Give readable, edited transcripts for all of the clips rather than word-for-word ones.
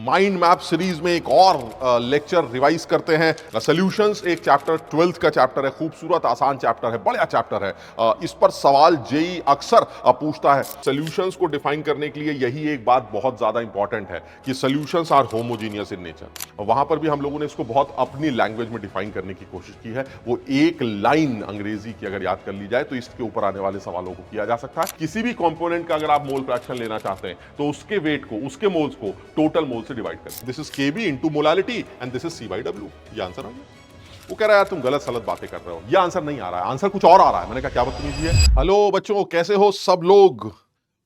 Mind map series में एक और लेक्चर रिवाइज करते हैं। सॉल्यूशंस एक चैप्टर 12th का चैप्टर है, खूबसूरत आसान चैप्टर है, बढ़िया चैप्टर है। इस पर सवाल जेई अक्सर पूछता है। सॉल्यूशंस को डिफाइन करने के लिए यही एक बात बहुत ज्यादा इंपॉर्टेंट है कि solutions are homogeneous in nature. वहां पर भी हम लोगों ने इसको बहुत अपनी लैंग्वेज में डिफाइन करने की कोशिश की है। वो एक लाइन अंग्रेजी की अगर याद कर ली जाए तो इसके ऊपर आने वाले सवालों को किया जा सकता है। किसी भी कंपोनेंट का अगर आप मोल फ्रैक्शन लेना चाहते हैं तो उसके वेट को, उसके मोल्स को टोटल मोल से डिवाइड करें। This is KB into molality and this is C by W. ये आंसर आ गया। वो कह रहा है यार तुम गलत सलत बातें कर रहे हो, ये आंसर नहीं आ रहा है, आंसर कुछ और आ रहा है। मैंने कहा क्या बदतमीजी है। हेलो बच्चों, कैसे हो सब लोग।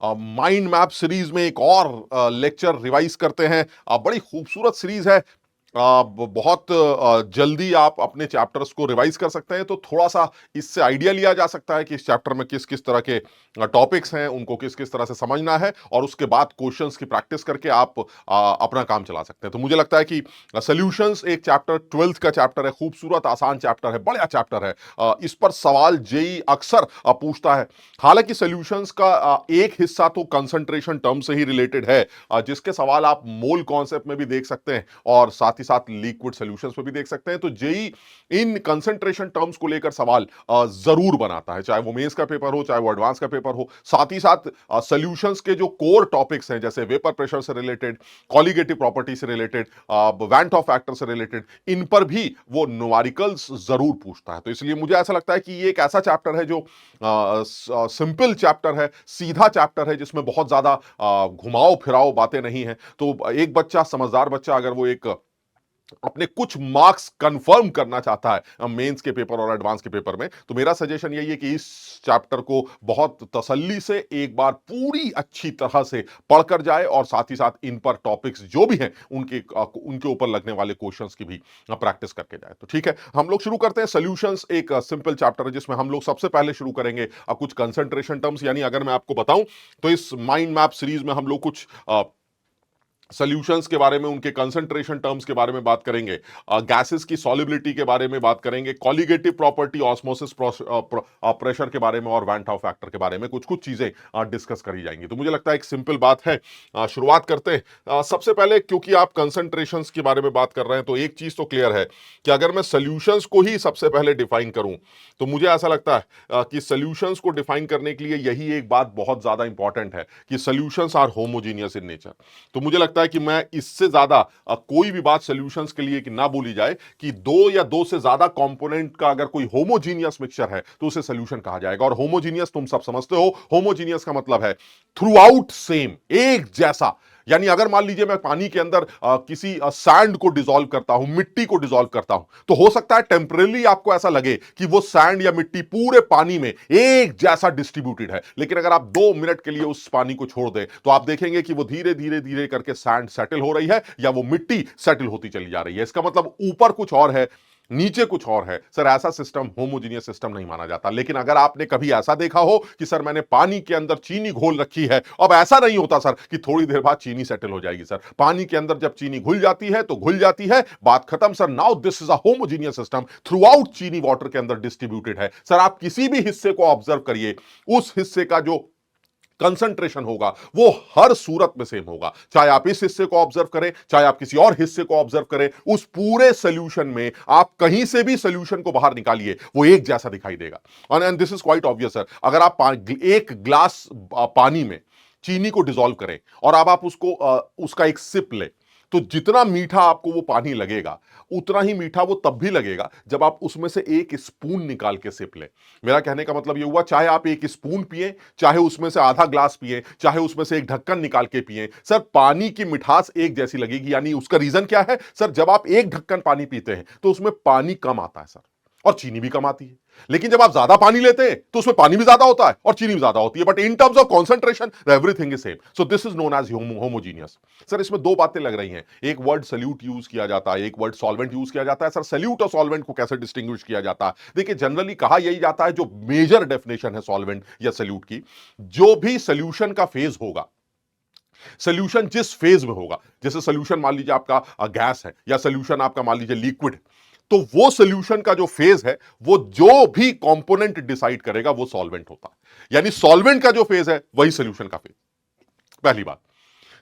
माइंड मैप सीरीज में एक और लेक्चर रिवाइज करते हैं। बड़ी खूबसूरत सीरीज है। बहुत जल्दी आप अपने चैप्टर्स को रिवाइज कर सकते हैं, तो थोड़ा सा इससे आइडिया लिया जा सकता है कि इस चैप्टर में किस किस तरह के टॉपिक्स हैं, उनको किस किस तरह से समझना है, और उसके बाद क्वेश्चंस की प्रैक्टिस करके आप अपना काम चला सकते हैं। तो मुझे लगता है कि सॉल्यूशंस एक चैप्टर 12th का चैप्टर है, खूबसूरत आसान चैप्टर है, बढ़िया चैप्टर है। इस पर सवाल जेई अक्सर पूछता है। हालांकि सॉल्यूशंस का एक हिस्सा तो कंसंट्रेशन टर्म से ही रिलेटेड है, जिसके सवाल आप मोल कॉन्सेप्ट में भी देख सकते हैं और साथ ही साथ लिक्विड सॉल्यूशंस में भी देख सकते हैं। तो जेई इन कंसंट्रेशन टर्म्स को लेकर सवाल जरूर बनाता है, चाहे वो मेंस का पेपर हो, चाहे वो एडवांस का पेपर हो। साथ ही साथ सॉल्यूशंस के जो कोर टॉपिक्स हैं, जैसे वेपर प्रेशर से रिलेटेड, कॉलिगेटिव प्रॉपर्टी से रिलेटेड, वैन टॉप फैक्टर से रिलेटेड, इन पर भी वो न्यूमेरिकल्स जरूर पूछता है। तो इसलिए मुझे ऐसा लगता है कि ये एक ऐसा चैप्टर है जो सिंपल चैप्टर है, सीधा चैप्टर है, जिसमें बहुत ज्यादा घुमाओ फिराओ बातें नहीं है। तो एक बच्चा, समझदार बच्चा, अगर वो एक अपने कुछ मार्क्स कंफर्म करना चाहता है मेंस के पेपर और एडवांस के पेपर में, तो मेरा सजेशन यही है कि इस चैप्टर को बहुत तसल्ली से एक बार पूरी अच्छी तरह से पढ़कर जाए, और साथ ही साथ इन पर टॉपिक्स जो भी हैं उनके ऊपर लगने वाले क्वेश्चंस की भी प्रैक्टिस करके जाए। तो ठीक है, हम लोग शुरू करते हैं। सॉल्यूशंस एक सिंपल चैप्टर है जिसमें हम लोग सबसे पहले शुरू करेंगे कुछ कंसंट्रेशन टर्म्स। यानी अगर मैं आपको बताऊं तो इस माइंड मैप सीरीज में हम लोग कुछ सॉल्यूशंस के बारे में, उनके कंसंट्रेशन टर्म्स के बारे में बात करेंगे, गैसेस की सॉल्युबिलिटी के बारे में बात करेंगे, कॉलिगेटिव प्रॉपर्टी, ऑस्मोसिस प्रेशर के बारे में, और वैन टॉप फैक्टर के बारे में कुछ कुछ चीजें डिस्कस करी जाएंगी। तो मुझे लगता है एक सिंपल बात है, शुरुआत करते हैं। सबसे पहले, क्योंकि आप कंसंट्रेशंस के बारे में बात कर रहे हैं, तो एक चीज तो क्लियर है कि अगर मैं सॉल्यूशंस को ही सबसे पहले डिफाइन करूं, तो मुझे ऐसा लगता है कि सॉल्यूशंस को डिफाइन करने के लिए यही एक बात बहुत ज्यादा इंपॉर्टेंट है कि solutions are homogeneous in nature. तो मुझे लगता है कि मैं इससे ज्यादा कोई भी बात सॉल्यूशंस के लिए कि ना बोली जाए कि दो या दो से ज्यादा कंपोनेंट का अगर कोई होमोजीनियस मिक्सचर है तो उसे सॉल्यूशन कहा जाएगा। और होमोजीनियस तुम सब समझते हो, होमोजीनियस का मतलब है थ्रू आउट सेम, एक जैसा। यानी अगर मान लीजिए मैं पानी के अंदर किसी सैंड को डिसॉल्व करता हूं, मिट्टी को डिसॉल्व करता हूं, तो हो सकता है टेम्परेली आपको ऐसा लगे कि वो सैंड या मिट्टी पूरे पानी में एक जैसा डिस्ट्रीब्यूटेड है। लेकिन अगर आप 2 मिनट के लिए उस पानी को छोड़ दें तो आप देखेंगे कि वो धीरे धीरे धीरे करके सैंड सेटल हो रही है, या वो मिट्टी सेटल होती चली जा रही है। इसका मतलब ऊपर कुछ और है, नीचे कुछ और है। सर ऐसा सिस्टम होमोजीनियस सिस्टम नहीं माना जाता। लेकिन अगर आपने कभी ऐसा देखा हो कि सर मैंने पानी के अंदर चीनी घोल रखी है, अब ऐसा नहीं होता सर कि थोड़ी देर बाद चीनी सेटल हो जाएगी। सर पानी के अंदर जब चीनी घुल जाती है तो घुल जाती है, बात खत्म sir. Now this is a homogeneous system, through out चीनी वाटर के अंदर डिस्ट्रीब्यूटेड है। सर आप किसी भी हिस्से को ऑब्जर्व करिए, उस हिस्से का जो कंसंट्रेशन होगा वो हर सूरत में सेम होगा। चाहे आप इस हिस्से को ऑब्जर्व करें, चाहे आप किसी और हिस्से को ऑब्जर्व करें, उस पूरे सॉल्यूशन में आप कहीं से भी सॉल्यूशन को बाहर निकालिए, वो एक जैसा दिखाई देगा। And this is quite obvious sir. अगर आप एक ग्लास पानी में चीनी को डिसॉल्व करें और अब आप उसको उसका एक सिप लें, तो जितना मीठा आपको वो पानी लगेगा, उतना ही मीठा वो तब भी लगेगा जब आप उसमें से एक स्पून निकाल के सिप लें। मेरा कहने का मतलब ये हुआ, चाहे आप एक स्पून पिए, चाहे उसमें से आधा ग्लास पिए, चाहे उसमें से एक ढक्कन निकाल के पिए, सर पानी की मिठास एक जैसी लगेगी। यानी उसका रीजन क्या है सर? जब आप एक ढक्कन पानी पीते हैं तो उसमें पानी कम आता है सर, और चीनी भी कम आती है। लेकिन जब आप ज्यादा पानी लेते हैं तो उसमें पानी भी ज्यादा होता है और चीनी भी ज्यादा होती है, but in terms of concentration everything is same. So this is known as homogeneous. Sir इसमें दो बातें लग रही हैं, एक वर्ड सल्यूट यूज किया जाता है, एक वर्ड सॉल्वेंट यूज किया जाता है। सर सल्यूट और सॉल्वेंट को कैसे डिस्टिंग्विश किया जाता है? देखिए जनरली कहा यही जाता है, जो मेजर डेफिनेशन है सॉल्वेंट या सल्यूट की, जो भी सोल्यूशन का फेज होगा, सोल्यूशन जिस फेज में होगा, जैसे सोल्यूशन मान लीजिए आपका गैस है, या सोल्यूशन आपका मान लीजिए लिक्विड, तो वो सोल्यूशन का जो फेज है, वो जो भी कंपोनेंट डिसाइड करेगा वो सॉल्वेंट होता है। यानी सॉल्वेंट का जो फेज है वही सोल्यूशन का फेज। पहली बात।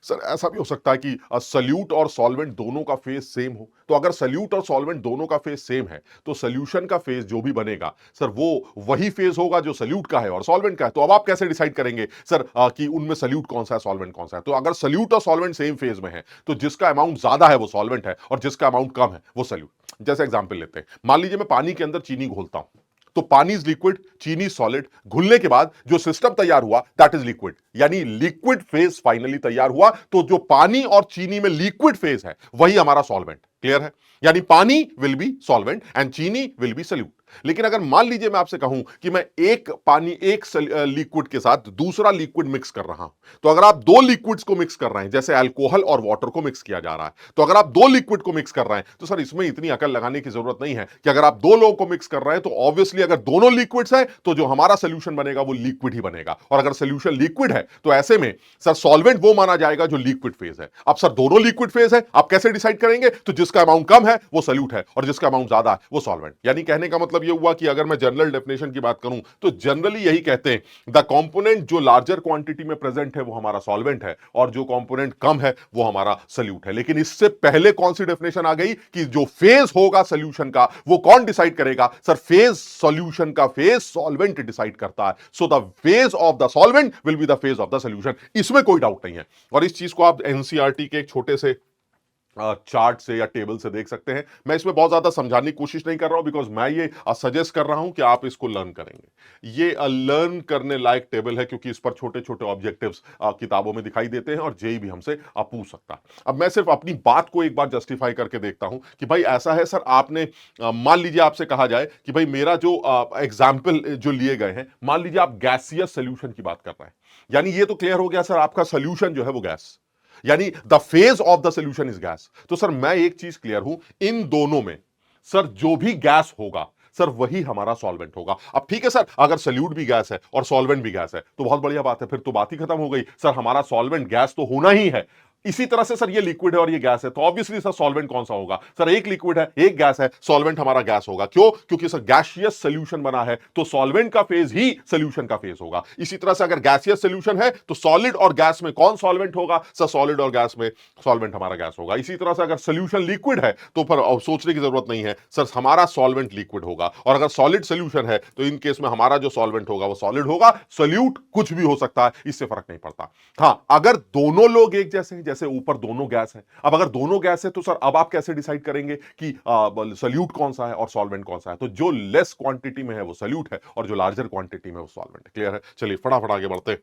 सर ऐसा भी हो सकता है कि सल्यूट और सॉल्वेंट दोनों का फेज सेम हो। तो अगर सल्यूट और सॉल्वेंट दोनों का फेज सेम है तो सॉल्यूशन का फेज जो भी बनेगा सर वो वही फेज होगा जो सल्यूट का है और सॉल्वेंट का है। तो अब आप कैसे डिसाइड करेंगे सर कि उनमें सल्यूट कौन सा है सॉल्वेंट कौन सा है? तो अगर सल्यूट और सॉल्वेंट सेम फेज में है तो जिसका अमाउंट ज्यादा है वो सॉल्वेंट है और जिसका अमाउंट कम है वो सल्यूट। जैसे एग्जांपल लेते हैं, मान लीजिए मैं पानी के अंदर चीनी घोलता हूं, तो पानी इज लिक्विड, चीनी सॉलिड, घुलने के बाद जो सिस्टम तैयार हुआ दैट इज लिक्विड, यानी लिक्विड फेज फाइनली तैयार हुआ। तो जो पानी और चीनी में लिक्विड फेज है वही हमारा सॉल्वेंट। क्लियर है? यानी पानी विल बी सॉल्वेंट एंड चीनी विल बी सल्यूट। लेकिन अगर मान लीजिए मैं आपसे कहूं कि मैं एक पानी एक लिक्विड के साथ दूसरा लिक्विड मिक्स कर रहा हूं, तो अगर आप दो लिक्विड्स को मिक्स कर रहे हैं, जैसे अल्कोहल और वाटर को मिक्स किया जा रहा है, तो अगर आप दो लिक्विड को मिक्स कर रहे हैं तो सर इसमें इतनी अकल लगाने की जरूरत नहीं है कि अगर आप दो लोगों को मिक्स कर रहे हैं तो ऑब्वियसली अगर दोनों लिक्विड्स हैं तो जो हमारा सोल्यूशन बनेगा वो लिक्विड ही बनेगा। और अगर सोल्यूशन लिक्विड है तो ऐसे में सर सॉल्वेंट वो माना जाएगा जो लिक्विड फेज है। अब सर दोनों लिक्विड फेज है, आप कैसे डिसाइड करेंगे? तो जिसका अमाउंट कम है वो सल्यूट है और जिसका अमाउंट ज्यादा है वो सॉल्वेंट। यानी कहने का मतलब ये हुआ कि अगर मैं जनरल डेफिनेशन की बात करूं तो जनरली यही कहते हैं द कंपोनेंट जो लार्जर क्वांटिटी में प्रेजेंट है वो हमारा सॉल्वेंट है और जो कंपोनेंट कम है वो हमारा सल्यूट है। लेकिन इससे पहले कौन सी डेफिनेशन आ गई कि जो फेज होगा सॉल्यूशन का वो कौन डिसाइड करेगा? सर फेज सॉल्यूशन का फेज सॉल्वेंट डिसाइड करता है। So the phase of the solvent will be the phase of the solution. इसमें कोई डाउट नहीं है। और इस चीज को आप एनसीईआरटी के एक छोटे से चार्ट से या टेबल से देख सकते हैं। मैं इसमें बहुत ज्यादा समझाने की कोशिश नहीं कर रहा हूं बिकॉज मैं ये सजेस्ट कर रहा हूं कि आप इसको लर्न करेंगे। ये लर्न करने लायक टेबल है क्योंकि इस पर छोटे छोटे ऑब्जेक्टिव्स किताबों में दिखाई देते हैं और जेई भी हमसे पूछ सकता है। अब मैं सिर्फ अपनी बात को एक बार जस्टिफाई करके देखता हूं कि भाई ऐसा है सर, आपने मान लीजिए आपसे कहा जाए कि भाई मेरा जो एग्जाम्पल जो लिए गए हैं, मान लीजिए आप गैसियस सोल्यूशन की बात कर रहे हैं, यानी ये तो क्लियर हो गया सर आपका सोल्यूशन जो है वो गैस, यानी the phase of the solution is gas. तो सर मैं एक चीज क्लियर हूं, इन दोनों में सर जो भी गैस होगा सर वही हमारा सॉल्वेंट होगा। अब ठीक है सर, अगर सल्यूट भी गैस है और सॉल्वेंट भी गैस है तो बहुत बढ़िया बात है, फिर तो बात ही खत्म हो गई। सर हमारा सॉल्वेंट गैस तो होना ही है। इसी तरह से सर ये लिक्विड है और ये गैस है तो ऑब्वियसली सर सॉल्वेंट कौन सा होगा? सर एक लिक्विड है एक गैस है, सॉल्वेंट हमारा गैस होगा। क्यों? क्योंकि सर गैसियस सॉल्यूशन बना है तो सॉल्वेंट का फेज ही सॉल्यूशन का फेज होगा। इसी तरह से अगर गैसियस सॉल्यूशन है तो सॉलिड और गैस में कौन सॉल्वेंट होगा? सर सॉलिड और गैस में सॉल्वेंट हमारा गैस होगा। इसी तरह से अगर सॉल्यूशन लिक्विड है तो फिर सोचने की जरूरत नहीं है, सर हमारा सॉल्वेंट लिक्विड होगा। और अगर सॉलिड सॉल्यूशन है तो इन केस में हमारा जो सॉल्वेंट होगा वो सॉलिड होगा। सॉल्यूट कुछ भी हो सकता है, इससे फर्क नहीं पड़ता। हां, अगर दोनों लोग एक जैसे हैं, जैसे ऊपर दोनों गैस है, अब अगर दोनों गैस है तो सर अब आप कैसे डिसाइड करेंगे कि सॉल्यूट कौन सा है और सॉल्वेंट कौन सा है? तो जो लेस क्वांटिटी में है वो सॉल्यूट है और जो लार्जर क्वांटिटी में वो सॉल्वेंट है। क्लियर है? चलिए फटाफट आगे बढ़ते हैं।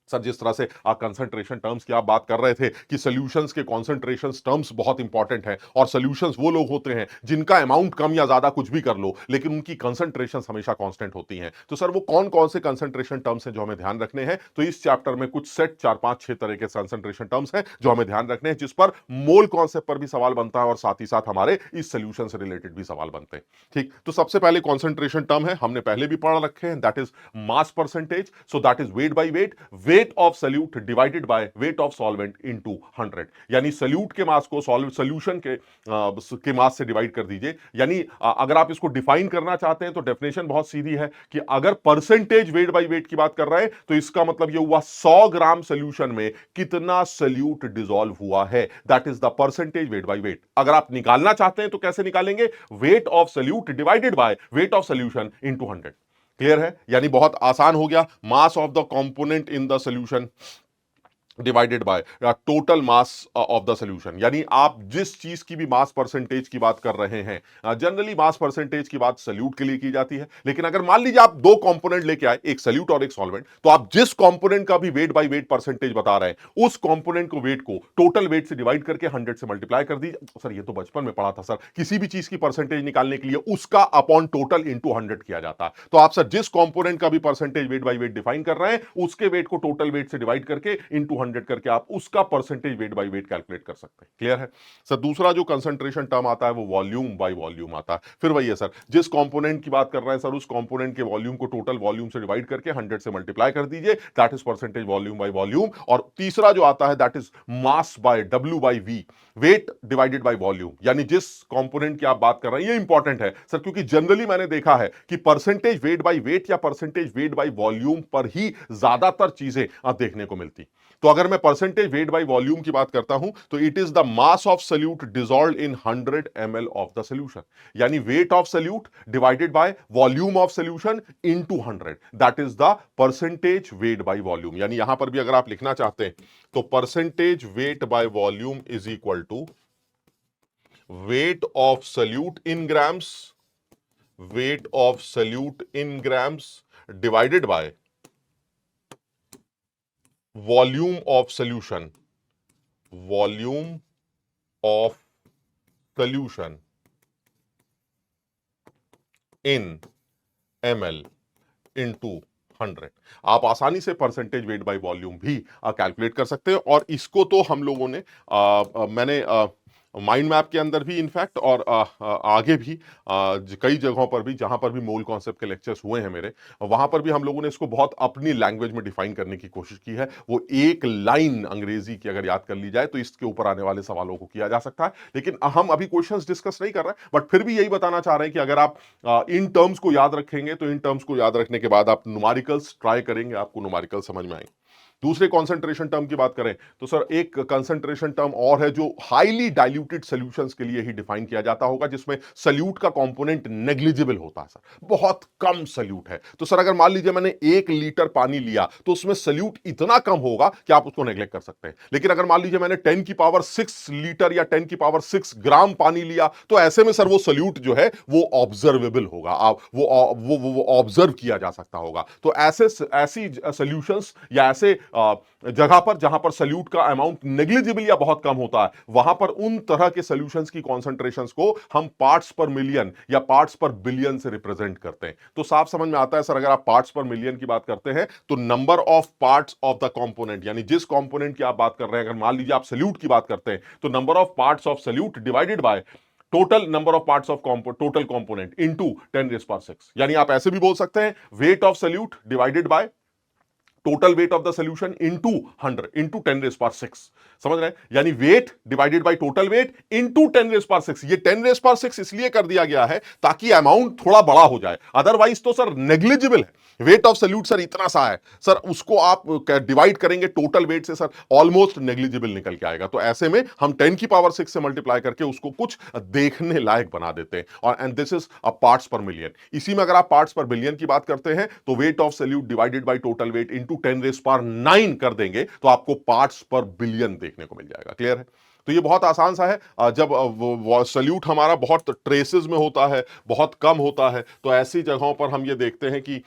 सर जिस तरह से कंसंट्रेशन टर्म्स की आप बात कर रहे थे कि सॉल्यूशंस के कंसंट्रेशन टर्म्स बहुत इंपॉर्टेंट है और सॉल्यूशंस वो लोग होते हैं जिनका अमाउंट कम या ज्यादा कुछ भी कर लो लेकिन उनकी कंसंट्रेशंस हमेशा कांस्टेंट होती हैं। तो सर वो कौन कौन से कंसंट्रेशन टर्म्स हैं जो हमें ध्यान रखने हैं? तो इस चैप्टर में कुछ सेट 4 5 6 तरह के कंसंट्रेशन टर्म्स हैं जो हमें ध्यान रखने हैं, जिस पर मोल कॉन्सेप्ट पर भी सवाल बनता है और साथ ही साथ हमारे इस सॉल्यूशन से रिलेटेड भी सवाल बनते हैं। ठीक, तो सबसे पहले कॉन्सेंट्रेशन टर्म है, हमने पहले भी पढ़ रखे हैं, that is mass percentage. So that is weight by wait, wait of solute divided by weight of solvent into 100। यानी सल्यूट के मास को सॉल्यूशन के मास से डिवाइड कर दीजिए। यानी अगर आप इसको डिफाइन करना चाहते हैं तो डेफिनेशन बहुत सीधी है कि अगर परसेंटेज वेट बाय वेट की बात कर रहे हैं तो इसका मतलब यह हुआ 100 ग्राम सॉल्यूशन में कितना सल्यूट डिसॉल्व हुआ है, that is the percentage weight by weight. अगर आप निकालना चाहते हैं तो कैसे निकालेंगे? Wait of solute divided by weight of solution into 100। Clear है? यानी बहुत आसान हो गया, mass of the component in the solution divided by total mass of the solution. यानी आप जिस चीज की भी मास परसेंटेज की बात कर रहे हैं, जनरली मास परसेंटेज की बात सॉल्यूट के लिए की जाती है, लेकिन अगर मान लीजिए आप दो कंपोनेंट लेके आए, एक सॉल्यूट और एक सॉल्वेंट, तो आप जिस कंपोनेंट का भी वेट बाय वेट परसेंटेज बता रहे हैं उस कंपोनेंट को वेट को टोटल वेट से डिवाइड करके 100 से मल्टीप्लाई कर दीजिए। सर ये तो बचपन में पढ़ा था सर, किसी भी चीज की परसेंटेज निकालने के लिए उसका अपॉन टोटल इंटू 100 किया जाता है। तो आप सर जिस कंपोनेंट का भी percentage weight by weight define कर रहे हैं उसके वेट को टोटल वेट से डिवाइड करके इंटू 100 करके आप उसका percentage weight by weight calculate कर सकते हैं। क्लियर है? सर दूसरा जो कंसंट्रेशन टर्म आता है वो वॉल्यूम बाय वॉल्यूम आता है। फिर वही है सर, जिस कंपोनेंट की बात कर रहे हैं सर उस कंपोनेंट के वॉल्यूम को टोटल वॉल्यूम से डिवाइड करके 100 से मल्टीप्लाई कर दीजिए, that is percentage volume by volume. और तीसरा जो आता है that is mass by W by V, weight divided by volume. यानी जिस कंपोनेंट की आप बात कर रहे हैं, ये इंपॉर्टेंट है सर क्योंकि जनरली मैंने देखा है कि परसेंटेज वेट बाय वेट या परसेंटेज वेट बाय वॉल्यूम पर ही ज्यादातर चीजें देखने को मिलती। तो अगर मैं परसेंटेज वेट बाय वॉल्यूम की बात करता हूं तो it is the mass of solute dissolved in 100 ml of the solution, यानी weight of solute divided by volume of solution into 100, that is the percentage weight by volume. यानी यहां पर भी अगर आप लिखना चाहते हैं तो percentage weight by volume is equal to weight of solute in grams, weight of solute in grams divided by volume of solution, volume of solution in ml into 100। आप आसानी से परसेंटेज वेट बाय वॉल्यूम भी calculate कर सकते हैं, और इसको तो हम लोगों ने मैंने माइंड मैप के अंदर भी इनफैक्ट और आगे भी कई जगहों पर भी जहां पर भी मोल कॉन्सेप्ट के लेक्चर्स हुए हैं मेरे, वहां पर भी हम लोगों ने इसको बहुत अपनी लैंग्वेज में डिफाइन करने की कोशिश की है। वो एक लाइन अंग्रेजी की अगर याद कर ली जाए तो इसके ऊपर आने वाले सवालों को किया जा सकता है, लेकिन हम अभी क्वेश्चंस डिस्कस नहीं कर रहे हैं, बट फिर भी यही बताना चाह रहे हैं कि अगर आप इन टर्म्स को याद रखेंगे तो इन टर्म्स को याद रखने के बाद आप न्यूमेरिकल्स ट्राई करेंगे, आपको न्यूमेरिकल समझ में आएंगे। दूसरे कंसंट्रेशन टर्म की बात करें तो सर एक कंसंट्रेशन टर्म और है जो हाईली डाइल्यूटेड सॉल्यूशंस के लिए ही डिफाइन किया जाता होगा, जिसमें सल्यूट का कंपोनेंट नेग्लिजिबल होता है सर, बहुत कम सल्यूट है। तो सर अगर मान लीजिए मैंने 1 लीटर पानी लिया तो उसमें सल्यूट इतना कम होगा कि आप उसको नेग्लेक्ट कर सकते हैं, लेकिन अगर मान लीजिए मैंने 10 की पावर 6 लीटर या 10 की पावर 6 ग्राम पानी लिया तो ऐसे में सर वो सल्यूट जो है वो ऑब्जर्वेबल होगा, आप वो ऑब्जर्व किया जा सकता होगा। तो ऐसी सॉल्यूशंस या ऐसे जगह पर जहां पर सल्यूट का अमाउंट नेग्लिजिबल या बहुत कम होता है, वहां पर उन तरह के सॉल्यूशंस की कॉन्सेंट्रेशंस को हम पार्ट्स पर मिलियन या पार्ट्स पर बिलियन से रिप्रेजेंट करते हैं। तो साफ समझ में आता है सर, अगर आप पार्ट्स पर मिलियन की बात करते हैं तो number of parts of the component, यानी जिस कंपोनेंट की आप बात कर रहे हैं, अगर मान लीजिए आप सल्यूट की बात करते हैं तो number of parts of solute divided by total number of parts of total component into 10⁻⁶। यानी आप ऐसे भी बोल सकते हैं wait of solute divided by total weight of the solution into 100 into 10⁻⁶। समझ रहे हैं, यानी wait divided by total weight into 10⁻⁶। ये 10⁻⁶ इसलिए कर दिया गया है ताकि अमाउंट थोड़ा बड़ा हो जाए, अदरवाइज तो सर नेग्लिजिबल है। वेट ऑफ सल्यूट सर इतना सा है सर, उसको आप डिवाइड करेंगे टोटल वेट से सर ऑलमोस्ट नेग्लिजिबल निकल के आएगा। तो ऐसे में हम 10 की पावर 6 से मल्टीप्लाई करके उसको कुछ देखने लायक बना देते हैं, और and this is a parts पर मिलियन। इसी में अगर आप पार्ट्स पर बिलियन की बात करते हैं तो wait of solute divided by total weight into 10⁹ कर देंगे तो आपको पार्ट्स पर बिलियन देखने को मिल जाएगा। क्लियर है? तो ये बहुत आसान सा है। जब सल्यूट हमारा बहुत ट्रेसेस में होता है, बहुत कम होता है, तो ऐसी जगहों पर हम ये देखते हैं कि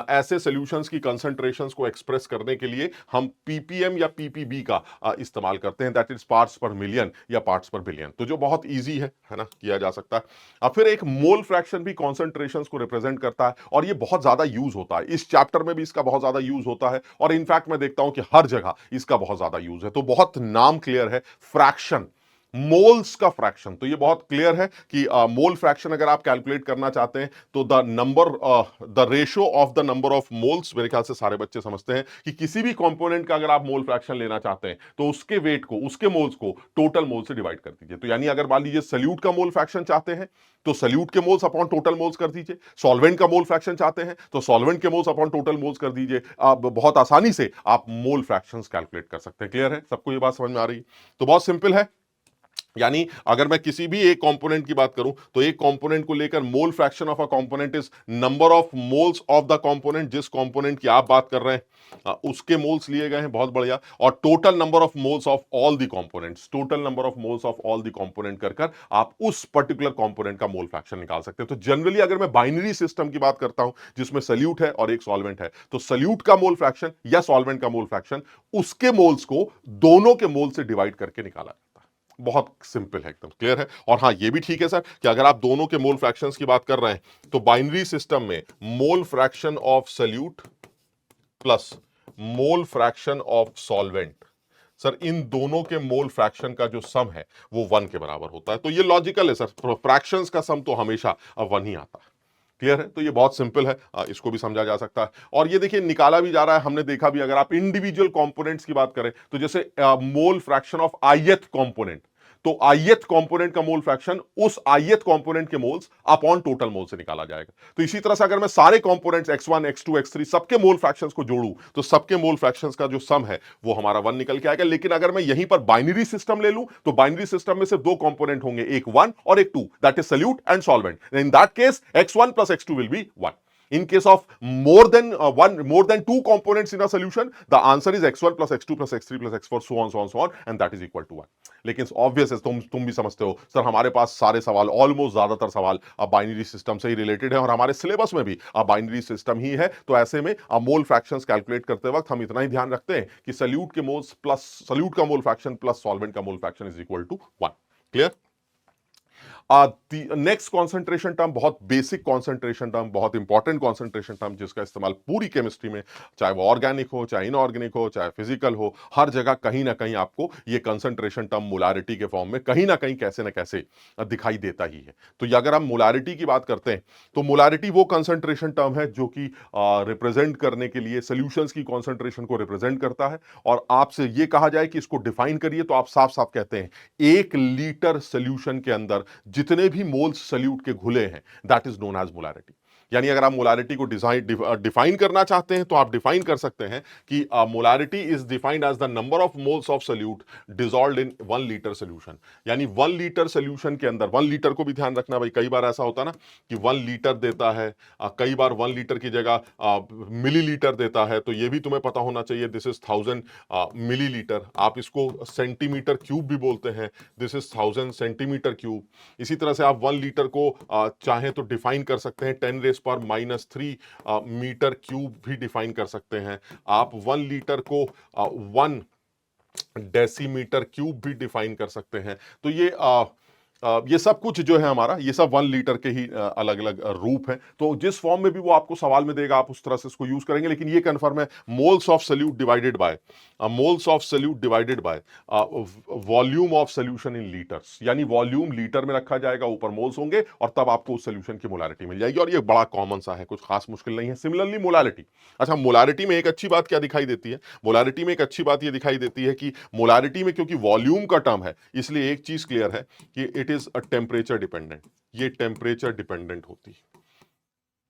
ऐसे सॉल्यूशंस की कंसंट्रेशंस को एक्सप्रेस करने के लिए हम पीपीएम या पीपीबी का इस्तेमाल करते हैं, दैट इज पार्ट्स पर मिलियन या पार्ट्स पर बिलियन। तो जो बहुत ईजी है ना, किया जा सकता है। अब फिर एक मोल फ्रैक्शन भी कॉन्सेंट्रेशंस को रिप्रेजेंट करता है, और ये बहुत ज्यादा यूज होता है। इस चैप्टर में भी इसका बहुत ज्यादा यूज होता है, और इनफैक्ट मैं देखता हूं कि हर जगह इसका बहुत ज्यादा यूज है। तो बहुत नाम क्लियर है, फ्रैक्शन, मोल्स का फ्रैक्शन। तो ये बहुत क्लियर है कि मोल फ्रैक्शन अगर आप कैलकुलेट करना चाहते हैं तो the ratio of the number of moles, मेरे ख्याल से सारे बच्चे समझते हैं कि किसी भी कंपोनेंट का अगर आप मोल फ्रैक्शन लेना चाहते हैं तो उसके वेट को, उसके मोल्स को टोटल मोल से डिवाइड कर दीजिए। तो यानी अगर मान लीजिए सल्यूट का मोल फ्रैक्शन चाहते हैं तो सल्यूट के मोल्स अपॉन टोटल मोल्स कर दीजिए, सॉल्वेंट का मोल फ्रैक्शन चाहते हैं तो सॉल्वेंट के मोल्स अपॉन टोटल मोल्स कर दीजिए। बहुत आसानी से आप मोल फ्रैक्शंस कैलकुलेट कर सकते हैं। क्लियर है? सबको ये बात समझ में आ रही है? तो बहुत सिंपल है, यानी अगर मैं किसी भी एक कंपोनेंट की बात करूं तो एक कंपोनेंट को लेकर मोल fraction of a component is number of moles of the component, जिस कंपोनेंट की आप बात कर रहे हैं उसके मोल्स लिए गए हैं। बहुत बढ़िया। और total number of moles of all the components, total number of moles of all the component कर आप उस पर्टिकुलर कंपोनेंट का मोल फ्रैक्शन निकाल सकते हैं। तो जनरली अगर मैं बाइनरी सिस्टम की बात करता हूं जिसमें सल्यूट है और एक सॉल्वेंट है, तो सल्यूट का मोल फ्रैक्शन या सॉल्वेंट का मोल फ्रैक्शन, उसके मोल्स को दोनों के मोल से डिवाइड करके निकाला जाता है। बहुत सिंपल है, एकदम क्लियर है। और हाँ, ये भी ठीक है सर कि अगर आप दोनों के मोल फ्रैक्शंस की बात कर रहे हैं तो बाइनरी सिस्टम में mole fraction of solute plus mole fraction of solvent, sir इन दोनों के मोल फ्रैक्शन का जो सम है वो 1 के बराबर होता है। तो ये लॉजिकल है सर, फ्रैक्शंस का सम तो हमेशा 1 ही आता है। क्लियर है? तो ये बहुत सिंपल है, इसको भी समझा जा सकता है। और ये देखिए निकाला भी जा रहा है, हमने देखा भी। अगर आप इंडिविजुअल कंपोनेंट्स की बात करें तो जैसे मोल फ्रैक्शन ऑफ ith कंपोनेंट, तो ith कंपोनेंट का मोल फ्रैक्शन उस ith कंपोनेंट के मोल्स अपॉन टोटल मोल से निकाला जाएगा। तो इसी तरह से अगर मैं सारे कंपोनेंट्स x1 x2 x3 सबके मोल फ्रैक्शंस को जोड़ूं तो सबके मोल फ्रैक्शंस का जो सम है वो हमारा 1 निकल के आएगा। लेकिन अगर मैं यहीं पर बाइनरी सिस्टम ले लूं तो बाइनरी सिस्टम में सिर्फ दो कंपोनेंट होंगे, एक 1 और एक 2, that is solute and solvent. In that case x1 plus x2 will be 1। In case of more than two components in a solution, the answer is x1 plus x2 plus x3 plus x4 so on so on so on and that is equal to 1। लेकिन obvious है, तुम भी समझते हो sir, हमारे पास सारे सवाल, almost ज्यादातर सवाल बाइनरी सिस्टम से ही रिलेटेड है और हमारे सिलेबस में भी बाइनरी सिस्टम ही है। तो ऐसे में मोल फ्रैक्शंस कैलकुलेट करते वक्त हम इतना ही ध्यान रखते हैं कि सल्यूट के मोल्स प्लस सल्यूट का मोल फ्रैक्शन प्लस सॉल्वेंट का mole fraction is equal to 1। Clear? Next concentration term, बहुत बेसिक कॉन्सेंट्रेशन टर्म, बहुत इंपॉर्टेंट कॉन्सेंट्रेशन टर्म जिसका इस्तेमाल पूरी केमिस्ट्री में, चाहे वो ऑर्गेनिक हो, चाहे इनऑर्गेनिक हो, चाहे फिजिकल हो, हर जगह कहीं ना कहीं आपको ये कंसेंट्रेशन टर्म मोलारिटी के फॉर्म में कहीं ना कहीं कैसे ना कैसे दिखाई देता ही है। तो अगर हम मोलारिटी की बात करते हैं तो मोलारिटी वो कंसेंट्रेशन टर्म है जो कि रिप्रेजेंट करने के लिए सोल्यूशंस की कॉन्सेंट्रेशन को रिप्रेजेंट करता है। और आपसे ये कहा जाए कि इसको डिफाइन करिए तो आप साफ साफ कहते हैं 1 लीटर सोल्यूशन के अंदर जितने भी मोल्स सल्यूट के घुले हैं that is known as molarity. यानी अगर आप मोलारिटी को डिफाइन करना चाहते हैं तो आप डिफाइन कर सकते हैं कि molarity is defined as the number of moles of solute dissolved in 1 litre solution. यानी 1 लीटर सोल्यूशन के अंदर, 1 लीटर को भी ध्यान रखना भाई, कई बार ऐसा होता है ना कि 1 लीटर देता है, कई बार 1 लीटर की जगह मिलीलीटर देता है, तो ये भी तुम्हें पता होना चाहिए दिस इज 1000 मिलीलीटर। आप इसको सेंटीमीटर क्यूब भी बोलते हैं, दिस इज 1000 सेंटीमीटर क्यूब। इसी तरह से आप 1 लीटर को चाहें तो डिफाइन कर सकते हैं 10⁻³ मीटर क्यूब भी डिफाइन कर सकते हैं। आप 1 लीटर को 1 डेसीमीटर क्यूब भी डिफाइन कर सकते हैं। तो ये सब कुछ जो है हमारा, ये सब 1 लीटर के ही अलग अलग रूप हैं। तो जिस फॉर्म में भी वो आपको सवाल में देगा आप उस तरह से इसको यूज करेंगे। लेकिन ये कंफर्म है, moles of solute divided by volume of solution in litres. यानी वॉल्यूम लीटर में रखा जाएगा, ऊपर मोल्स होंगे और तब आपको उस सोल्यूशन की मोलारिटी मिल जाएगी। और ये बड़ा कॉमन सा है, कुछ खास मुश्किल नहीं है। सिमिलरली मोलारिटी, अच्छा मोलारिटी में एक अच्छी बात क्या दिखाई देती है? मोलारिटी में एक अच्छी बात ये दिखाई देती है कि मोलारिटी में क्योंकि वॉल्यूम का टर्म है, इसलिए एक चीज क्लियर है कि it is a temperature dependent. ये टेम्परेचर डिपेंडेंट होती है,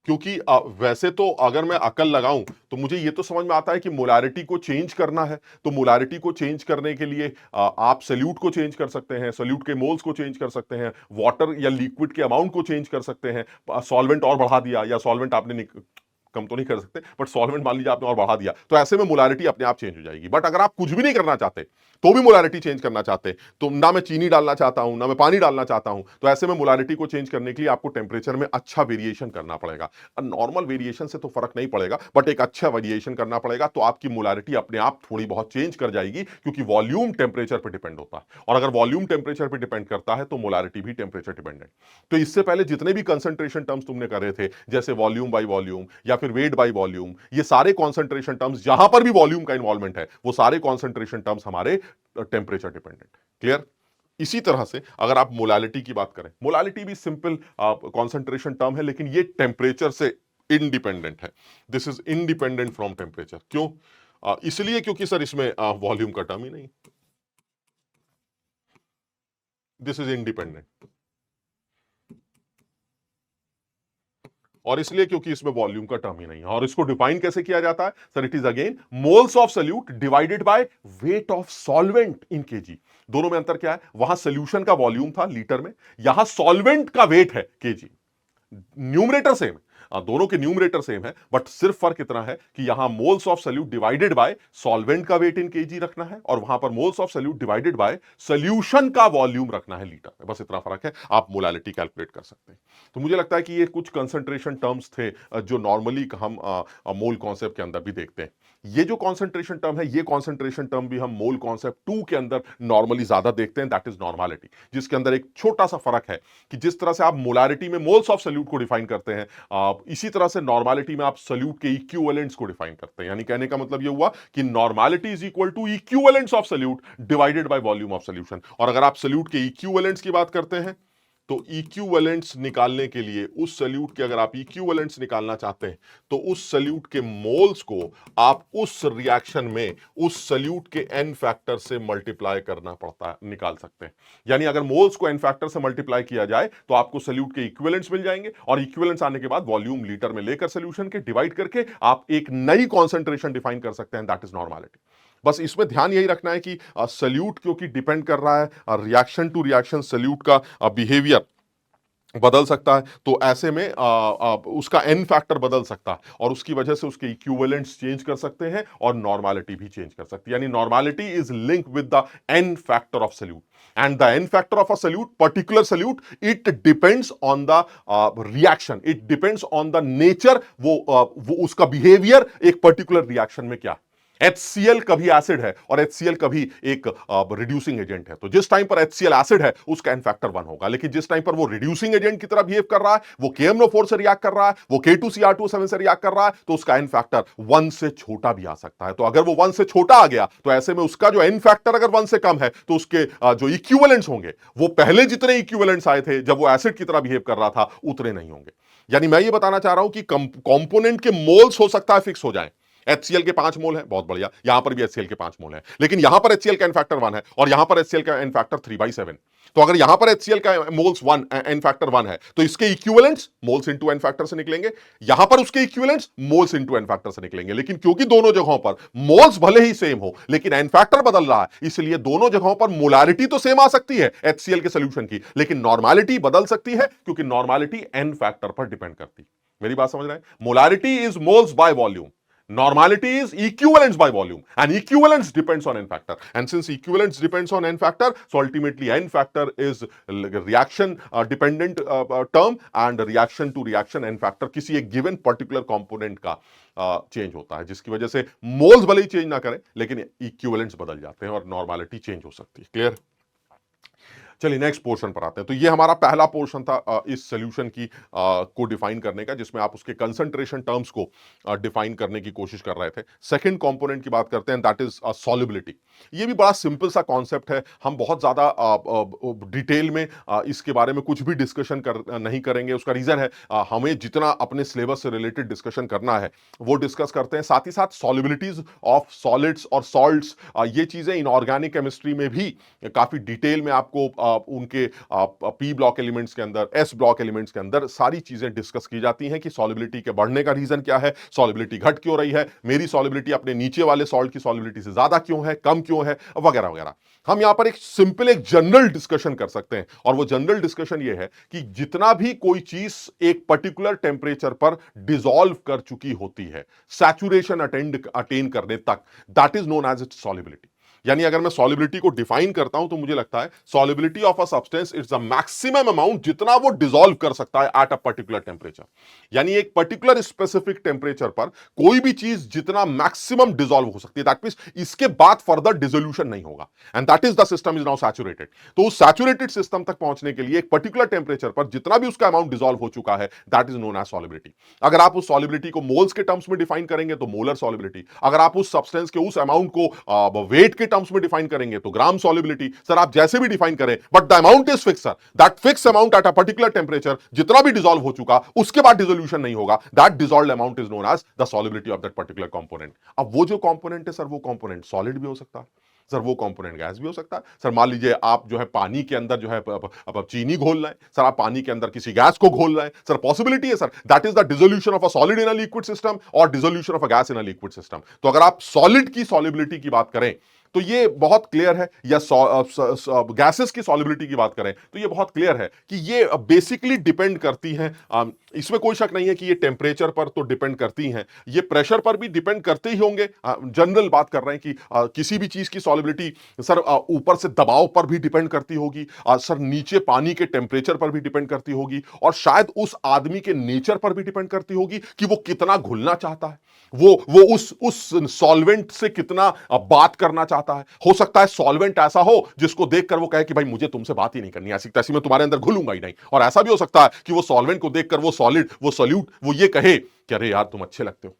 क्योंकि वैसे तो अगर मैं अकल लगाऊं तो मुझे ये तो समझ में आता है कि मोलारिटी को चेंज करना है, तो मोलारिटी को चेंज करने के लिए आप सल्यूट को चेंज कर सकते हैं, सल्यूट के मोल्स को चेंज कर सकते हैं, वाटर या लिक्विड के अमाउंट को चेंज कर सकते हैं, सॉल्वेंट और बढ़ा दिया, या सॉल्वेंट आपने कम तो नहीं कर सकते, बट सॉल्वेंट मान लीजिए आपने और बढ़ा दिया, तो ऐसे में मोलारिटी अपने आप चेंज हो जाएगी। बट अगर आप कुछ भी नहीं करना चाहते तो भी मोलारिटी चेंज करना चाहते, तो ना मैं चीनी डालना चाहता हूं ना मैं पानी डालना चाहता हूं, तो ऐसे में मोलारिटी को चेंज करने के लिए आपको टेम्परेचर में अच्छा वेरिएशन करना पड़ेगा। नॉर्मल वेरिएशन से तो फर्क नहीं पड़ेगा, बट एक अच्छा वेरिएशन करना पड़ेगा, तो आपकी मोलारिटी अपने आप थोड़ी बहुत चेंज कर जाएगी, क्योंकि वॉल्यूम टेम्परेचर पर डिपेंड होता है। और अगर वॉल्यूम टेम्परेचर पर डिपेंड करता है तो मोलारिटी भी टेम्परेचर डिपेंडेंट। तो इससे पहले जितने भी कंसंट्रेशन टर्म्स तुमने करे थे, जैसे वॉल्यूम बाई वॉल्यूम या फिर वेट बाई वॉल्यूम, ये सारे कॉन्सेंट्रेशन टर्म्स जहां पर भी वॉल्यूम का इन्वॉल्वमेंट है, वो सारे कॉन्सेंट्रेशन टर्म्स हमारे टेम्परेचर डिपेंडेंट। क्लियर? इसी तरह से अगर आप मोलालिटी की बात करें, मोलालिटी भी सिंपल कॉन्सेंट्रेशन टर्म है, लेकिन ये टेम्परेचर से इंडिपेंडेंट है। This is independent from temperature. क्यों? इसलिए क्योंकि सर इसमें वॉल्यूम का टर्म ही नहीं, दिस इज इंडिपेंडेंट। और इसलिए क्योंकि इसमें वॉल्यूम का टर्म ही नहीं है। और इसको डिफाइन कैसे किया जाता है sir? It is again moles of solute divided by weight of solvent in KG. दोनों में अंतर क्या है? वहां सोल्यूशन का वॉल्यूम था लीटर में, यहां सॉल्वेंट का वेट है केजी। न्यूमरेटर सेम है, दोनों के न्यूमरेटर सेम है, बट सिर्फ फर्क इतना है कि यहां moles of solute divided bye solvent का वेट इन केजी रखना है, और वहां पर moles of solute divided bye solution का वॉल्यूम रखना है लीटर में। बस इतना फर्क है, आप मोलालिटी कैलकुलेट कर सकते हैं। तो मुझे लगता है कि ये कुछ कंसंट्रेशन टर्म्स थे जो नॉर्मली हम मोल कॉन्सेप्ट के अंदर भी देखते हैं। ये जो कॉन्सेंट्रेशन टर्म है, ये कॉन्सेंट्रेशन टर्म भी हम मोल कॉन्सेप्ट 2 के अंदर नॉर्मली ज्यादा देखते हैं, दैट इज नॉर्मालिटी, जिसके अंदर एक छोटा सा फर्क है कि जिस तरह से आप मोलारिटी में मोल्स ऑफ सल्यूट को डिफाइन करते हैं, इसी तरह से नॉर्मालिटी में आप सल्यूट के इक्विवेलेंट्स को डिफाइन करते हैं। यानी कहने का मतलब ये हुआ कि normality is equal to equivalents of solute divided by volume of solution. और अगर आप सल्यूट के इक्विवेलेंट्स की बात करते हैं तो इक्विवेलेंट्स निकालने के लिए उस सल्यूट के अगर आप इक्विवेलेंट्स निकालना चाहते हैं तो उस सल्यूट के मोल्स को आप उस रिएक्शन में उस सल्यूट के एन फैक्टर से मल्टीप्लाई करना पड़ता है, निकाल सकते हैं। यानी अगर मोल्स को एन फैक्टर से मल्टीप्लाई किया जाए तो आपको सल्यूट के इक्विवेलेंट्स मिल जाएंगे, और इक्विवेलेंट्स आने के बाद वॉल्यूम लीटर में लेकर सॉल्यूशन के डिवाइड करके आप एक नई कॉन्सेंट्रेशन डिफाइन कर सकते हैं, दैट इज नॉर्मेलिटी। बस इसमें ध्यान यही रखना है कि सल्यूट क्योंकि डिपेंड कर रहा है रिएक्शन टू रिएक्शन, सल्यूट का बिहेवियर बदल सकता है, तो ऐसे में उसका एन फैक्टर बदल सकता है और उसकी वजह से उसके इक्विवेलेंट्स चेंज कर सकते हैं और नॉर्मेलिटी भी चेंज कर सकती है। यानी normality is link with the N factor of solute, and the N factor of a solute, particular solute, it depends on the reaction, it depends on the nature, वो उसका बिहेवियर एक particular reaction में क्या है। HCl कभी acid है और HCl कभी एक रिड्यूसिंग एजेंट है, तो जिस टाइम पर HCl एसिड है उसका एन फैक्टर 1 होगा, लेकिन जिस टाइम पर वो रिड्यूसिंग एजेंट की तरह बिहेव कर रहा है, वो KMnO4 से रिएक्ट कर रहा है, वो K2Cr2O7 से रिएक्ट कर रहा है, तो उसका एन फैक्टर 1 से छोटा भी आ सकता है। तो अगर वो 1 से छोटा आ गया तो ऐसे में उसका जो एन फैक्टर अगर 1 से कम है तो उसके जो इक्विवेलेंट्स होंगे वो पहले जितने इक्विवेलेंट्स आए थे जब वो एसिड की तरह बिहेव कर रहा था उतने नहीं होंगे। यानी मैं ये बताना चाह रहा हूं कि कंपोनेंट के मोल्स हो सकता है फिक्स हो जाए। HCl के 5 मोल है, बहुत बढ़िया, यहां पर भी HCl के 5 मोल है, लेकिन यहां पर HCl का एन फैक्टर 1 है और यहां पर HCl का एन फैक्टर 3/7। तो अगर यहां पर HCl का मोल्स 1 एन फैक्टर 1 है तो इसके equivalents moles into N factor से निकलेंगे, यहां पर उसके equivalents moles into N factor से निकलेंगे। लेकिन क्योंकि दोनों जगहों पर मोल्स भले ही सेम हो लेकिन एन फैक्टर बदल रहा है, इसलिए दोनों जगहों पर मोलारिटी तो सेम आ सकती है HCl के सॉल्यूशन की, लेकिन नॉर्मेलिटी बदल सकती है क्योंकि नॉर्मेलिटी एन फैक्टर पर डिपेंड करती है। मेरी बात समझ रहे हैं? Molarity is moles by volume, normality is equivalence by volume, and equivalence depends on n factor, and since equivalence depends on n factor, so ultimately n factor is reaction dependent term, and reaction to reaction n factor किसी एक given particular component का change होता है, जिसकी वजह से moles भले ही change ना करें लेकिन इक्विवेलेंट्स बदल जाते हैं और नॉर्मेलिटी चेंज हो सकती है। क्लियर? चलिए नेक्स्ट पोर्शन पर आते हैं। तो ये हमारा पहला पोर्शन था इस सॉल्यूशन की को डिफाइन करने का, जिसमें आप उसके कंसंट्रेशन टर्म्स को डिफाइन करने की कोशिश कर रहे थे। सेकंड कंपोनेंट की बात करते हैं, दैट इज सॉल्युबिलिटी। ये भी बड़ा सिंपल सा कॉन्सेप्ट है, हम बहुत ज्यादा डिटेल में इसके बारे में कुछ भी डिस्कशन नहीं करेंगे। उसका रीजन है हमें जितना अपने सिलेबस से रिलेटेड डिस्कशन करना है वो डिस्कस करते हैं। साथ ही साथ सॉल्युबिलिटीज ऑफ सॉलिड्स और सॉल्ट्स, ये चीजें इनऑर्गेनिक केमिस्ट्री में भी काफी डिटेल में आपको उनके पी ब्लॉक एलिमेंट्स के अंदर, एस ब्लॉक एलिमेंट्स के अंदर सारी चीजें डिस्कस की जाती हैं कि सॉल्युबिलिटी के बढ़ने का रीजन क्या है, सॉल्युबिलिटी घट क्यों रही है, मेरी सॉल्युबिलिटी अपने नीचे वाले सॉल्ट की सॉल्युबिलिटी से ज्यादा क्यों है, कम क्यों है, वगैरह वगैरह। हम यहां पर एक सिंपल एक जनरल डिस्कशन कर सकते हैं, और वो जनरल डिस्कशन ये है कि जितना भी कोई चीज एक पर्टिकुलर टेम्परेचर पर डिसॉल्व कर चुकी होती है सैचुरेशन अटेन करने तक, that is known as its solubility. यानी अगर मैं सॉल्युबिलिटी को डिफाइन करता हूं तो मुझे लगता है solubility of a substance it's the maximum amount जितना वो डिसॉल्व कर सकता है एट अ पर्टिकुलर टेम्परेचर। यानी एक पर्टिकुलर स्पेसिफिक टेम्परेचर पर कोई भी चीज जितना मैक्सिमम डिसॉल्व हो सकती है, दैट मींस इसके बाद फर्दर डिसोल्यूशन नहीं होगा, and that is the system is now saturated. तो उस सैचुरेटेड सिस्टम तक पहुंचने के लिए एक पर्टिकुलर टेम्परेचर पर जितना भी उसका अमाउंट डिसॉल्व हो चुका है, that is known as solubility. अगर आप उस सॉल्युबिलिटी को मोल्स के टर्म्स में डिफाइन करेंगे तो मोलर सॉल्युबिलिटी, अगर आप उस सब्सटेंस के उस अमाउंट को वेट के टर्म्स में डिफाइन करेंगे तो ग्राम सॉल्युबिलिटी। सर आप जैसे भी डिफाइन करें, but the amount is fix, sir that fix amount at a particular temperature जितना भी डिसॉल्व हो चुका उसके बाद डिसोल्यूशन नहीं होगा, that dissolved amount is known as the solubility of that particular component. अब वो जो कंपोनेंट है सर, वो कंपोनेंट सॉलिड भी हो सकता है सर, वो कंपोनेंट गैस भी हो सकता है सर। मान लीजिए आप जो है पानी के अंदर जो है अब चीनी घोल रहे हैं सर, आप पानी के अंदर किसी गैस को घोल रहे हैं सर, पॉसिबिलिटी है sir, that is the dissolution of a solid in a liquid system और dissolution of a gas in a liquid system. तो अगर आप सॉलिड की सॉल्युबिलिटी की बात करें तो ये बहुत क्लियर है, या गैसेस की सॉल्युबिलिटी की बात करें तो ये बहुत क्लियर है कि ये बेसिकली डिपेंड करती हैं, इसमें कोई शक नहीं है कि ये टेम्परेचर पर तो डिपेंड करती हैं, ये प्रेशर पर भी डिपेंड करते ही होंगे। जनरल बात कर रहे हैं कि किसी भी चीज की सॉल्युबिलिटी सर ऊपर से दबाव पर भी डिपेंड करती होगी, सर नीचे पानी के टेम्परेचर पर भी डिपेंड करती होगी, और शायद उस आदमी के नेचर पर भी डिपेंड करती होगी कि वो कितना घुलना चाहता है, वो उस सॉल्वेंट से कितना बात करना चाहता है। हो सकता है सॉल्वेंट ऐसा हो जिसको देखकर वो कहे कि भाई मुझे तुमसे बात ही नहीं करनी, ऐसी तैसी मैं तुम्हारे अंदर घुलूंगा ही नहीं, और ऐसा भी हो सकता है कि वो सॉल्वेंट को देखकर वो सॉलिड, वो सॉल्यूट, वो ये कहे कि अरे यार तुम अच्छे लगते हो,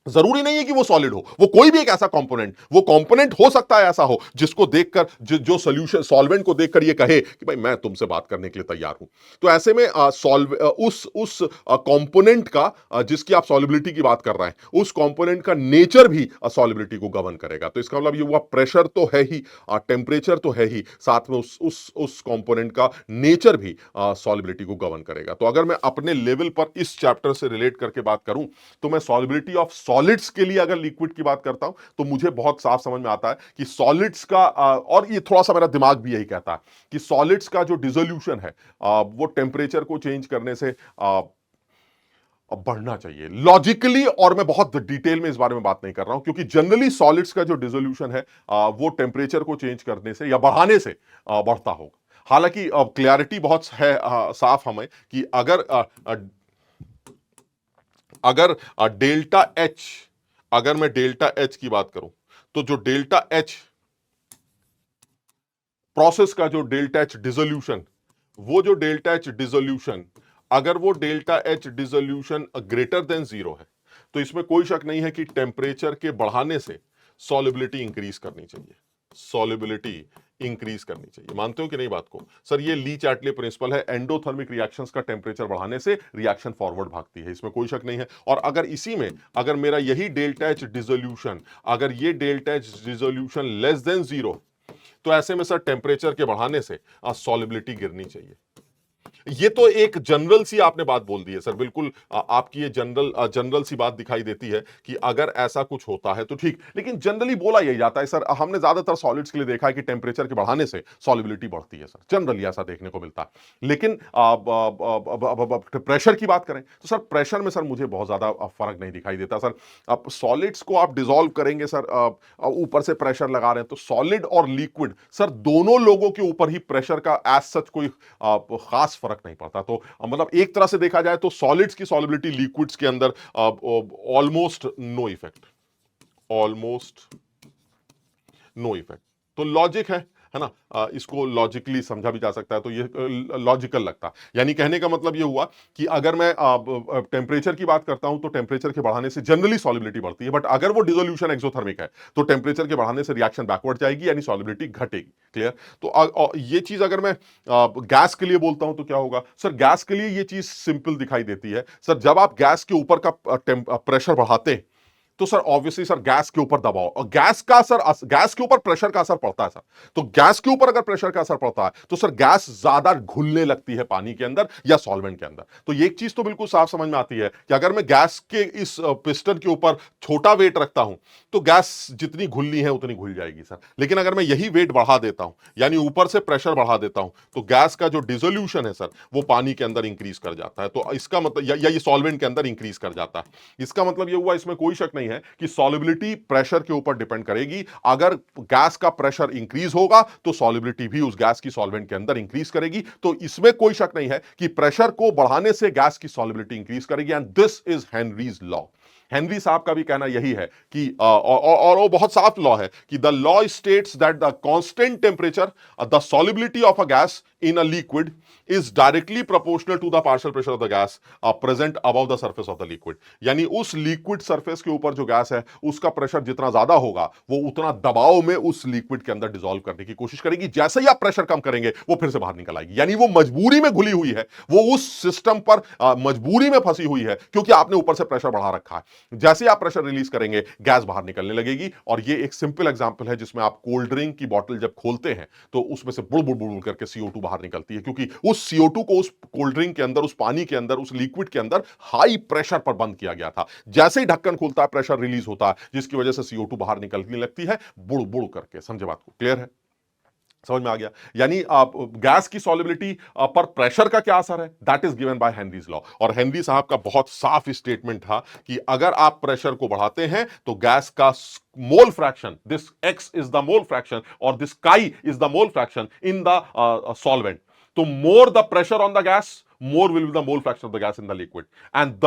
जरूरी नहीं है कि वो सॉलिड हो, वो कोई भी एक ऐसा कंपोनेंट, वो कंपोनेंट हो सकता है ऐसा हो जिसको देखकर जो सॉल्यूशन सॉल्वेंट को देखकर ये कहे कि भाई मैं तुमसे बात करने के लिए तैयार हूं। तो ऐसे में उस कंपोनेंट का जिसकी आप सॉल्युबिलिटी की बात कर रहे हैं, उस कंपोनेंट का नेचर भी सॉल्युबिलिटी को गवर्न करेगा। तो इसका मतलब ये हुआ प्रेशर तो है ही, टेम्परेचर तो है ही, साथ में उस कंपोनेंट का नेचर भी सॉल्युबिलिटी को गवर्न करेगा। तो अगर मैं अपने लेवल पर इस चैप्टर से रिलेट करके बात करूं, तो मैं सॉल्युबिलिटी ऑफ सॉलिड्स के लिए अगर लिक्विड की बात करता हूं तो मुझे बहुत साफ समझ में आता है कि सॉलिड्स का और ये थोड़ा सा मेरा दिमाग भी यही कहता है कि सॉलिड्स का जो डिसोल्यूशन है वो टेम्परेचर को चेंज करने से बढ़ना चाहिए लॉजिकली। और मैं बहुत डिटेल में इस बारे में बात नहीं कर रहा हूं क्योंकि जनरली सॉलिड्स का जो डिसोल्यूशन है वो टेम्परेचर को चेंज करने से या बढ़ाने से बढ़ता होगा। हालांकि क्लैरिटी बहुत है साफ हमें कि अगर डेल्टा एच, अगर मैं डेल्टा एच की बात करूं तो जो डेल्टा एच प्रोसेस का जो डेल्टा एच डिसोल्यूशन, वो जो डेल्टा एच डिसोल्यूशन, अगर वो delta H dissolution greater than zero है तो इसमें कोई शक नहीं है कि टेम्परेचर के बढ़ाने से सॉल्युबिलिटी इंक्रीज करनी चाहिए, सॉल्युबिलिटी इंक्रीज करनी चाहिए। मानते हो कि नहीं बात को? सर ये ली चैटले प्रिंसिपल है, एंडोथर्मिक रिएक्शंस का टेम्परेचर बढ़ाने से रिएक्शन फॉरवर्ड भागती है, इसमें कोई शक नहीं है। और अगर इसी में अगर मेरा यही डेल्टा एच डिसोल्यूशन, अगर ये delta H dissolution less than zero, तो ऐसे में सर टेम्परेचर के बढ़ाने से सॉल्युबिलिटी गिरनी चाहिए। ये तो एक जनरल सी आपने बात बोल दी है सर, बिल्कुल आपकी ये जनरल सी बात दिखाई देती है कि अगर ऐसा कुछ होता है तो ठीक, लेकिन जनरली बोला यही जाता है सर, हमने ज्यादातर सॉलिड्स के लिए देखा है कि टेम्परेचर के बढ़ाने से सॉल्युबिलिटी बढ़ती है सर, जनरली ऐसा देखने को मिलता है। लेकिन प्रेशर की बात करें तो सर प्रेशर में सर मुझे बहुत ज्यादा फर्क नहीं दिखाई देता सर। अब सॉलिड्स को आप डिसॉल्व करेंगे सर, ऊपर से प्रेशर लगा रहे हैं, तो सॉलिड और लिक्विड सर दोनों लोगों के ऊपर ही प्रेशर का एज सच कोई खास फर्क नहीं पड़ता। तो मतलब एक तरह से देखा जाए तो सॉलिड्स की सॉल्युबिलिटी लिक्विड्स के अंदर almost no effect, almost no effect. तो लॉजिक है ना, इसको लॉजिकली समझा भी जा सकता है, तो ये लॉजिकल लगता है। यानी कहने का मतलब ये हुआ कि अगर मैं टेम्परेचर की बात करता हूं तो टेम्परेचर के बढ़ाने से जनरली सॉल्युबिलिटी बढ़ती है, बट अगर वो डिसोल्यूशन एक्सोथर्मिक है तो टेम्परेचर के बढ़ाने से रिएक्शन बैकवर्ड जाएगी, यानी सॉल्युबिलिटी घटेगी। क्लियर? तो ये चीज अगर मैं गैस के लिए बोलता हूं तो क्या होगा सर? गैस के लिए ये चीज सिंपल दिखाई देती है सर, जब आप गैस के ऊपर का प्रेशर बढ़ाते हैं तो सर ऑब्वियसली सर गैस के ऊपर दबाव और गैस के ऊपर प्रेशर का असर पड़ता है सर। तो गैस के ऊपर अगर प्रेशर का असर पड़ता है तो सर गैस ज्यादा घुलने लगती है पानी के अंदर या सॉल्वेंट के अंदर। तो ये एक चीज तो बिल्कुल साफ समझ में आती है कि अगर मैं गैस के इस पिस्टन के ऊपर छोटा वेट रखता हूं तो गैस जितनी घुलनी है उतनी घुल जाएगी सर। लेकिन अगर मैं यही वेट बढ़ा देता हूं, यानी ऊपर से प्रेशर बढ़ा देता हूं, तो गैस का जो डिसोल्यूशन है सर वो पानी के अंदर इंक्रीज कर जाता है। तो इसका मतलब या ये सॉल्वेंट के अंदर इंक्रीज कर जाता है। इसका मतलब ये हुआ, इसमें कोई शक नहीं है कि सॉल्युबिलिटी प्रेशर के ऊपर डिपेंड करेगी। अगर गैस का प्रेशर इंक्रीज होगा तो सॉल्युबिलिटी भी उस गैस की सॉल्वेंट के अंदर इंक्रीज करेगी। तो इसमें कोई शक नहीं है कि प्रेशर को बढ़ाने से गैस की सॉल्युबिलिटी इंक्रीज करेगी, and this is Henry's law. Henry साहब का भी कहना यही है कि और वो बहुत साफ लॉ है कि the law states that the constant temperature the solubility of a gas in a liquid is directly proportional to the partial pressure of the gas present above the surface of the liquid। यानी उस liquid surface के ऊपर जो gas है उसका pressure जितना ज्यादा होगा वो उतना दबाव में उस लिक्विड के अंदर डिसॉल्व करने की कोशिश करेगी। जैसे ही आप प्रेशर कम करेंगे वो फिर से बाहर निकल आएगी, यानी वो मजबूरी में घुली हुई है, वो उस सिस्टम पर मजबूरी में फंसी हुई है क्योंकि आपने ऊपर से प्रेशर बढ़ा रखा है। जैसे ही आप प्रेशर रिलीज करेंगे गैस बाहर निकलने लगेगी। और ये एक सिंपल एग्जांपल है जिसमें आप कोल्ड ड्रिंक की बोतल जब खोलते हैं तो उसमें से बुड़ बुड़ बुड़ करके CO2 बाहर निकलती है, क्योंकि उस CO2 को उस कोल्ड ड्रिंक के अंदर, उस पानी के अंदर, उस लिक्विड के अंदर हाई प्रेशर पर बंद किया गया था। जैसे ही ढक्कन खुलता है प्रेशर रिलीज होता है, जिसकी वजह से CO2 बाहर निकलने लगती है बुड़ बुड़ करके। समझे बात को? क्लियर है? समझ में आ गया? यानी गैस की सॉल्युबिलिटी पर प्रेशर का क्या असर है, that is given by Henry's law. और हेनरी साहब का बहुत साफ स्टेटमेंट था कि अगर आप प्रेशर को बढ़ाते हैं तो गैस का mole fraction, this x is the mole fraction और this chi is the mole fraction in the solvent. तो more the pressure on the gas, more will be the mole fraction of the gas in the liquid. And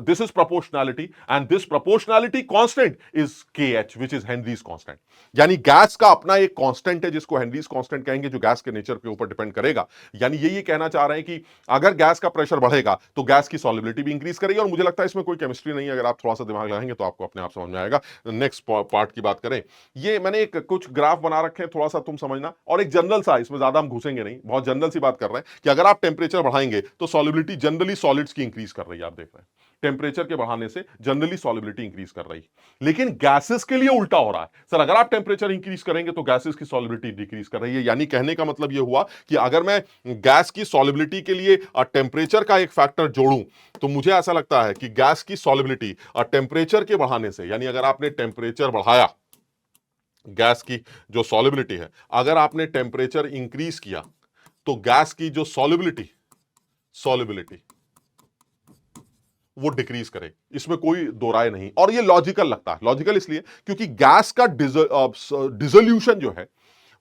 this is proportionality, and this proportionality constant is kh, which is Henry's constant. यानी gas का अपना एक constant है जिसको Henrys constant कहेंगे, जो gas के nature के ऊपर डिपेंड करेगा। यानी ये कहना चाह रहे हैं कि अगर गैस का प्रेशर बढ़ेगा तो गैस की सॉल्युबिलिटी भी इंक्रीज करेगी। और मुझे लगता है इसमें कोई केमिस्ट्री नहीं है, अगर आप थोड़ा सा दिमाग लगाएंगे तो आपको अपने आप समझ में आएगा। नेक्स्ट पार्ट की बात करें, ये मैंने एक कुछ ग्राफ बना रखे हैं, थोड़ा सा तुम समझना, और एक जनरल सा, इसमें ज्यादा हम घुसेंगे नहीं, बहुत जनरल सी बात कर रहे हैं कि अगर आप टेम्परेचर बढ़ाएंगे तो सॉल्युबिलिटी जनरली सॉलिड्स की इंक्रीज कर रही है। आप देख रहे हैं टेम्परेचर के बढ़ाने से जनरली सॉल्युबिलिटी इंक्रीज कर रही है। लेकिन गैसेस के लिए उल्टा हो रहा है सर, अगर आप टेम्परेचर इंक्रीज करेंगे तो गैसेस की सॉल्युबिलिटी डिक्रीज कर रही है। यानी कहने का मतलब यह हुआ कि अगर मैं गैस की सॉल्युबिलिटी के लिए टेम्परेचर का एक फैक्टर जोड़ूं तो मुझे ऐसा लगता है कि गैस की सॉल्युबिलिटी टेम्परेचर के बढ़ाने से, यानी अगर आपने टेम्परेचर बढ़ाया, गैस की जो सॉल्युबिलिटी है, अगर आपने टेम्परेचर इंक्रीज किया तो गैस की जो सॉल्युबिलिटी वो डिक्रीज करे, इसमें कोई दो राय नहीं। और ये लॉजिकल लगता है, लॉजिकल इसलिए क्योंकि गैस का डिसोल्यूशन जो है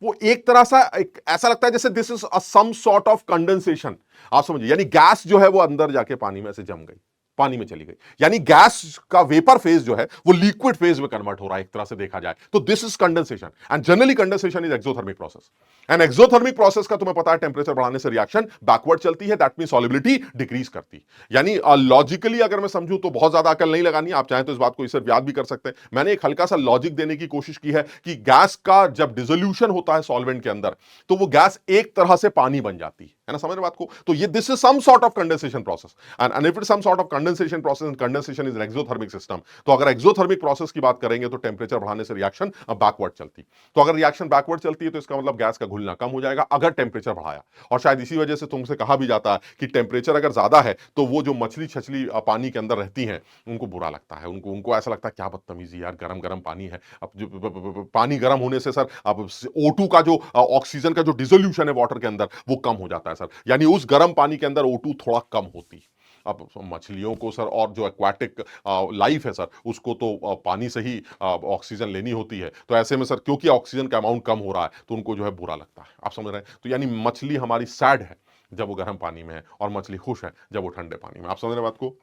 वो एक तरह सा ऐसा लगता है जैसे this is some sort of condensation. आप समझिए, यानी गैस जो है वो अंदर जाके पानी में से जम गई, पानी में चली गई, यानी गैस का वेपर फेज जो है वो लिक्विड फेज में कन्वर्ट हो रहा है एक तरह से देखा जाए तो। This is condensation, and generally condensation is exothermic process. And exothermic process का तुम्हें पता है टेंपरेचर बढ़ाने से रिएक्शन बैकवर्ड चलती है, दैट मीन सॉल्युबिलिटी डिक्रीज करती। यानी लॉजिकली अगर मैं समझूं तो बहुत ज्यादा अकल नहीं लगानी, आप चाहें तो इस बात को सिर्फ याद भी कर सकते हैं। मैंने एक हल्का सा लॉजिक देने की कोशिश की है कि गैस का जब डिसोल्यूशन होता है सॉल्वेंट के अंदर तो वो गैस एक तरह से पानी बन जाती है ना, समझ रहे बात को? तो ये this is some sort of condensation process, and if it some sort of condensation process, condensation is an exothermic system. तो अगर एक्सोथर्मिक प्रोसेस की बात करेंगे तो टेंपरेचर बढ़ाने से रिएक्शन बैकवर्ड चलती। तो अगर रिएक्शन बैकवर्ड चलती है तो इसका मतलब गैस का घुलना कम हो जाएगा अगर टेंपरेचर बढ़ाया। और शायद इसी वजह से तुमसे कहा भी जाता है कि टेंपरेचर अगर ज्यादा है तो वो जो मछली छछली पानी के अंदर रहती हैं उनको बुरा लगता है, उनको ऐसा लगता है क्या बदतमीजी यार, गरम गरम पानी है। अब जो पानी गर्म होने से सर अब O2 का जो ऑक्सीजन का जो डिसोल्यूशन है वाटर के अंदर वो कम हो जाता है सर, यानी उस गर्म पानी के अंदर O2 थोड़ा कम होती। अब मछलियों को सर और जो एक्वाटिक लाइफ है सर उसको तो पानी से ही ऑक्सीजन लेनी होती है, तो ऐसे में सर क्योंकि ऑक्सीजन का अमाउंट कम हो रहा है तो उनको जो है बुरा लगता है। आप समझ रहे हैं? तो यानी मछली हमारी सैड है जब वो गर्म पानी में है और मछली खुश है जब वो ठंडे पानी में। आप समझ रहे हैं बात को?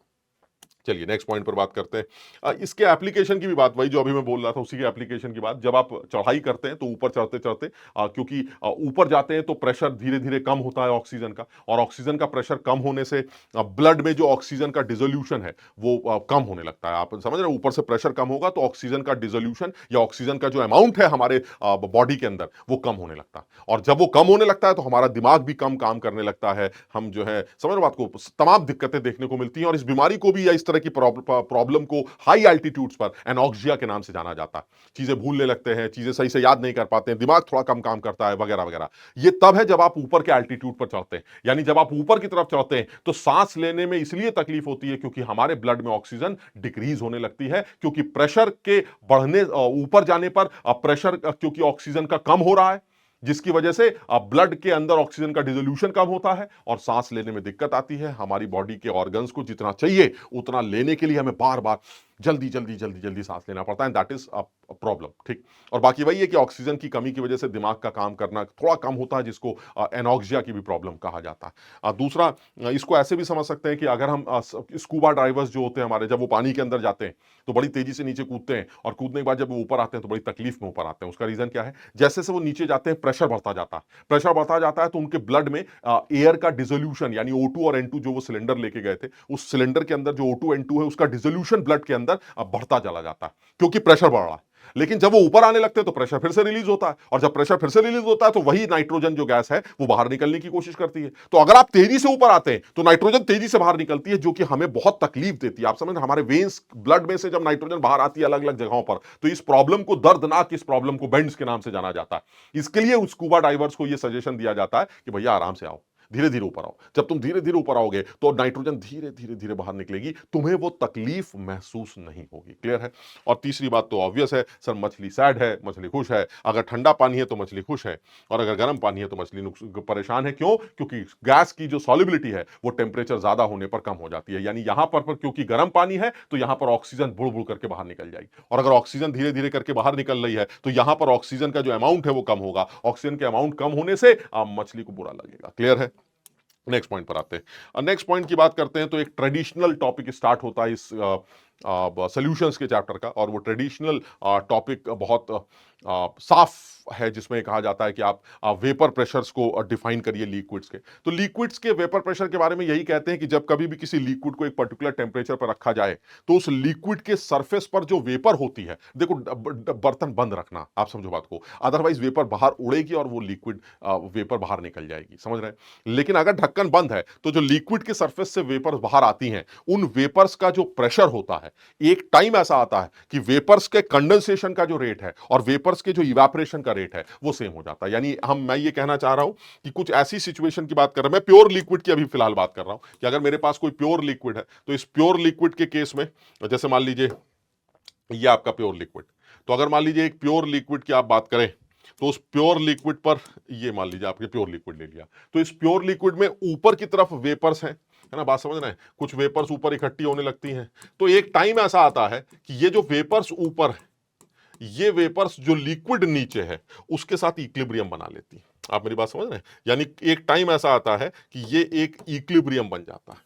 चलिए नेक्स्ट पॉइंट पर बात करते हैं। इसके एप्लीकेशन की भी बात, वही जो अभी मैं बोल रहा था उसी के एप्लीकेशन की बात। जब आप चढ़ाई करते हैं तो ऊपर चढ़ते चढ़ते क्योंकि ऊपर जाते हैं तो प्रेशर धीरे धीरे कम होता है ऑक्सीजन का, और ऑक्सीजन का प्रेशर कम होने से ब्लड में जो ऑक्सीजन का डिसोल्यूशन है वो कम होने लगता है। आप समझ रहे हैं? ऊपर से प्रेशर कम होगा तो ऑक्सीजन का डिसोल्यूशन या ऑक्सीजन का जो अमाउंट है हमारे बॉडी के अंदर वो कम होने लगता है, और जब वो कम होने लगता है तो हमारा दिमाग भी कम काम करने लगता है। हम जो है समझ रहे बात को, तमाम दिक्कतें देखने को मिलती हैं, और इस बीमारी को भी या इस तरह की प्रॉब्लम को हाई एल्टीट्यूड्स पर एनॉक्सिया के नाम से जाना जाता है। चीजें भूलने लगते हैं, चीजें सही से याद नहीं कर पाते हैं, दिमाग थोड़ा कम काम करता है वगैरह वगैरह। ये तब है जब आप ऊपर के एल्टीट्यूड पर चढ़ते हैं, यानी जब आप ऊपर की तरफ चढ़ते हैं तो सांस लेने में इसलिए तकलीफ होती है क्योंकि हमारे ब्लड में ऑक्सीजन डिक्रीज होने लगती है, क्योंकि प्रेशर के बढ़ने ऊपर जाने पर प्रेशर क्योंकि ऑक्सीजन का कम हो रहा है जिसकी वजह से ब्लड के अंदर ऑक्सीजन का डिसोल्यूशन कम होता है और सांस लेने में दिक्कत आती है। हमारी बॉडी के ऑर्गन्स को जितना चाहिए उतना लेने के लिए हमें बार बार जल्दी जल्दी जल्दी जल्दी सांस लेना पड़ता है, दैट इज अ प्रॉब्लम। ठीक, और बाकी वही है कि ऑक्सीजन की कमी की वजह से दिमाग का काम करना थोड़ा कम होता है, जिसको एनॉक्सिया की भी प्रॉब्लम कहा जाता है। दूसरा, इसको ऐसे भी समझ सकते हैं कि अगर हम स्कूबा डाइवर्स जो होते हैं हमारे, जब वो पानी के अंदर जाते हैं तो बड़ी तेजी से नीचे कूदते हैं, और कूदने के बाद जब वो ऊपर आते हैं तो बड़ी तकलीफ में ऊपर आते हैं। उसका रीजन क्या है? जैसे से वो नीचे जाते हैं प्रेशर बढ़ता जाता है, प्रेशर बढ़ता जाता है तो उनके ब्लड में एयर का डिसोल्यूशन, यानी O2 और N2 जो वो सिलेंडर लेके गए थे, उस सिलेंडर के अंदर जो O2 N2 है उसका डिसोल्यूशन ब्लड के अंदर बढ़ता चला जाता है क्योंकि प्रेशर बढ़ रहा है। लेकिन जब वो ऊपर आने लगते हैं तो प्रेशर फिर से रिलीज होता है, और जब प्रेशर फिर से रिलीज होता है तो वही नाइट्रोजन जो गैस है वो बाहर निकलने की कोशिश करती है। तो अगर आप तेजी से ऊपर आते हैं तो नाइट्रोजन तेजी से बाहर निकलती है, जो कि हमें बहुत तकलीफ देती है। आप समझ, हमारे वेन्स ब्लड में से जब नाइट्रोजन बाहर आती है अलग अलग जगहों पर, तो इस प्रॉब्लम को, दर्दनाक इस प्रॉब्लम को बेंड्स के नाम से जाना जाता है। इसके लिए स्कूबा डाइवर्स को यह सजेशन दिया जाता है कि भैया आराम से आओ, धीरे धीरे ऊपर आओ। जब तुम धीरे धीरे ऊपर आओगे तो नाइट्रोजन धीरे धीरे धीरे बाहर निकलेगी, तुम्हें वो तकलीफ महसूस नहीं होगी। क्लियर है? और तीसरी बात तो ऑब्वियस है सर, मछली सैड है, मछली खुश है। अगर ठंडा पानी है तो मछली खुश है, और अगर गर्म पानी है तो मछली परेशान है। क्यों? क्योंकि गैस की जो सॉल्युबिलिटी है वो टेम्परेचर ज्यादा होने पर कम हो जाती है। यानी यहां पर क्योंकि गर्म पानी है तो यहां पर ऑक्सीजन बुड़ बुड़ करके बाहर निकल जाएगी, और अगर ऑक्सीजन धीरे धीरे करके बाहर निकल रही है तो यहां पर ऑक्सीजन का जो अमाउंट है वो कम होगा। ऑक्सीजन के अमाउंट कम होने से मछली को बुरा लगेगा। क्लियर है? नेक्स्ट पॉइंट पर आते हैं। नेक्स्ट पॉइंट की बात करते हैं तो एक ट्रेडिशनल टॉपिक स्टार्ट होता है इस सॉल्यूशंस के चैप्टर का, और वो ट्रेडिशनल टॉपिक बहुत साफ है, जिसमें कहा जाता है कि आप वेपर प्रेशर्स को डिफाइन करिए लिक्विड्स के। तो लिक्विड्स के वेपर प्रेशर के बारे में यही कहते हैं कि जब कभी भी किसी लिक्विड को एक पर्टिकुलर टेम्परेचर पर रखा जाए तो उस लिक्विड के सरफेस पर जो वेपर होती है, देखो बर्तन बंद रखना, आप समझो बात को, अदरवाइज वेपर बाहर उड़ेगी और वो लिक्विड वेपर बाहर निकल जाएगी, समझ रहे हैं। लेकिन अगर ढक्कन बंद है तो जो लिक्विड के सरफेस से वेपर्स बाहर आती हैं, उन वेपर्स का जो प्रेशर होता है, एक टाइम ऐसा आता है कि वेपर्स के कंडेंसेशन का जो रेट है और वेपर्स के जो इवेपोरेशन का रेट है वो सेम हो जाता है। यानी मैं ये कहना चाह रहा हूं कि कुछ ऐसी सिचुएशन की बात कर रहा हूं, मैं प्योर लिक्विड की अभी फिलहाल बात कर रहा हूं कि अगर मेरे पास कोई प्योर लिक्विड है तो इस प्योर लिक्विड के केस में, जैसे मान लीजिए ये आपका प्योर लिक्विड, तो अगर मान लीजिए एक प्योर लिक्विड की आप बात करें तो उस प्योर लिक्विड पर, ये मान लीजिए आपने प्योर लिक्विड ले लिया, तो इस प्योर लिक्विड में ऊपर की तरफ वेपर्स हैं, है ना, बात समझ रहे हैं, कुछ वेपर्स ऊपर इकट्ठी होने लगती हैं। तो एक टाइम ऐसा आता है कि ये जो वेपर्स ऊपर है, ये वेपर्स जो लिक्विड नीचे है उसके साथ इक्विलिब्रियम बना लेती है। आप मेरी बात समझ रहे हैं, यानी एक टाइम ऐसा आता है कि ये एक इक्विलिब्रियम बन जाता है,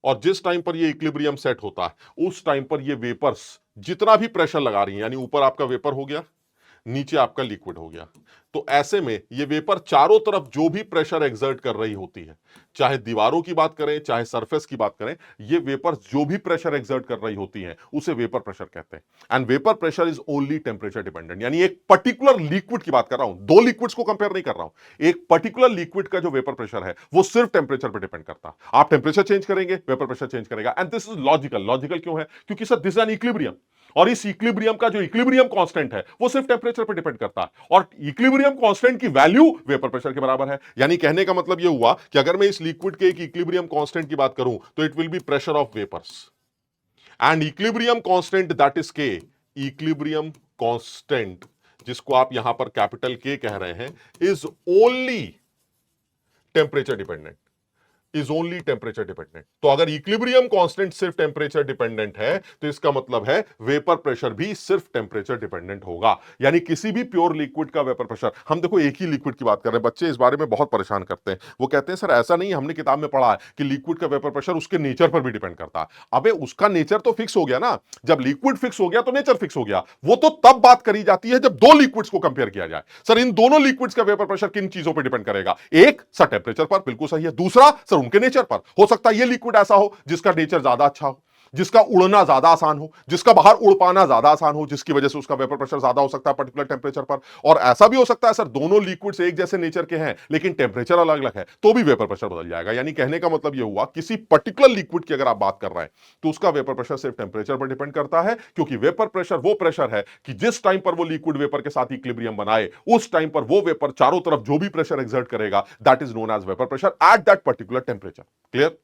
और जिस टाइम पर ये इक्विलिब्रियम सेट होता है उस टाइम पर ये वेपर्स जितना भी प्रेशर लगा रही हैं, यानी ऊपर आपका वेपर हो गया, नीचे आपका लिक्विड हो गया, तो ऐसे में ये वेपर चारों तरफ जो भी प्रेशर एक्सर्ट कर रही होती है, चाहे दीवारों की बात करें चाहे सरफेस की बात करें, ये वेपर जो भी प्रेशर एक्सर्ट कर रही होती हैं उसे वेपर प्रेशर कहते हैं। And vapour pressure is only temperature dependent, यानी एक पर्टिकुलर लिक्विड की बात कर रहा हूं, दो लिक्विड्स को कंपेयर नहीं कर रहा हूं, एक पर्टिकुलर लिक्विड का जो वेपर प्रेशर है वो सिर्फ टेम्परेचर पर डिपेंड करता है। आप टेम्परेचर चेंज करेंगे वेपर प्रेशर चेंज करेगा, and this is logical. Logical क्यों है? क्योंकि sir this is an equilibrium, और इस इक्विलिब्रियम का जो इक्विलिब्रियम कांस्टेंट है वो सिर्फ टेंपरेचर पर डिपेंड करता है, और इक्विलिब्रियम कांस्टेंट की वैल्यू वेपर प्रेशर के बराबर है। यानी कहने का मतलब ये हुआ कि अगर मैं इस लिक्विड के एक इक्विलिब्रियम कांस्टेंट की बात करूं तो it will be pressure of vapours, and equilibrium constant that is K, equilibrium constant जिसको आप यहां पर कैपिटल के कह रहे हैं, is only temperature dependent, is only temperature dependent. तो अगर इक्विलिब्रियम कांस्टेंट सिर्फ टेम्परेचर डिपेंडेंट है तो इसका मतलब है वेपर प्रेशर भी सिर्फ टेम्परेचर डिपेंडेंट होगा। यानी किसी भी प्योर लिक्विड का वेपर प्रेशर, हम देखो एक ही लिक्विड की बात कर रहे हैं, बच्चे इस बारे में बहुत परेशान करते हैं, वो कहते हैं सर ऐसा नहीं, हमने किताब में पढ़ा है कि लिक्विड का वेपर प्रेशर उसके नेचर पर भी डिपेंड करता है। अबे उसका नेचर तो फिक्स हो गया ना, जब लिक्विड फिक्स हो गया तो नेचर फिक्स हो गया। वो तो तब बात करी जाती है जब दो लिक्विड्स को कंपेयर किया जाए। सर इन दोनों लिक्विड्स का वेपर प्रेशर किन चीजों पर डिपेंड करेगा? एक सर टेम्परेचर पर, बिल्कुल सही है, दूसरा सर उनके नेचर पर। हो सकता है ये लिक्विड ऐसा हो जिसका नेचर ज्यादा अच्छा हो, जिसका उड़ना ज्यादा आसान हो, जिसका बाहर उड़ पाना ज्यादा आसान हो, जिसकी वजह से उसका वेपर प्रेशर ज्यादा हो सकता है पर्टिकुलर टेंपरेचर पर। और ऐसा भी हो सकता है सर दोनों लिक्विड्स एक जैसे नेचर के हैं लेकिन टेंपरेचर अलग अलग है, तो भी वेपर प्रेशर बदल जाएगा। यानी कहने का मतलब यह हुआ किसी पर्टिकुलर लिक्विड की अगर आप बात कर रहे हैं तो उसका वेपर प्रेशर सिर्फ टेंपरेचर पर डिपेंड करता है, क्योंकि वेपर प्रेशर वो प्रेशर है कि जिस टाइम पर वो लिक्विड वेपर के साथ इक्विलिब्रियम बनाए उस टाइम पर वो वेपर चारों तरफ जो भी प्रेशर एक्सर्ट करेगा that is known as vapour pressure at that particular temperature. Clear?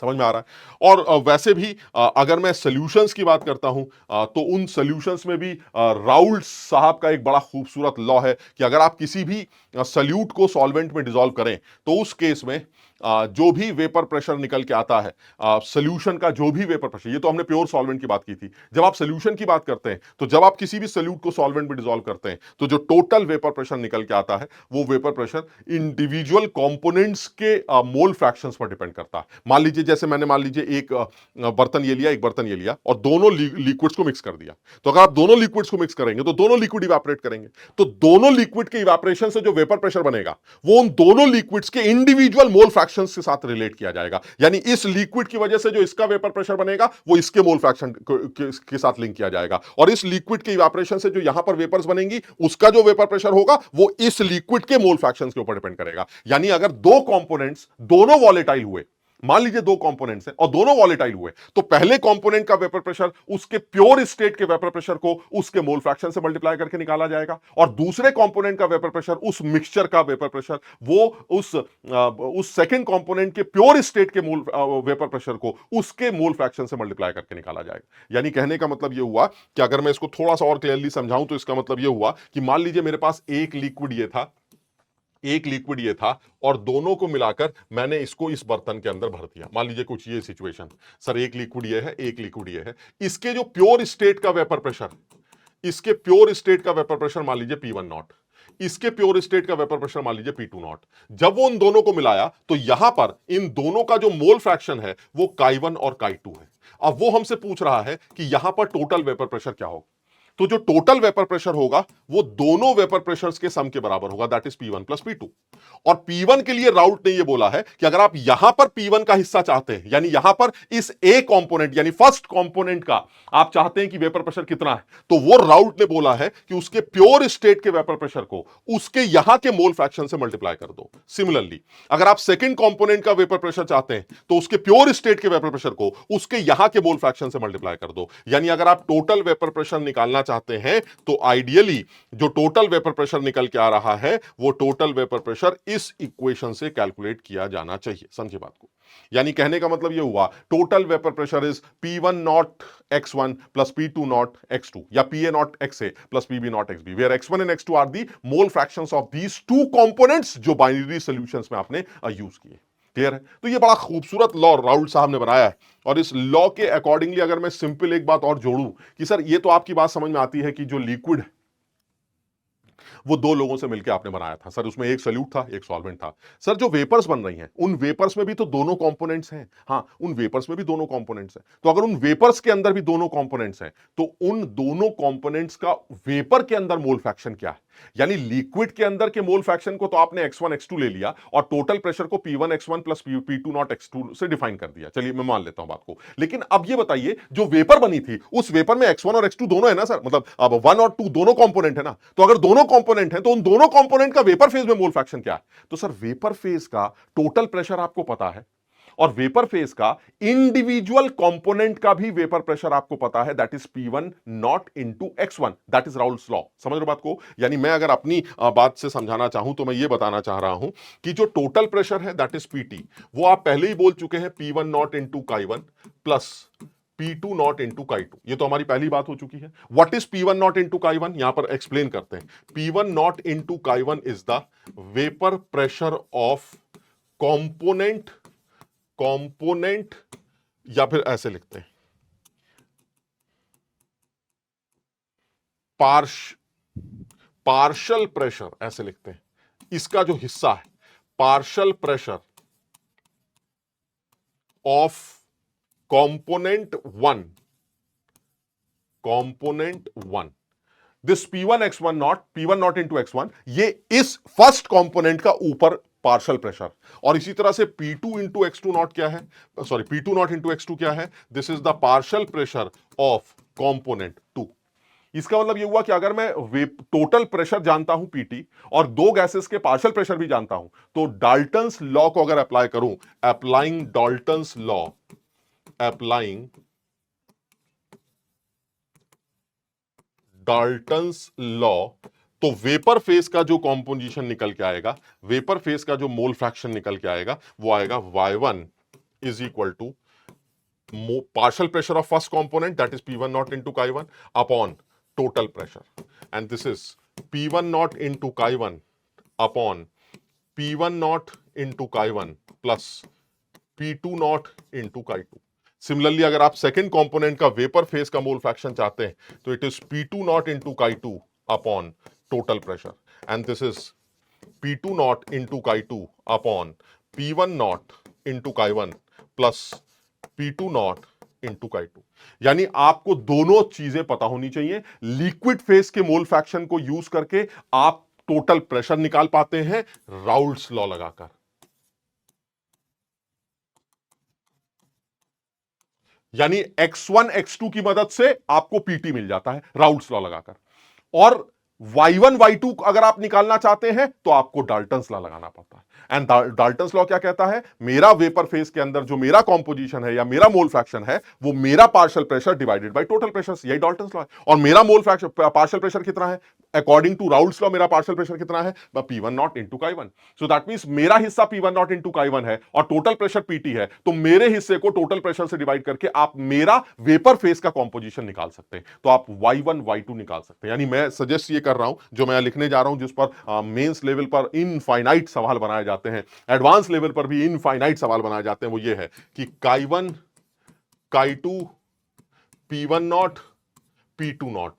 समझ में आ रहा है? और वैसे भी अगर मैं सॉल्यूशंस की बात करता हूं तो उन सॉल्यूशंस में भी राउल्ट साहब का एक बड़ा खूबसूरत लॉ है कि अगर आप किसी भी सॉल्यूट को सॉल्वेंट में डिसॉल्व करें तो उस केस में जो भी वेपर प्रेशर निकल के आता है, सॉल्यूशन का जो भी वेपर प्रेशर, ये तो हमने प्योर सॉल्वेंट की बात की थी, जब आप सॉल्यूशन की बात करते हैं तो जब आप किसी भी सॉल्यूट को सॉल्वेंट में डिसॉल्व करते हैं तो जो टोटल वेपर प्रेशर निकल के आता है वो वेपर प्रेशर इंडिविजुअल कंपोनेंट्स के मोल फ्रैक्शंस पर डिपेंड करता है। मान लीजिए जैसे मैंने मान लीजिए एक बर्तन ये लिया, एक बर्तन ये लिया और दोनों लिक्विड्स को मिक्स कर दिया, तो अगर आप दोनों लिक्विड्स को मिक्स करेंगे तो दोनों लिक्विड इवेपोरेट करेंगे, तो दोनों लिक्विड के इवेपोरेशन से जो वेपर प्रेशर बनेगा वो उन दोनों लिक्विड्स के इंडिविजुअल मोल फ्रैक्शंस के साथ रिलेट किया जाएगा। यानी इस लिक्विड की वजह से जो इसका वेपर प्रेशर बनेगा वो इसके मोल फ्रैक्शन के साथ लिंक किया जाएगा, और इस लिक्विड के इवेपोरेशन से जो यहां पर वेपर्स बनेंगी उसका जो वेपर प्रेशर होगा वो इस लिक्विड के मोल फ्रैक्शंस के ऊपर डिपेंड करेगा। यानी अगर दो कंपोनेंट्स दोनों वॉलेटाइल हुए, मान लीजिए दो कंपोनेंट्स हैं और दोनों वॉलेटाइल हुए, तो पहले कंपोनेंट का वेपर प्रेशर उसके प्योर स्टेट के वेपर प्रेशर को उसके मोल फ्रैक्शन से मल्टीप्लाई करके निकाला जाएगा, और दूसरे कंपोनेंट का वेपर प्रेशर, उस मिक्सचर का वेपर प्रेशर, वो उस सेकंड कंपोनेंट के प्योर स्टेट के मोल वेपर प्रेशर को उसके मोल फ्रैक्शन से मल्टीप्लाई करके निकाला जाएगा। यानी कहने का मतलब यह हुआ कि अगर मैं इसको थोड़ा सा और क्लियरली समझाऊं तो इसका मतलब यह हुआ कि मान लीजिए मेरे पास एक लिक्विड ये था और दोनों को मिलाकर मैंने इसको इस बर्तन के अंदर भर दिया। मान लीजिए कुछ ये सिचुएशन, सर एक लिक्विड ये है, एक लिक्विड ये है, इसके जो प्योर स्टेट का वेपर प्रेशर, इसके प्योर स्टेट का वेपर प्रेशर मान लीजिए P1 नॉट, इसके प्योर स्टेट का वेपर प्रेशर मान लीजिए P2 नॉट। जब वो उन दोनों को मिलाया तो यहां पर इन दोनों का जो मोल फ्रैक्शन है वो Chi1 और Chi2 है। अब वो हमसे पूछ रहा है कि यहां पर टोटल वेपर प्रेशर क्या होगा। तो जो टोटल वेपर प्रेशर होगा वो दोनों वेपर प्रेशर्स के सम के बराबर होगा, that is P1 plus P2। और P1 के लिए राउट ने ये बोला है कि अगर आप यहां पर P1 का हिस्सा चाहते हैं, यानी यहां पर इस ए कंपोनेंट यानी फर्स्ट कंपोनेंट का आप चाहते हैं कि वेपर प्रेशर कितना है, तो वो राउट ने बोला है कि उसके प्योर स्टेट के वेपर प्रेशर को उसके यहां के मोल फ्रैक्शन से मल्टीप्लाई कर दो। सिमिलरली अगर आप सेकंड कंपोनेंट का वेपर प्रेशर चाहते हैं तो उसके प्योर स्टेट के वेपर प्रेशर को उसके यहां के मोल फ्रैक्शन से मल्टीप्लाई कर दो। यानी अगर आप टोटल वेपर प्रेशर निकालना चाहते हैं तो आइडियली जो टोटल वेपर प्रेशर निकल के आ रहा है वो टोटल वेपर प्रेशर इस इक्वेशन से कैलकुलेट किया जाना चाहिए। समझे बात को? यानी कहने का मतलब यह हुआ total vapour pressure is P1 naught x1 plus P2 naught x2 या PA naught xa plus PB naught xb, where x1 and x2 are the mole fractions of these two components जो बाइनरी सॉल्यूशंस में आपने use किए। Clear है? तो ये बड़ा खूबसूरत लॉ राउल्ट साहब ने बनाया है और इस लॉ के अकॉर्डिंगली अगर मैं सिंपल एक बात और जोड़ूं कि सर ये तो आपकी बात समझ में आती है कि जो लिक्विड है वो दो लोगों से मिलकर आपने बनाया था सर, उसमें एक सॉल्यूट था एक सॉल्वेंट था। सर जो वेपर्स बन रही हैं उन वेपर्स में भी तो दोनों कंपोनेंट्स हैं। हाँ, उन वेपर्स में भी दोनों कंपोनेंट्स हैं। तो अगर उन वेपर्स के अंदर भी दोनों कंपोनेंट्स हैं तो उन दोनों कंपोनेंट्स का वेपर के अंदर मोल फ्रैक्शन क्या है। यानी लिक्विड के अंदर के मोल फ्रैक्शन को तो आपने x1 x2 ले लिया और टोटल प्रेशर को P1 x1 plus P2 naught x2 से डिफाइन कर दिया। चलिए मैं मान लेता हूं बात को, लेकिन अब ये बताइए जो वेपर बनी थी उस वेपर में x1 और x2 दोनों है ना सर, मतलब अब 1 और 2 दोनों कंपोनेंट है ना। तो अगर दोनों कंपोनेंट है तो उन दोनों कंपोनेंट का वेपर फेज में मोल फ्रैक्शन क्या है। तो सर वेपर फेज का टोटल प्रेशर आपको पता है और वेपर फेज का इंडिविजुअल कंपोनेंट का भी वेपर प्रेशर आपको पता है, that is P1 not into x1, that is Raoult's law. समझ रहे हो बात को? यानी मैं अगर अपनी बात से समझाना चाहूं तो मैं ये बताना चाह रहा हूं कि जो टोटल प्रेशर है दैट इज PT, वो आप पहले ही बोल चुके हैं P1 not into Chi1 plus P2 naught into Chi2। ये तो हमारी पहली बात हो चुकी है। What is P1 naught into Chi1, यहां पर एक्सप्लेन करते हैं। P1 naught into Chi1 is the vapour pressure of component या फिर ऐसे लिखते हैं पार्शल प्रेशर, ऐसे लिखते हैं। इसका जो हिस्सा है partial pressure of component one, this P1 naught into x1, ये इस फर्स्ट कंपोनेंट का ऊपर पार्शियल प्रेशर। और इसी तरह से P2 इंटू x2 नॉट क्या है, sorry P2 naught into x2 क्या है, this is the partial pressure of component 2। इसका मतलब ये हुआ कि अगर मैं टोटल प्रेशर जानता हूं PT और दो गैसेस के पार्शियल प्रेशर भी जानता हूं तो डाल्टन्स लॉ को अगर अप्लाई करूं, अप्लाइंग डाल्टन्स लॉ, तो वेपर फेस का जो कॉम्पोजिशन निकल के आएगा, वेपर फेस का जो मोल फ्रैक्शन निकल के आएगा वो आएगा Y1 is equal to partial pressure of first component, that is P1 naught into Chi1 upon total pressure, and this is P1 naught into Chi1 upon P1 naught into Chi1 plus P2 naught into Chi2। Similarly अगर आप second component का vapour face का mole fraction चाहते हैं तो it is P2 naught into Chi2 upon total pressure, and this is P2 naught into Chi2 upon P1 naught into Chi1 plus P2 naught into Chi2। यानी आपको दोनों चीजें पता होनी चाहिए। लिक्विड फेस के मोल फ्रैक्शन को यूज करके आप टोटल प्रेशर निकाल पाते हैं राउल्ट्स लॉ लगाकर। यानी x1 x2 की मदद से आपको PT मिल जाता है राउल्ट्स लॉ लगाकर। और Y1 Y2 अगर आप निकालना चाहते हैं तो आपको डाल्टन्स लॉ लगाना पड़ता है। एंड डाल्टन्स लॉ क्या कहता है, मेरा वेपर फेस के अंदर जो मेरा कॉम्पोजिशन है या मेरा मोल फ्रैक्शन है वो मेरा partial pressure divided by total pressure, यही डाल्टन्स लॉ है। और मेरा मोल फ्रैक्शन पार्शियल प्रेशर कितना है अकॉर्डिंग टू राउल्ट्स लॉ, मेरा पार्शियल प्रेशर कितना है P1 naught into Chi1। So that means मेरा हिस्सा P1 नॉट इंटू Chi1 है और टोटल प्रेशर PT है, तो मेरे हिस्से को टोटल प्रेशर से डिवाइड करके आप मेरा वेपर फेस का कॉम्पोजिशन निकाल सकते हैं। तो आप Y1 Y2 निकाल सकते हैं। यानी मैं सजेस्ट ये कर रहा हूं, जो मैं लिखने जा रहा हूं, जिस पर मेंस लेवल पर इनफाइनाइट सवाल बनाए जाते हैं, एडवांस लेवल पर भी इनफाइनाइट सवाल बनाए जाते हैं, वो ये है कि Chi1 Chi2 P1 not P2 not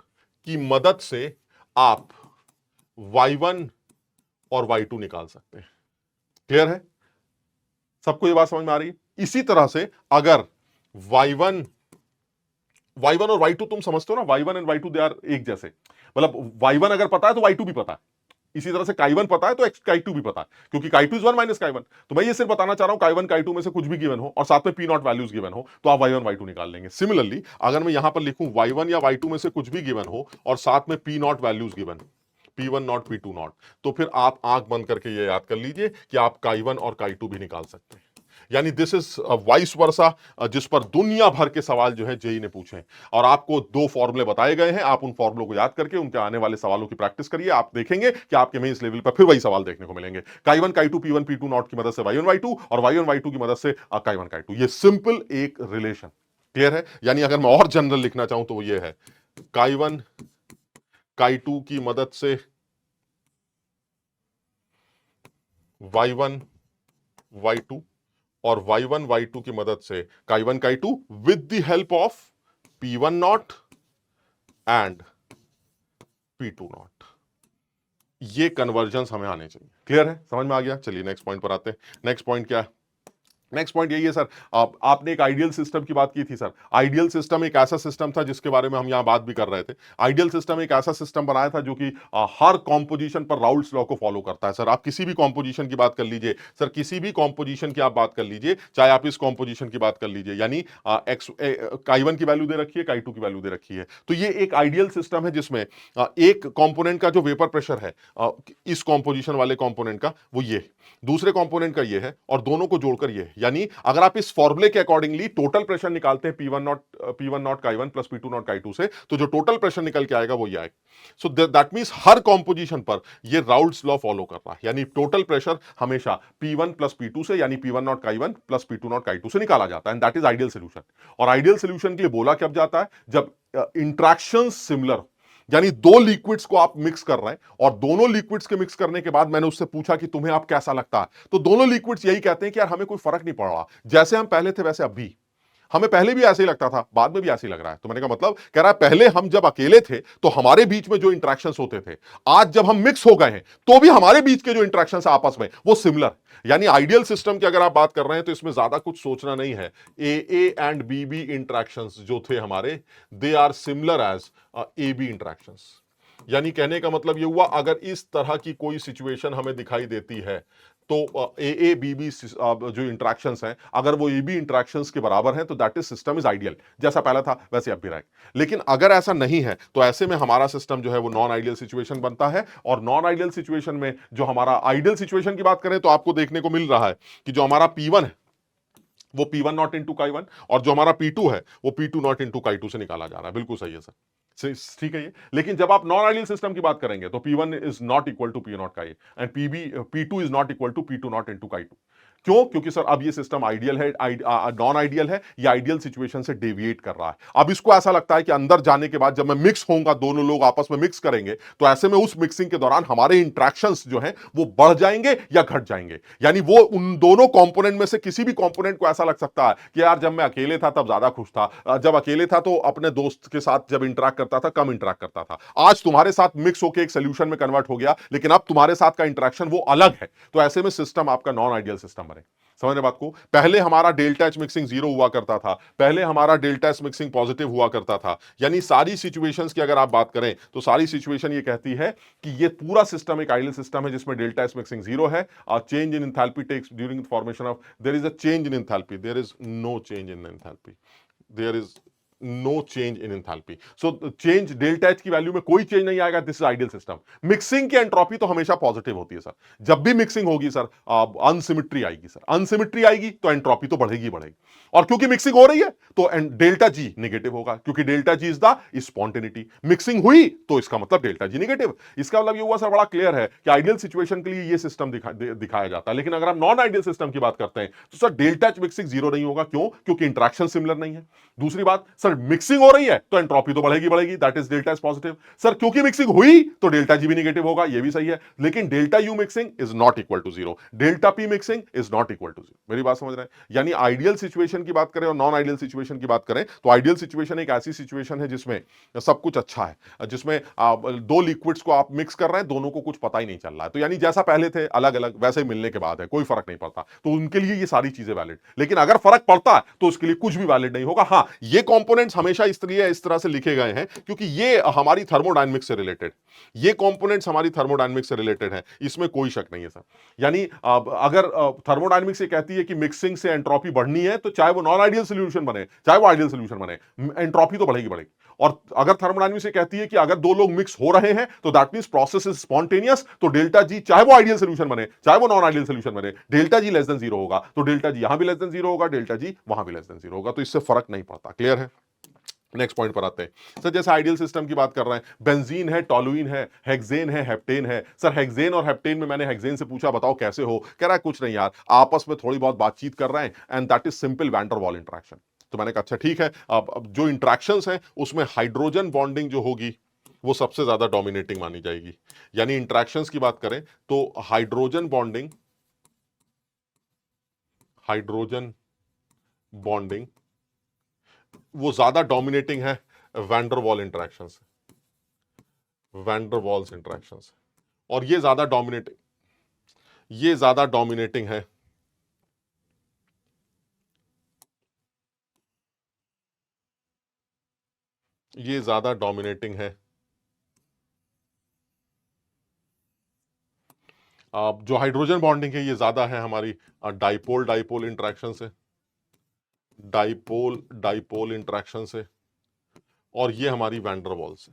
की मदद से आप y1 और y2 निकाल सकते हैं। क्लियर है? सबको ये बात समझ में आ रही है? इसी तरह से अगर y1 और y2 तुम समझते हो ना, y1 and y2 they are एक जैसे, मतलब y1 अगर पता है तो y2 भी पता है, इसी तरह से chi1 पता है तो chi2 भी पता है, क्योंकि chi2 इज 1 माइनस chi1। तो मैं ये सिर्फ बताना चाह रहा हूं chi1 chi2 में से कुछ भी गिवन हो और साथ में p नॉट वैल्यूज गिवन हो तो आप y1 y2 निकाल लेंगे। सिमिलरली अगर मैं यहां पर लिखूं y1 या y2 में से कुछ भी गिवन हो और साथ में p not values given, p1 not p2 not, तो फिर आप आंख बंद करके ये याद कर लीजिए कि आप chi1 और chi2 भी निकाल सकते हैं। यानी दिस इज वाइस वर्सा, जिस पर दुनिया भर के सवाल जो है जेई ने पूछे हैं और आपको दो फॉर्मूले बताए गए हैं। आप उन फॉर्मूलों को याद करके उनके आने वाले सवालों की प्रैक्टिस करिए, आप देखेंगे कि आपके मेंस लेवल पर फिर वही सवाल देखने को मिलेंगे। chi1 chi2 p1 p2 not की मदद से y1 y2 और y1 y2 की मदद से chi1 chi2। ये सिंपल एक रिलेशन। क्लियर है? यानी अगर मैं और जनरल लिखना चाहूं तो वो ये है chi1 chi2 की मदद से y1 y2 और y1 y2 की मदद से chi1 chi2 with the help of p1 naught and p2 not. ये कन्वर्जन्स हमें आने चाहिए। क्लियर है? समझ में आ गया? चलिए नेक्स्ट पॉइंट पर आते हैं। नेक्स्ट पॉइंट क्या है? नेक्स्ट पॉइंट यही है सर, आपने एक आइडियल सिस्टम की बात की थी सर। आइडियल सिस्टम एक ऐसा सिस्टम था जिसके बारे में हम यहां बात भी कर रहे थे। आइडियल सिस्टम एक ऐसा सिस्टम बनाया था जो कि हर कॉम्पोजिशन पर राउल्ट्स लॉ को फॉलो करता है। सर आप किसी भी कॉम्पोजिशन की बात कर लीजिए, सर किसी भी कॉम्पोजिशन की आप बात कर लीजिए, चाहे आप इस कॉम्पोजिशन की बात कर लीजिए, यानी chi1 की वैल्यू दे रखी है, chi2 की वैल्यू दे रखी है, तो ये एक आइडियल सिस्टम है जिसमें एक कॉम्पोनेंट का जो वेपर प्रेशर है इस कॉम्पोजिशन वाले कॉम्पोनेंट का वो ये, दूसरे कॉम्पोनेंट का ये है और दोनों को जोड़कर ये है। यानी अगर आप इस फॉर्मूले के अकॉर्डिंगली टोटल प्रेशर निकालते हैं p1 not chi1 plus p2 not chi2 से, तो जो टोटल प्रेशर निकल के आएगा वो ये आएगा। So that means her composition पर ये राउल्ट्स लॉ फॉलो कर रहा है, यानी टोटल प्रेशर हमेशा p1 प्लस p2 से यानी p1 not chi1 plus p2 not chi2 से निकाला जाता है and that is ideal solution. और आइडियल सोल्यूशन के लिए बोला कब जाता है? जब इंट्रैक्शंस सिमिलर, यानी दो लिक्विड्स को आप मिक्स कर रहे हैं और दोनों लिक्विड्स के मिक्स करने के बाद मैंने उससे पूछा कि तुम्हें आप कैसा लगता है, तो दोनों लिक्विड्स यही कहते हैं कि यार हमें कोई फर्क नहीं पड़ रहा, जैसे हम पहले थे वैसे अब भी, हमें पहले भी ऐसे ही लगता था, बाद में भी ऐसे ही लग रहा है। तो मैंने कहा मतलब कह रहा है पहले हम जब अकेले थे तो हमारे बीच में जो इंटरेक्शंस होते थे, आज जब हम मिक्स हो गए हैं तो भी हमारे बीच के जो इंटरेक्शंस आपस में वो सिमिलर। यानी आइडियल सिस्टम की अगर आप बात कर रहे हैं तो इसमें ज्यादा कुछ सोचना नहीं है। ए एंड बी इंटरेक्शंस जो थे हमारे, they are similar as A B interactions. यानी कहने का मतलब ये हुआ अगर इस तरह की कोई सिचुएशन हमें दिखाई देती है तो ए बी बी जो इंटरेक्शंस हैं अगर वो ए बी इंटरेक्शंस के बराबर हैं तो that is system is ideal, जैसा पहला था वैसे अब भी रहेगा। लेकिन अगर ऐसा नहीं है तो ऐसे में हमारा सिस्टम जो है वो नॉन आइडियल सिचुएशन बनता है। और नॉन आइडियल सिचुएशन में जो हमारा आइडियल सिचुएशन की बात करें तो आपको देखने को मिल रहा है कि जो हमारा P1 है वो P1 नॉट इंटू chi1 और जो हमारा P2 है वो P2 नॉट इंटू chi2 से निकाला जा रहा है। बिल्कुल सही है सर, ठीक है ये। लेकिन जब आप नॉन आइडियल सिस्टम की बात करेंगे तो P1 is not equal to P naught chi and P2 is not equal to P2 naught into chi2। क्यों? क्योंकि सर अब ये सिस्टम आइडियल है, नॉन आइडियल है, ये आइडियल सिचुएशन से डेविएट कर रहा है। अब इसको ऐसा लगता है कि अंदर जाने के बाद जब मैं मिक्स होऊंगा, दोनों लोग आपस में मिक्स करेंगे, तो ऐसे में उस मिक्सिंग के दौरान हमारे इंट्रैक्शंस जो हैं वो बढ़ जाएंगे या घट जाएंगे। यानी वो उन दोनों कंपोनेंट में से किसी भी कंपोनेंट को ऐसा लग सकता है कि यार जब मैं अकेले था तब ज्यादा खुश था, जब अकेले था तो अपने दोस्त के साथ जब इंटरेक्ट करता था कम इंटरेक्ट करता था, आज तुम्हारे साथ मिक्स होकर एक सोल्यूशन में कन्वर्ट हो गया लेकिन अब तुम्हारे साथ का इंटरेक्शन वो अलग है। तो ऐसे में सिस्टम आपका नॉन आइडियल सिस्टम बने। समझ रहे बात को? पहले हमारा डेल्टा एच मिक्सिंग 0 हुआ करता था, पहले हमारा डेल्टा एच मिक्सिंग पॉजिटिव हुआ करता था। यानी सारी सिचुएशंस की अगर आप बात करें तो सारी सिचुएशन ये कहती है कि ये पूरा सिस्टम एक आइडियल सिस्टम है जिसमें डेल्टा एच मिक्सिंग 0 है। Change in enthalpy takes during the formation of, there is a change in enthalpy, there is no change in enthalpy, there is no change in enthalpy. So change delta H की value में कोई change नहीं आएगा। This is ideal system. Mixing की entropy तो हमेशा positive होती है सर। जब भी मिक्सिंग होगी सर अनसिमिट्री आएगी सर, अनसिमिट्री आएगी तो एंट्रोपी तो बढ़ेगी बढ़ेगी। और क्योंकि मिक्सिंग हो रही है तो डेल्टा जी नेगेटिव होगा, क्योंकि delta G is the spontaneity. Mixing हुई तो इसका मतलब डेल्टा जी नेगेटिव। इसका मतलब ये हुआ सर बड़ा क्लियर है कि आइडियल सिचुएशन के लिए ये सिस्टम दिखाया जाता है। लेकिन अगर हम नॉन आइडियल सिस्टम की बात करते हैं तो सर डेल्टा एच मिक्सिंग 0 नहीं होगा। क्यों? क्योंकि इंटरेक्शन सिमिलर नहीं है। दूसरी बात सर सर मिक्सिंग हो रही है तो एंट्रोपी तो बढ़ेगी बढ़ेगी, that is delta is positive. Sir क्योंकि मिक्सिंग हुई तो डेल्टा जी भी नेगेटिव होगा, ये भी सही है, लेकिन delta U mixing is not equal to zero, delta P mixing is not equal to zero. मेरी बात समझ रहे हैं? यानी आइडियल सिचुएशन की बात करें और नॉन आइडियल सिचुएशन की बात करें तो आइडियल सिचुएशन एक ऐसी सिचुएशन है जिसमें सब कुछ अच्छा है, जिसमें दो लिक्विड्स को आप मिक्स कर रहे हैं, दोनों को कुछ पता ही नहीं चल रहा है, तो यानी जैसा पहले थे अलग अलग वैसे ही मिलने के बाद है, कोई फर्क नहीं पड़ता, तो उनके लिए ये सारी चीजें वैलिड। लेकिन अगर फर्क पड़ता है तो उसके लिए कुछ भी वैलिड नहीं होगा। हाँ, ये कंपोनेंट्स हमेशा इस तरह से लिखे गए हैं क्योंकि ये हमारी थर्मोडायनेमिक्स से रिलेटेड, ये कंपोनेंट्स हमारी थर्मोडायनेमिक्स से रिलेटेड है, इसमें कोई शक नहीं है सर। यानी अगर थर्मोडायनेमिक्स ये कहती है कि मिक्सिंग से एंट्रोपी बढ़नी है तो चाहे वो नॉन आइडियल सॉल्यूशन बने चाहे वो आइडियल सॉल्यूशन बने, एंट्रोपी तो बढ़ेगी बढ़ेगी। और अगर थर्मोडायनेमिक्स ये कहती है कि अगर दो लोग मिक्स हो रहे हैं तो that means process is spontaneous, तो डेल्टा जी चाहे वो आइडियल सॉल्यूशन बने चाहे वो नॉन आइडियल सॉल्यूशन बने, delta G less than zero होगा, तो डेल्टा जी यहां भी लेस देन जीरो होगा, डेल्टा जी वहां भी लेस देन जीरो होगा, तो इससे फर्क नहीं पड़ता। क्लियर है? नेक्स्ट पॉइंट पर आते हैं सर। जैसे आइडियल सिस्टम की बात कर रहे हैं, बेंजीन है, टोलुइन है, हेक्सेन है, हेप्टेन है। सर हेक्सेन और हेप्टेन में मैंने हेक्सेन से पूछा बताओ कैसे हो, कह रहा है कुछ नहीं यार, आपस में थोड़ी बहुत बातचीत कर रहे हैं and that is simple van der Waal interaction. तो मैंने कहा अच्छा ठीक है, अब जो इंट्रैक्शंस हैं उसमें हाइड्रोजन बॉन्डिंग जो होगी वो सबसे ज्यादा डोमिनेटिंग मानी जाएगी। यानी इंट्रैक्शंस की बात करें तो हाइड्रोजन बॉन्डिंग वो ज्यादा डोमिनेटिंग है वैन डर वाल इंटरेक्शन से, वैन डर वाल्स इंटरेक्शन से, और ये ज्यादा डोमिनेटिंग है ये ज्यादा डोमिनेटिंग है जो हाइड्रोजन बॉन्डिंग है ये ज्यादा है हमारी डाइपोल डाइपोल इंटरेक्शन से, डाइपोल डाइपोल इंटरेक्शन से, और ये हमारी वैन डर वाल से।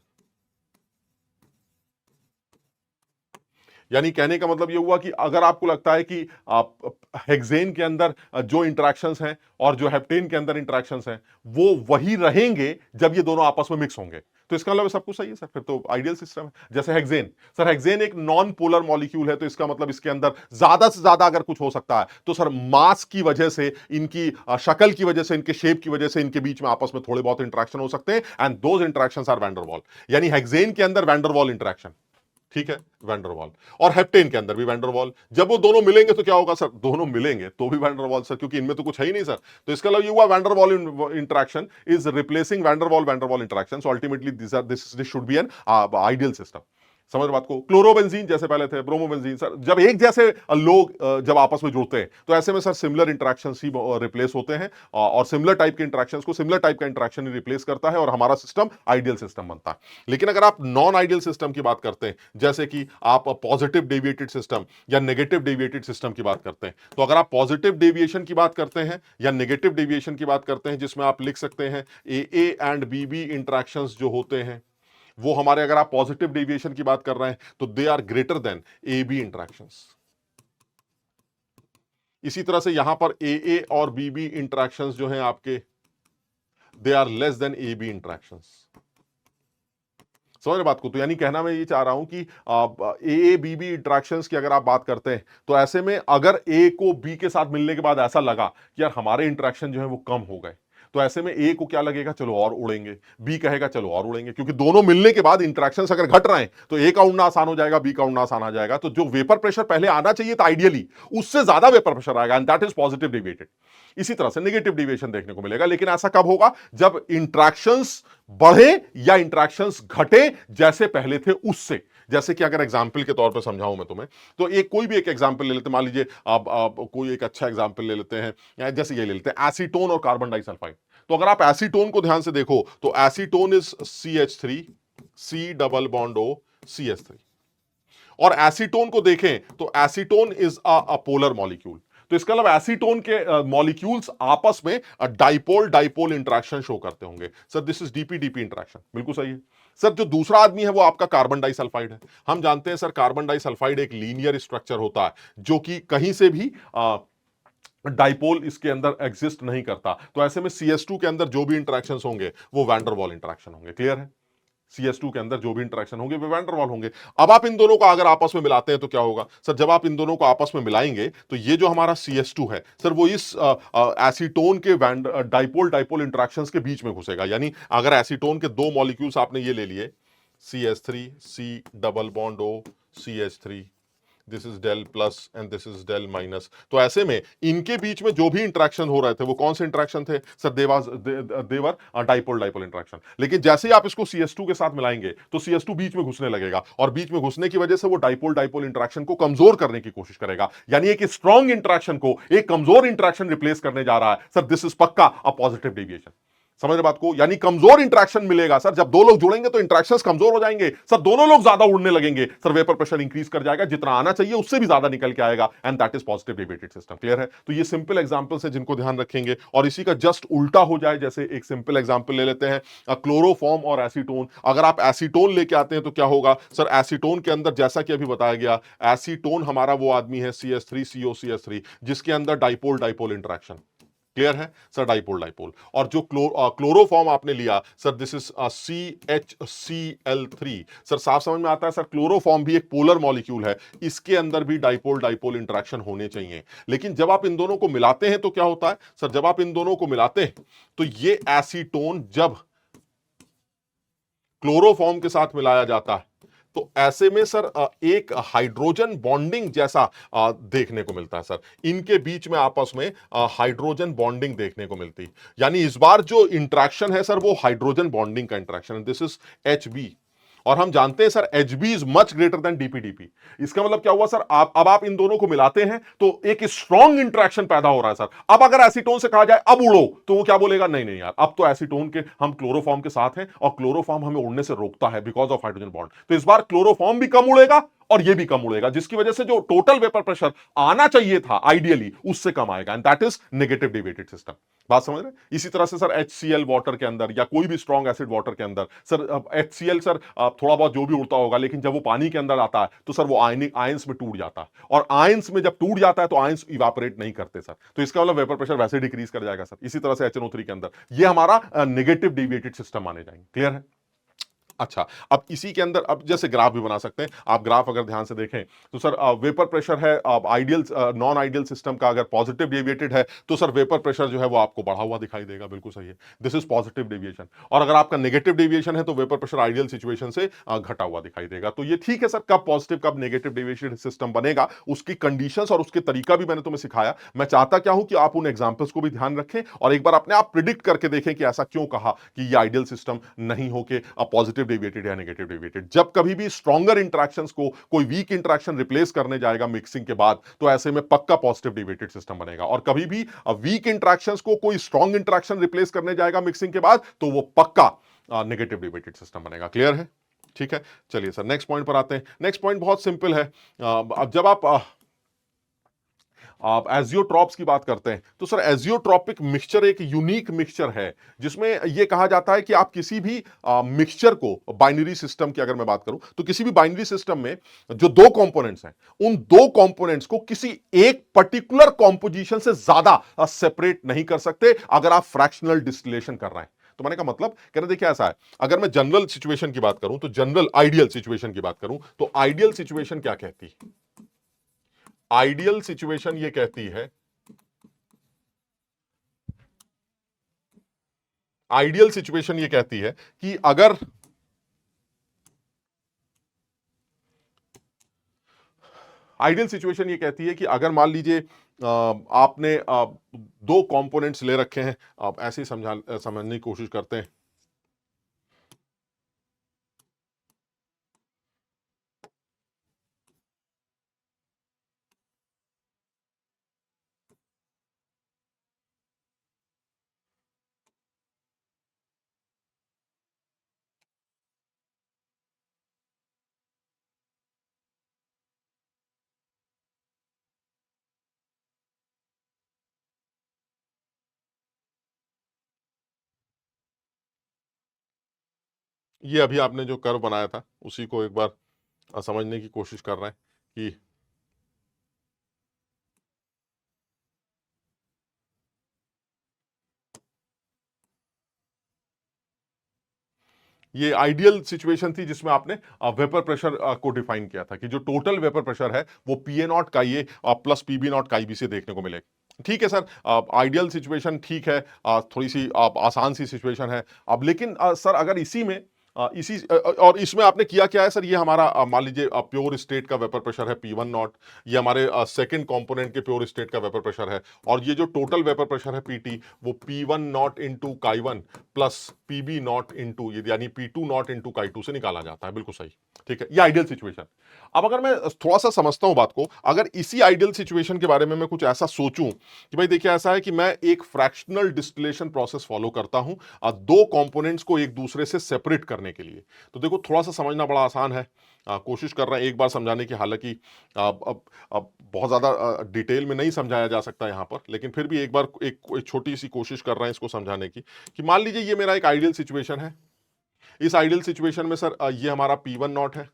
यानी कहने का मतलब ये हुआ कि अगर आपको लगता है कि आप हेक्सेन के अंदर जो इंटरेक्शंस हैं और जो हेप्टेन के अंदर इंटरेक्शंस हैं वो वही रहेंगे जब ये दोनों आपस में मिक्स होंगे, तो इसका मतलब सब कुछ सही है सर, फिर तो आइडियल सिस्टम है। जैसे हेक्सेन, सर हेक्सेन एक नॉन पोलर मॉलिक्यूल है, तो इसका मतलब इसके अंदर ज्यादा से ज्यादा अगर कुछ हो सकता है तो सर मास की वजह से, इनकी शक्ल की वजह से, इनके शेप की वजह से इनके बीच में आपस में थोड़े बहुत इंटरेक्शन हो सकते हैं and those interactions are van der Waal. यानी हेक्सेन के अंदर वैन डर वाल इंटरेक्शन, ठीक है, वैन डर वाल, और हेप्टेन के अंदर भी वैन डर वाल। जब वो दोनों मिलेंगे तो क्या होगा सर, दोनों मिलेंगे तो भी वैन डर वाल सर, क्योंकि इनमें तो कुछ है ही नहीं सर। तो इसका मतलब ये हुआ van der Waal interaction is replacing van der Waal interaction, so ultimately this should be an ideal system. समझ बात को? क्लोरोबेंजीन जैसे पहले थे, ब्रोमोबेंजीन, सर जब एक जैसे लोग जब आपस में जुड़ते हैं तो ऐसे में सर सिमिलर इंटरेक्शंस ही रिप्लेस होते हैं, और सिमिलर टाइप के इंटरेक्शंस को सिमिलर टाइप का इंटरेक्शन ही रिप्लेस करता है और हमारा सिस्टम आइडियल सिस्टम बनता है। लेकिन अगर आप नॉन आइडियल सिस्टम की बात करते हैं, जैसे कि आप पॉजिटिव डेविएटेड सिस्टम या नेगेटिव डेविएटेड सिस्टम की बात करते हैं, तो अगर आप पॉजिटिव डेविएशन की बात करते हैं या नेगेटिव डेविएशन की बात करते हैं, जिसमें आप लिख सकते हैं ए एंड बी इंटरेक्शंस जो होते हैं वो हमारे, अगर आप पॉजिटिव डेविएशन की बात कर रहे हैं तो they are greater than A B interactions. इसी तरह से यहां पर ए और बी इंटरेक्शंस जो हैं आपके, they are less than A B interactions. समझ रहे बात को? तो यानी कहना मैं ये चाह रहा हूं कि ए बी इंटरेक्शंस की अगर आप बात करते हैं तो ऐसे में अगर ए को बी के साथ मिलने के बाद ऐसा लगा कि यार हमारे इंटरेक्शन जो है वो कम हो गए, तो ऐसे में ए को क्या लगेगा, चलो और उड़ेंगे, बी कहेगा चलो और उड़ेंगे, क्योंकि दोनों मिलने के बाद इंटरेक्शंस अगर घट रहे हैं तो ए का उड़ना आसान हो जाएगा, बी का उड़ना आसान आ जाएगा, तो जो वेपर प्रेशर पहले आना चाहिए था आइडियली उससे ज्यादा वेपर प्रेशर आएगा and that is positive deviated. इसी तरह से नेगेटिव डेविएशन देखने को मिलेगा, लेकिन ऐसा कब होगा, जब इंटरेक्शंस बढ़े या इंटरेक्शंस घटे जैसे पहले थे उससे। जैसे कि अगर एग्जाम्पल के तौर पर समझाऊं मैं तुम्हें, तो एक कोई भी एक एग्जाम्पल ले लेते हैं, मान लीजिए आप कोई एक अच्छा एग्जाम्पल ले लेते हैं, जैसे ये ले लेते हैं एसीटोन और कार्बन डाइसल्फाइड। तो अगर आप एसीटोन को ध्यान से देखो तो acetone is CH3 C double bond O CH3, और एसीटोन को देखें तो acetone is a polar molecule. तो इसका मतलब एसीटोन के मॉलिक्यूल्स आपस में डाइपोल डाइपोल इंटरेक्शन शो करते होंगे। Sir this is DP DP interaction, बिल्कुल सही है सर। जो दूसरा आदमी है वो आपका कार्बन डाइसल्फाइड है। हम जानते हैं सर कार्बन डाइसल्फाइड एक लीनियर स्ट्रक्चर होता है जो कि कहीं से भी डाइपोल इसके अंदर एग्जिस्ट नहीं करता, तो ऐसे में CH2 के अंदर जो भी इंटरेक्शंस होंगे वो वैन डर वाल इंटरेक्शन होंगे। क्लियर है? CS2 के अंदर जो भी इंटरेक्शन होंगे वे वैन डर वाल होंगे। अब आप इन दोनों को अगर आपस में मिलाते हैं तो क्या होगा सर, जब आप इन दोनों को आपस में मिलाएंगे तो ये जो हमारा CS2 है सर, वो इस एसीटोन के डाइपोल डाइपोल इंटरेक्शंस के बीच में घुसेगा। यानी अगर एसीटोन के दो मॉलिक्यूल्स आपने ये ले लिए, CH3 C double bond O CH3, this is del plus and this is del minus, तो ऐसे में इनके बीच में जो भी इंटरेक्शन हो रहे थे वो कौन से इंटरेक्शन थे सर, देवर डाइपोल डाइपोल इंटरेक्शन। लेकिन जैसे ही आप इसको CS2 के साथ मिलाएंगे तो CS2 बीच में घुसने लगेगा और बीच में घुसने की वजह से वो डाइपोल डाइपोल इंटरेक्शन को कमजोर करने की कोशिश करेगा। यानी एक स्ट्रॉन्ग इंटरेक्शन को एक कमजोर इंटरेक्शन रिप्लेस करने जा रहा है सर, दिस इज पक्का अ पॉजिटिव डेविएशन। समझ रहे बात को, यानी कमजोर इंटरेक्शन मिलेगा सर, जब दो लोग जुड़ेंगे तो इंटरेक्शंस कमजोर हो जाएंगे सर, दोनों लोग ज्यादा उड़ने लगेंगे सर, वेपर प्रेशर इंक्रीज कर जाएगा, जितना आना चाहिए उससे भी ज्यादा निकल के आएगा, and that is positive deviated system. Clear है? तो ये सिंपल एग्जांपल्स है जिनको ध्यान रखेंगे। और इसी का जस्ट उल्टा हो जाए, जैसे एक सिंपल एग्जांपल ले लेते हैं, क्लोरोफॉर्म और एसीटोन। अगर आप एसीटोन लेके आते हैं तो क्या होगा सर, एसीटोन के अंदर जैसा कि अभी बताया गया, एसीटोन हमारा वो आदमी है CH3COCH3 जिसके अंदर डाइपोल डाइपोल इंटरेक्शन। क्लियर है सर, डाइपोल डाइपोल। और जो क्लोरोफॉर्म आपने लिया sir, this is CHCl3, sir साफ समझ में आता है सर, क्लोरोफॉर्म भी एक पोलर मॉलिक्यूल है, इसके अंदर भी डाइपोल डाइपोल इंटरेक्शन होने चाहिए। लेकिन जब आप इन दोनों को मिलाते हैं तो क्या होता है सर, जब आप इन दोनों को मिलाते हैं तो ये एसीटोन जब क्लोरोफॉर्म के साथ मिलाया जाता है तो ऐसे में सर एक हाइड्रोजन बॉन्डिंग जैसा देखने को मिलता है सर, इनके बीच में आपस में हाइड्रोजन बॉन्डिंग देखने को मिलती है। यानी इस बार जो इंटरेक्शन है सर, वो हाइड्रोजन बॉन्डिंग का इंटरेक्शन है, दिस इज HB। और हम जानते हैं sir HB is much greater than DPDP। इसका मतलब क्या हुआ सर, अब आप इन दोनों को मिलाते हैं तो एक स्ट्रॉन्ग इंटरेक्शन पैदा हो रहा है सर। अब अगर एसीटोन से कहा जाए अब उड़ो तो वो क्या बोलेगा, नहीं नहीं यार, अब तो एसीटोन के हम क्लोरोफॉर्म के साथ हैं और क्लोरोफॉर्म हमें उड़ने से रोकता है बिकॉज ऑफ हाइड्रोजन बॉन्ड। तो इस बार क्लोरोफॉर्म भी कम उड़ेगा और ये भी कम उड़ेगा, जिसकी वजह से जो टोटल वेपर प्रेशर आना चाहिए था आइडियली उससे कम आएगा, and that is negative deviated system. बात समझ रहे? इसी तरह से सर HCl वाटर के अंदर या कोई भी स्ट्रॉन्ग एसिड वाटर के अंदर सर, HCl सर थोड़ा बहुत जो भी उड़ता होगा, लेकिन जब वो पानी के अंदर आता है तो सर वो आयनिक आयंस में टूट जाता है, और आयंस में जब टूट जाता है तो आयंस इवापोरेट नहीं करते सर, तो इसका मतलब वेपर प्रेशर वैसे डिक्रीज कर जाएगा सर। इसी तरह से HNO3 के अंदर ये हमारा नेगेटिव डेविएटेड सिस्टम माने जाएंगे। क्लियर है? अच्छा, अब इसी के अंदर अब जैसे ग्राफ भी बना सकते हैं आप। ग्राफ अगर ध्यान से देखें तो सर वेपर प्रेशर है, आइडियल नॉन आइडियल सिस्टम का अगर पॉजिटिव डेविएटेड है तो सर वेपर प्रेशर जो है वो आपको बढ़ा हुआ दिखाई देगा, बिल्कुल सही है, दिस इज पॉजिटिव डेविएशन। और अगर आपका नेगेटिव डेविएशन है तो वेपर प्रेशर आइडियल सिचुएशन से घटा हुआ दिखाई देगा। तो ये ठीक है सर, कब पॉजिटिव कब नेगेटिव डेविएशन सिस्टम बनेगा उसकी कंडीशंस और उसके तरीका भी मैंने तुम्हें सिखाया। मैं चाहता क्या हूं कि आप उन एग्जांपल्स को भी ध्यान रखें और एक बार अपने आप प्रिडिक्ट करके देखें कि ऐसा क्यों कहा कि ये आइडियल सिस्टम नहीं होके पॉजिटिव डेविएटेड या नेगेटिव डेविएटेड। जब कभी भी स्ट्रॉन्गर इंटरेक्शंस को कोई वीक इंटरेक्शन रिप्लेस करने जाएगा मिक्सिंग के बाद तो ऐसे में पक्का पॉजिटिव डेविएटेड सिस्टम बनेगा, और कभी भी वीक इंटरेक्शंस को कोई स्ट्रॉन्ग इंटरेक्शन रिप्लेस करने जाएगा मिक्सिंग के बाद तो वो पक्का नेगेटिव डेविएटेड सिस्टम बनेगा। क्लियर है? ठीक है, चलिए सर नेक्स्ट पॉइंट पर आते हैं। नेक्स्ट पॉइंट बहुत सिंपल है। अब जब आप एजियोट्रॉप्स की बात करते हैं तो सर एजियोट्रॉपिक मिक्सचर एक यूनिक मिक्सचर है जिसमें यह कहा जाता है कि आप किसी भी मिक्सचर को, बाइनरी सिस्टम की अगर मैं बात करूं तो किसी भी बाइनरी सिस्टम में जो दो कंपोनेंट्स हैं उन दो कंपोनेंट्स को किसी एक पर्टिकुलर कंपोजिशन से ज्यादा सेपरेट नहीं कर सकते अगर आप फ्रैक्शनल डिस्टिलेशन कर रहे हैं। तो मैंने कहा मतलब कहना देखिए ऐसा है, अगर मैं जनरल सिचुएशन की बात करूं तो जनरल आइडियल सिचुएशन की बात करूं तो आइडियल सिचुएशन क्या कहती है? आइडियल सिचुएशन ये कहती है, आइडियल सिचुएशन ये कहती है कि अगर आइडियल सिचुएशन ये कहती है कि अगर मान लीजिए आपने दो कंपोनेंट्स ले रखे हैं, आप ऐसे ही समझने की कोशिश करते हैं। ये अभी आपने जो कर्व बनाया था उसी को एक बार समझने की कोशिश कर रहे हैं कि ये आइडियल सिचुएशन थी जिसमें आपने वेपर प्रेशर को डिफाइन किया था कि जो टोटल वेपर प्रेशर है वो पी ए नॉट का ये प्लस पी बी नॉट का बी से देखने को मिलेगा। ठीक है सर, आइडियल सिचुएशन ठीक है, थोड़ी सी आसान सी सिचुएशन है। अब लेकिन सर अगर इसी में और इसमें आपने किया क्या है सर, ये हमारा मान लीजिए प्योर स्टेट का वेपर प्रेशर है P1 नॉट, ये हमारे सेकंड कंपोनेंट के प्योर स्टेट का वेपर प्रेशर है, और ये जो टोटल वेपर प्रेशर है PT वो P1 naught into chi plus PB naught into यानी P2 नॉट इंटू काई2 से निकाला जाता है। बिल्कुल सही, ठीक है, ये आइडियल सिचुएशन। अब अगर मैं थोड़ा सा समझता हूं बात को, अगर इसी आइडियल सिचुएशन के बारे में मैं कुछ ऐसा सोचूं कि भाई देखिए ऐसा है कि मैं एक फ्रैक्शनल डिस्टिलेशन प्रोसेस फॉलो करता हूं दो कंपोनेंट्स को एक दूसरे से सेपरेट करने के लिए, तो देखो थोड़ा सा समझना बड़ा आसान है। कोशिश कर रहे हैं एक बार समझाने की, हालांकि अब बहुत ज्यादा डिटेल में नहीं समझाया जा सकता यहां पर, लेकिन फिर भी एक बार एक छोटी सी कोशिश कर रहे हैं इसको समझाने की कि मान लीजिए ये मेरा एक आइडियल सिचुएशन है। इस आइडियल सिचुएशन में सर ये हमारा P1 नॉट है,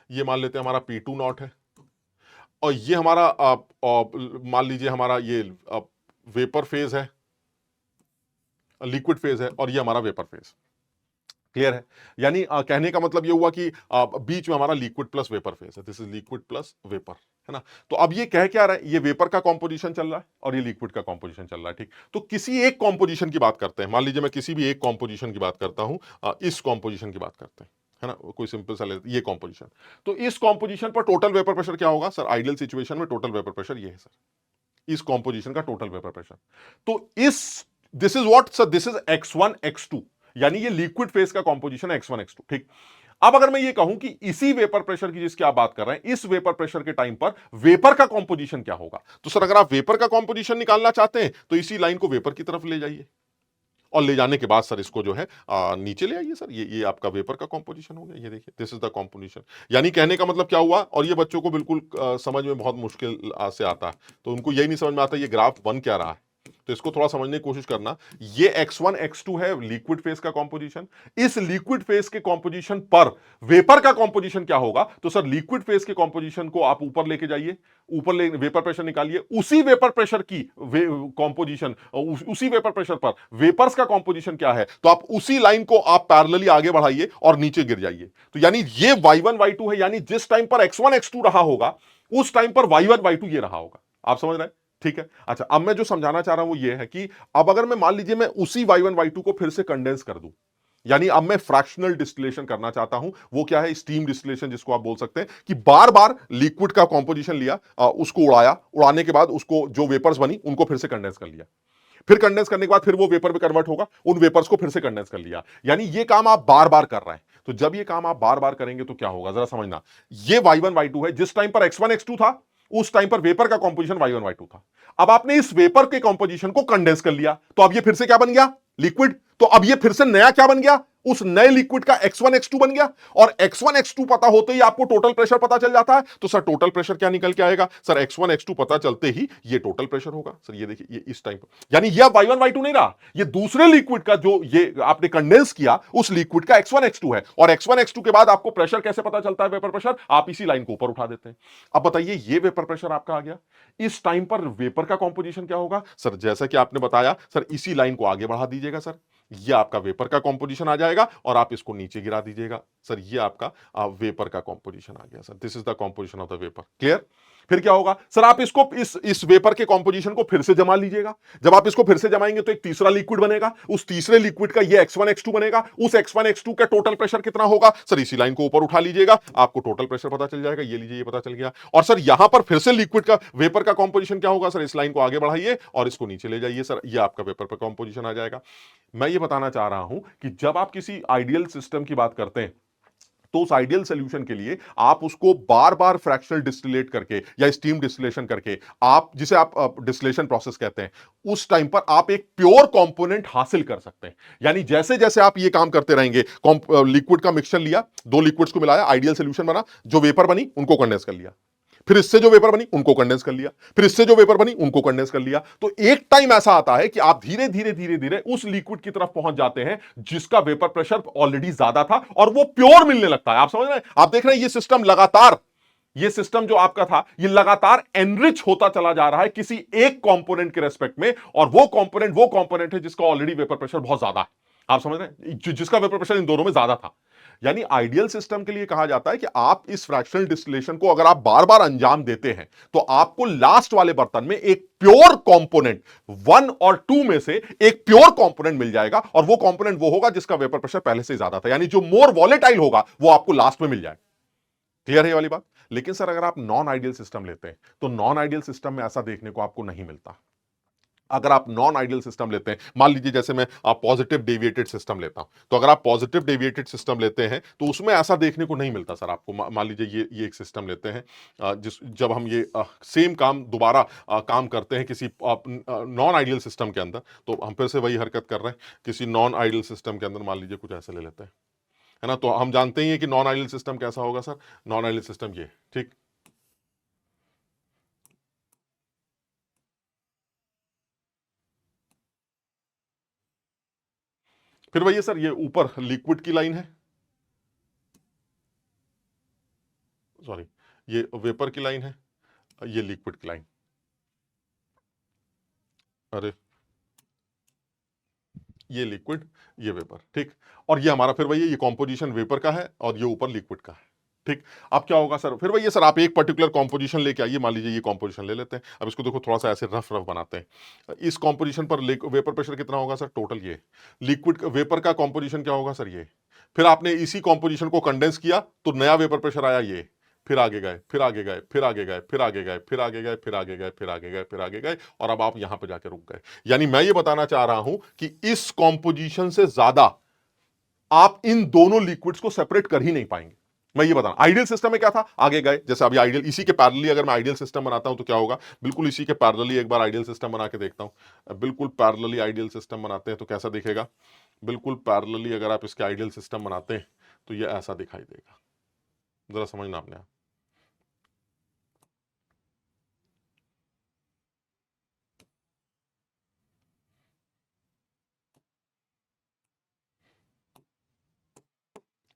ये मान लेते हैं हमारा P2 नॉट है, और ये हमारा मान लीजिए हमारा ये वेपर फेज है, लिक्विड फेज है, और ये हमारा वेपर फेज। क्लियर है? यानी कहने का मतलब ये हुआ कि बीच में हमारा लिक्विड प्लस वेपर फेज है, this is liquid plus vapour, है ना। तो अब ये कह क्या रहा है, ये वेपर का कॉम्पोजिशन चल रहा है और ये लिक्विड का कॉम्पोजिशन चल रहा है। ठीक, तो किसी एक कॉम्पोजिशन की बात करते हैं, मान लीजिए मैं किसी भी एक कॉम्पोजिशन की बात करता हूं, इस कॉम्पोजिशन की बात करते हैं, है ना, कोई सिंपल सा ये कॉम्पोजिशन। तो इस कॉम्पोजिशन पर टोटल वेपर प्रेशर क्या होगा सर, आइडियल सिचुएशन में टोटल वेपर प्रेशर ये है सर, इस कॉम्पोजिशन का टोटल वेपर प्रेशर। तो this is what sir, this is x1 x2, यानी ये लिक्विड फेज का कॉम्पोजिशन है x1 x2। ठीक, अब अगर मैं ये कहूं कि इसी वेपर प्रेशर की जिसकी आप बात कर रहे हैं, इस वेपर प्रेशर के टाइम पर वेपर का कॉम्पोजिशन क्या होगा, तो सर अगर आप वेपर का कॉम्पोजिशन निकालना चाहते हैं तो इसी लाइन को वेपर की तरफ ले जाइए, और ले जाने के बाद सर इसको जो है नीचे ले आइए सर, ये आपका वेपर का कॉम्पोजिशन हो गया। ये देखिए दिस इज द कॉम्पोजिशन। यानी कहने का मतलब क्या हुआ, और ये बच्चों को बिल्कुल समझ में बहुत मुश्किल से आता है, तो उनको यही नहीं समझ में आता ये ग्राफ बन क्या रहा है, तो इसको थोड़ा समझने की कोशिश करना। ये x1 x2 है लिक्विड फेज का कॉम्पोजिशन, इस लिक्विड फेज के कॉम्पोजिशन पर वेपर का कॉम्पोजिशन क्या होगा, तो सर लिक्विड फेज के कॉम्पोजिशन को आप ऊपर लेके जाइए, ऊपर ले वेपर प्रेशर निकालिए, उसी वेपर प्रेशर की कॉम्पोजिशन, उसी वेपर प्रेशर पर वेपर्स का कॉम्पोजिशन क्या है, तो आप उसी लाइन को आप पैरेलली आगे बढ़ाइए और नीचे गिर जाइए। तो यानी ये y1 y2 है, यानी जिस टाइम पर x1 x2 रहा होगा उस टाइम पर y1 y2 ये रहा होगा। आप समझ रहे हैं? ठीक है, अच्छा अब मैं जो समझाना चाह रहा हूं वो ये है कि अब अगर मैं मान लीजिए मैं उसी y1 y2 को फिर से कंडेंस कर दूं, यानी अब मैं फ्रैक्शनल डिस्टिलेशन करना चाहता हूं, वो क्या है, स्टीम डिस्टिलेशन जिसको आप बोल सकते हैं, कि बार बार लिक्विड का कंपोजिशन लिया, उसको उड़ाया, उड़ाने के बाद उसको जो वेपर्स बनी उनको फिर से कंडेंस कर लिया, फिर कंडेंस करने के बाद फिर वो वेपर में कन्वर्ट होगा, उन वेपर्स को फिर से कंडेंस कर लिया, यानी ये काम आप बार बार कर रहे हैं। तो जब ये काम आप बार बार करेंगे तो क्या होगा जरा समझना, ये y1 y2 है, जिस टाइम पर x1 x2 था उस टाइम पर वेपर का कंपोजिशन y1 y2 था। अब आपने इस वेपर के कंपोजिशन को कंडेंस कर लिया, तो अब ये फिर से क्या बन गया, लिक्विड। तो अब ये फिर से नया क्या बन गया, उस नए लिक्विड का x1 x2 बन गया, और x1 x2 पता होते ही आपको टोटल प्रेशर पता चल जाता है। तो सर टोटल प्रेशर क्या निकल के आएगा, सर x1 x2 पता चलते ही ये टोटल प्रेशर होगा। सर ये देखिए ये इस टाइम पर, यानी ये y1 y2 नहीं रहा, ये दूसरे लिक्विड का जो ये आपने कंडेंस किया उस लिक्विड का x1 x2 है, और x1 x2 के बाद आपको प्रेशर कैसे पता चलता है, वेपर प्रेशर, आप इसी लाइन को ऊपर उठा देते हैं। अब बताइए ये वेपर प्रेशर आपका आ गया, इस टाइम पर वेपर का कंपोजिशन क्या होगा, सर जैसा कि आपने बताया सर इसी लाइन को आगे बढ़ा दीजिएगा सर, ये आपका वेपर का कंपोजिशन आ जाएगा, और आप इसको नीचे गिरा दीजिएगा सर, ये आपका वेपर का कंपोजिशन आ गया sir, this is the composition of the vapour. Clear? फिर क्या होगा सर, आप इसको इस वेपर के कंपोजिशन को फिर से जमा लीजिएगा, जब आप इसको फिर से जमाएंगे तो एक तीसरा लिक्विड बनेगा, उस तीसरे लिक्विड का ये x1 x2 बनेगा, उस x1 x2 का टोटल प्रेशर कितना होगा, सर इसी लाइन को ऊपर उठा लीजिएगा, आपको टोटल प्रेशर पता चल जाएगा, ये लीजिए ये पता चल गया। और सर यहां पर फिर से लिक्विड का वेपर का कंपोजिशन क्या होगा, सर इस लाइन को आगे बढ़ाइए और इसको नीचे ले जाइए, सर ये आपका वेपर का कंपोजिशन आ जाएगा। मैं ये बताना चाह रहा हूं कि जब आप किसी आइडियल सिस्टम की बात करते हैं तो उस आइडियल सॉल्यूशन के लिए आप उसको बार बार फ्रैक्शनल डिस्टिलेट करके या स्टीम डिस्टिलेशन करके, आप जिसे आप डिस्टिलेशन प्रोसेस कहते हैं, उस टाइम पर आप एक प्योर कंपोनेंट हासिल कर सकते हैं। यानी जैसे जैसे आप ये काम करते रहेंगे, लिक्विड का मिक्सचर लिया, दो लिक्विड्स को मिलाया, आइडियल सॉल्यूशन बना, जो वेपर बनी उनको कंडेंस कर लिया, फिर इससे जो वेपर बनी उनको कंडेंस कर लिया, फिर इससे जो वेपर बनी उनको कंडेंस कर लिया। तो एक टाइम ऐसा आता है कि आप धीरे धीरे धीरे धीरे उस लिक्विड की तरफ पहुंच जाते हैं जिसका वेपर प्रेशर ऑलरेडी ज्यादा था और वो प्योर मिलने लगता है। आप समझ रहे हैं? आप देख रहे हैं ये सिस्टम लगातार, ये सिस्टम जो आपका था ये लगातार एनरिच होता चला जा रहा है किसी एक कंपोनेंट के रेस्पेक्ट में, और वो कंपोनेंट है जिसका ऑलरेडी वेपर प्रेशर बहुत ज्यादा है। आप समझ रहे हैं, जिसका वेपर प्रेशर इन दोनों में ज्यादा था। यानी आइडियल सिस्टम के लिए कहा जाता है कि आप इस फ्रैक्शनल डिस्टिलेशन को अगर आप बार बार अंजाम देते हैं तो आपको लास्ट वाले बर्तन में एक प्योर कंपोनेंट, 1 और 2 में से एक प्योर कंपोनेंट मिल जाएगा, और वो कंपोनेंट वो होगा जिसका वेपर प्रेशर पहले से ज्यादा था, यानी जो मोर वॉलेटाइल होगा वो आपको लास्ट में मिल जाएगा। क्लियर है ये वाली बात? लेकिन सर अगर आप नॉन आइडियल सिस्टम लेते हैं तो नॉन आइडियल सिस्टम में ऐसा देखने को आपको नहीं मिलता। अगर आप नॉन आइडियल सिस्टम लेते हैं, मान लीजिए जैसे मैं पॉजिटिव डेविएटेड सिस्टम लेता हूं, तो अगर आप पॉजिटिव डेविएटेड सिस्टम लेते हैं तो उसमें ऐसा देखने को नहीं मिलता सर आपको। मान लीजिए ये एक सिस्टम लेते हैं, जिस जब हम ये सेम काम दोबारा काम करते हैं किसी नॉन आइडियल सिस्टम के अंदर, तो हम फिर से वही हरकत कर रहे हैं। किसी नॉन आइडियल सिस्टम के अंदर मान लीजिए कुछ ऐसे ले लेते हैं, है ना, तो हम जानते ही हैं कि नॉन आइडियल सिस्टम कैसा होगा सर। नॉन आइडियल सिस्टम ये, ठीक, फिर वही है सर, ये ऊपर लिक्विड की लाइन है, सॉरी, ये वेपर की लाइन है, ये लिक्विड की लाइन, अरे ये लिक्विड, ये वेपर, ठीक। और ये हमारा फिर वही है, ये कॉम्पोजिशन वेपर का है और ये ऊपर लिक्विड का है, ठीक। अब क्या होगा सर, फिर वही है सर, आप एक पर्टिकुलर कॉम्पोजिशन लेके आइए, मान लीजिए ये कॉम्पोजिशन ले लेते हैं। अब इसको देखो थोड़ा सा ऐसे रफ रफ बनाते हैं। इस कॉम्पोजिशन पर वेपर प्रेशर कितना होगा सर टोटल, ये लिक्विड वेपर का कॉम्पोजिशन क्या होगा सर, ये। फिर आपने इसी कॉम्पोजिशन को कंडेंस किया तो नया वेपर प्रेशर आया ये, फिर आगे गए, फिर आगे गए, फिर आगे गए, फिर आगे गए, फिर आगे गए, फिर आगे गए, फिर आगे गए, फिर आगे गए, और अब आप यहां पे जाके रुक गए। यानी मैं ये बताना चाह रहा हूं कि इस कॉम्पोजिशन से ज्यादा आप इन दोनों लिक्विड्स को सेपरेट कर ही नहीं पाएंगे। मैं ये बताना, आइडियल सिस्टम में क्या था, आगे गए, जैसे अभी आइडियल, इसी के पैरेलली अगर मैं आइडियल सिस्टम बनाता हूं तो क्या होगा, बिल्कुल इसी के पैरेलली एक बार आइडियल सिस्टम बना के देखता हूं। बिल्कुल पैरेलली आइडियल सिस्टम बनाते हैं तो कैसा दिखेगा, बिल्कुल पैरेलली अगर आप इसके आइडियल सिस्टम बनाते हैं तो ये ऐसा दिखाई देगा। जरा समझना आपने आप।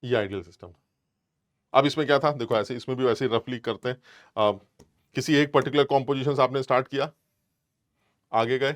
ये आइडियल सिस्टम। अब इसमें क्या था, देखो ऐसे, इसमें भी वैसे ही रफली करते हैं। किसी एक पर्टिकुलर कॉम्पोजिशन से आपने स्टार्ट किया, आगे गए,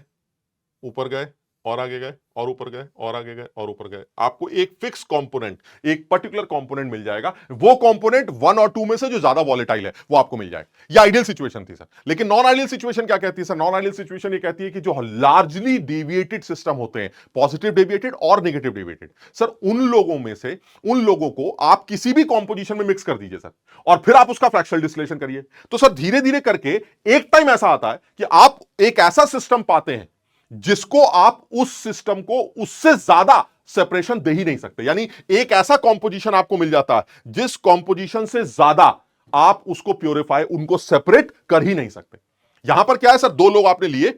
ऊपर गए, और आगे गए, और ऊपर गए, और आगे गए, और ऊपर गए, आपको एक फिक्स कंपोनेंट, एक पर्टिकुलर कंपोनेंट मिल जाएगा। वो कंपोनेंट 1 और 2 में से जो ज्यादा वॉलेटाइल है वो आपको मिल जाएगा। ये आइडियल सिचुएशन थी सर। लेकिन नॉन आइडियल सिचुएशन क्या कहती है सर, नॉन आइडियल सिचुएशन ये कहती है कि जो लार्जली डेविएटेड सिस्टम होते हैं, पॉजिटिव डेविएटेड और नेगेटिव डेविएटेड, सर उन लोगों में से उन लोगों को आप किसी भी कॉम्पोजिशन में मिक्स कर दीजिए सर, और फिर आप उसका फ्रैक्शनल डिस्टिलेशन करिए, तो सर धीरे धीरे करके एक टाइम ऐसा आता है कि आप एक ऐसा सिस्टम पाते हैं जिसको आप उस सिस्टम को उससे ज्यादा सेपरेशन दे ही नहीं सकते। यानी एक ऐसा कॉम्पोजिशन आपको मिल जाता है जिस कॉम्पोजिशन से ज्यादा आप उसको प्योरीफाई, उनको सेपरेट कर ही नहीं सकते। यहां पर क्या है सर, दो लोग आपने लिए,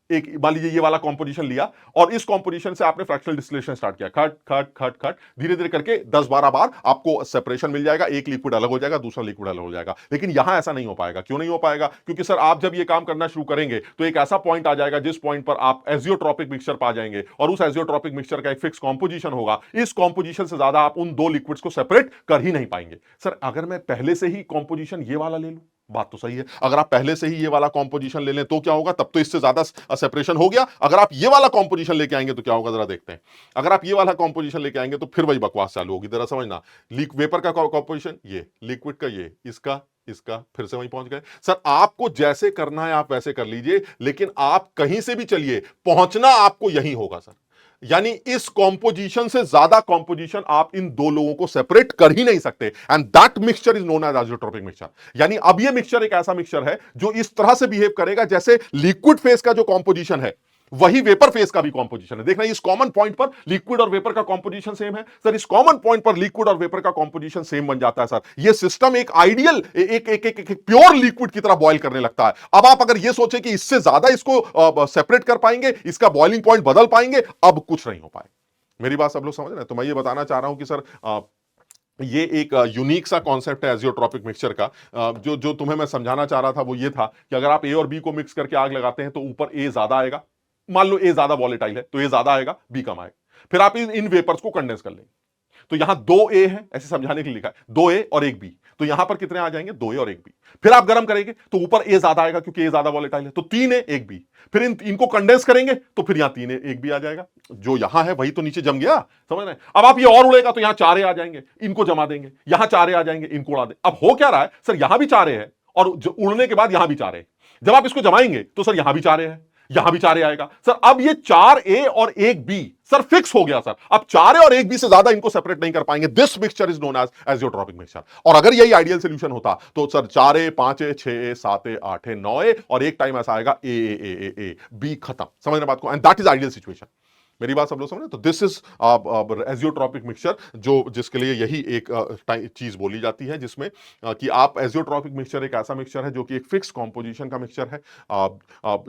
एक मान लीजिए ये वाला कॉम्पोजिशन लिया और इस कॉम्पोजिशन से आपने फ्रैक्शनल डिस्टिलेशन स्टार्ट किया, खट खट खट खट, धीरे धीरे करके 10-12 बार आपको सेपरेशन मिल जाएगा, एक लिक्विड अलग हो जाएगा, दूसरा लिक्विड अलग हो जाएगा। लेकिन यहां ऐसा नहीं हो पाएगा। क्यों नहीं हो पाएगा? क्योंकि सर आप जब ये काम करना शुरू करेंगे तो एक ऐसा पॉइंट आ जाएगा जिस पॉइंट पर आप एजियोट्रॉपिक मिक्सचर पा जाएंगे, और उस एजियोट्रॉपिक मिक्सचर का एक फिक्स कॉम्पोजिशन होगा। इस कॉम्पोजिशन से ज्यादा आप उन दो लिक्विड्स को सेपरेट कर ही नहीं पाएंगे। सर अगर मैं पहले से ही कॉम्पोजिशन ये वाला ले लूं, बात तो सही है, अगर आप पहले से ही ये वाला कॉम्पोजिशन ले लें तो क्या होगा, तब तो इससे ज्यादा सेपरेशन हो गया। अगर आप ये वाला कॉम्पोजिशन लेके आएंगे तो क्या होगा, जरा देखते हैं। अगर आप ये वाला कॉम्पोजिशन लेके आएंगे तो फिर वही बकवास चालू होगी। जरा समझना, लीक वेपर का कॉम्पोजिशन ये, लिक्विड का ये, इसका इसका, फिर से वहीं पहुंच गए। सर आपको जैसे करना है आप वैसे कर लीजिए, लेकिन आप कहीं से भी चलिए, पहुंचना आपको यही होगा सर। यानी इस कॉम्पोजिशन से ज्यादा कॉम्पोजिशन आप इन दो लोगों को सेपरेट कर ही नहीं सकते, and that mixture is known as isotropic mixture. यानी अब ये मिक्सचर एक ऐसा मिक्सचर है जो इस तरह से बिहेव करेगा जैसे लिक्विड फेस का जो कॉम्पोजिशन है वही वेपर फेस का भी कॉम्पोजिशन है। देखना, इस कॉमन पॉइंट पर लिक्विड और वेपर का कॉम्पोजिशन सेम है सर, इस कॉमन पॉइंट पर लिक्विड और वेपर का कॉम्पोजिशन सेम बन जाता है सर। ये सिस्टम एक आइडियल, एक प्योर लिक्विड की तरह बॉयल करने लगता है। अब आप अगर ये सोचे कि इससे ज्यादा इसको सेपरेट कर पाएंगे, इसका बॉइलिंग पॉइंट बदल पाएंगे, अब कुछ नहीं हो पाए। मेरी बात सब लोग समझ रहे हैं? तो मैं ये बताना चाह रहा हूं कि सर ये एक यूनिक सा कॉन्सेप्ट है एजियोट्रॉपिक मिक्सचर का। जो तुम्हें मैं समझाना चाह रहा था वो ये था कि अगर आप ए और बी को मिक्स करके आग लगाते हैं तो ऊपर ए ज्यादा आएगा। मान लो ए ज्यादा वॉलेटाइल है तो ए ज्यादा आएगा, बी कम आएगा। फिर आप इन वेपर्स को कंडेंस कर लेंगे, तो यहां 2 ए है, ऐसे समझाने के लिए लिखा है, 2 ए और 1 बी। तो यहां पर कितने आ जाएंगे, 2A और 1B। फिर आप गर्म करेंगे तो ऊपर A ज्यादा आएगा क्योंकि A ज्यादा वॉलेटाइल है, तो 3A 1B। फिर इनको कंडेंस करेंगे तो फिर यहां 3A 1B आ जाएगा। जो यहां है वही तो नीचे जम गया, समझ रहे हैं। अब आप ये और उड़ेगा तो यहां 4A आ जाएंगे, इनको जमा देंगे, यहां 4A आ जाएंगे, इनको उड़ा दें। अब हो क्या रहा है सर, यहां भी 4A है और उड़ने के बाद यहां भी 4A। जब आप इसको जमाएंगे तो सर यहां भी 4A है, यहां भी 4A आएगा सर। अब ये 4A और 1B सर फिक्स हो गया सर। अब 4A और 1B से ज्यादा इनको सेपरेट नहीं कर पाएंगे। This mixture is known as azeotropic mixture. और अगर यही आइडियल सॉल्यूशन होता तो sir 4A 5A 6A 7A 8A 9A और एक टाइम ऐसा आएगा ए बी, खत्म। समझ रहे बात को, and that is ideal situation. मेरी बात सब लोग समझ रहे? तो दिस इज एजियोट्रॉपिक मिक्सचर, जो जिसके लिए यही एक चीज बोली जाती है, जिसमें कि आप एजियोट्रॉपिक मिक्सचर एक ऐसा मिक्सचर है जो कि एक फिक्स कॉम्पोजिशन का मिक्सचर है,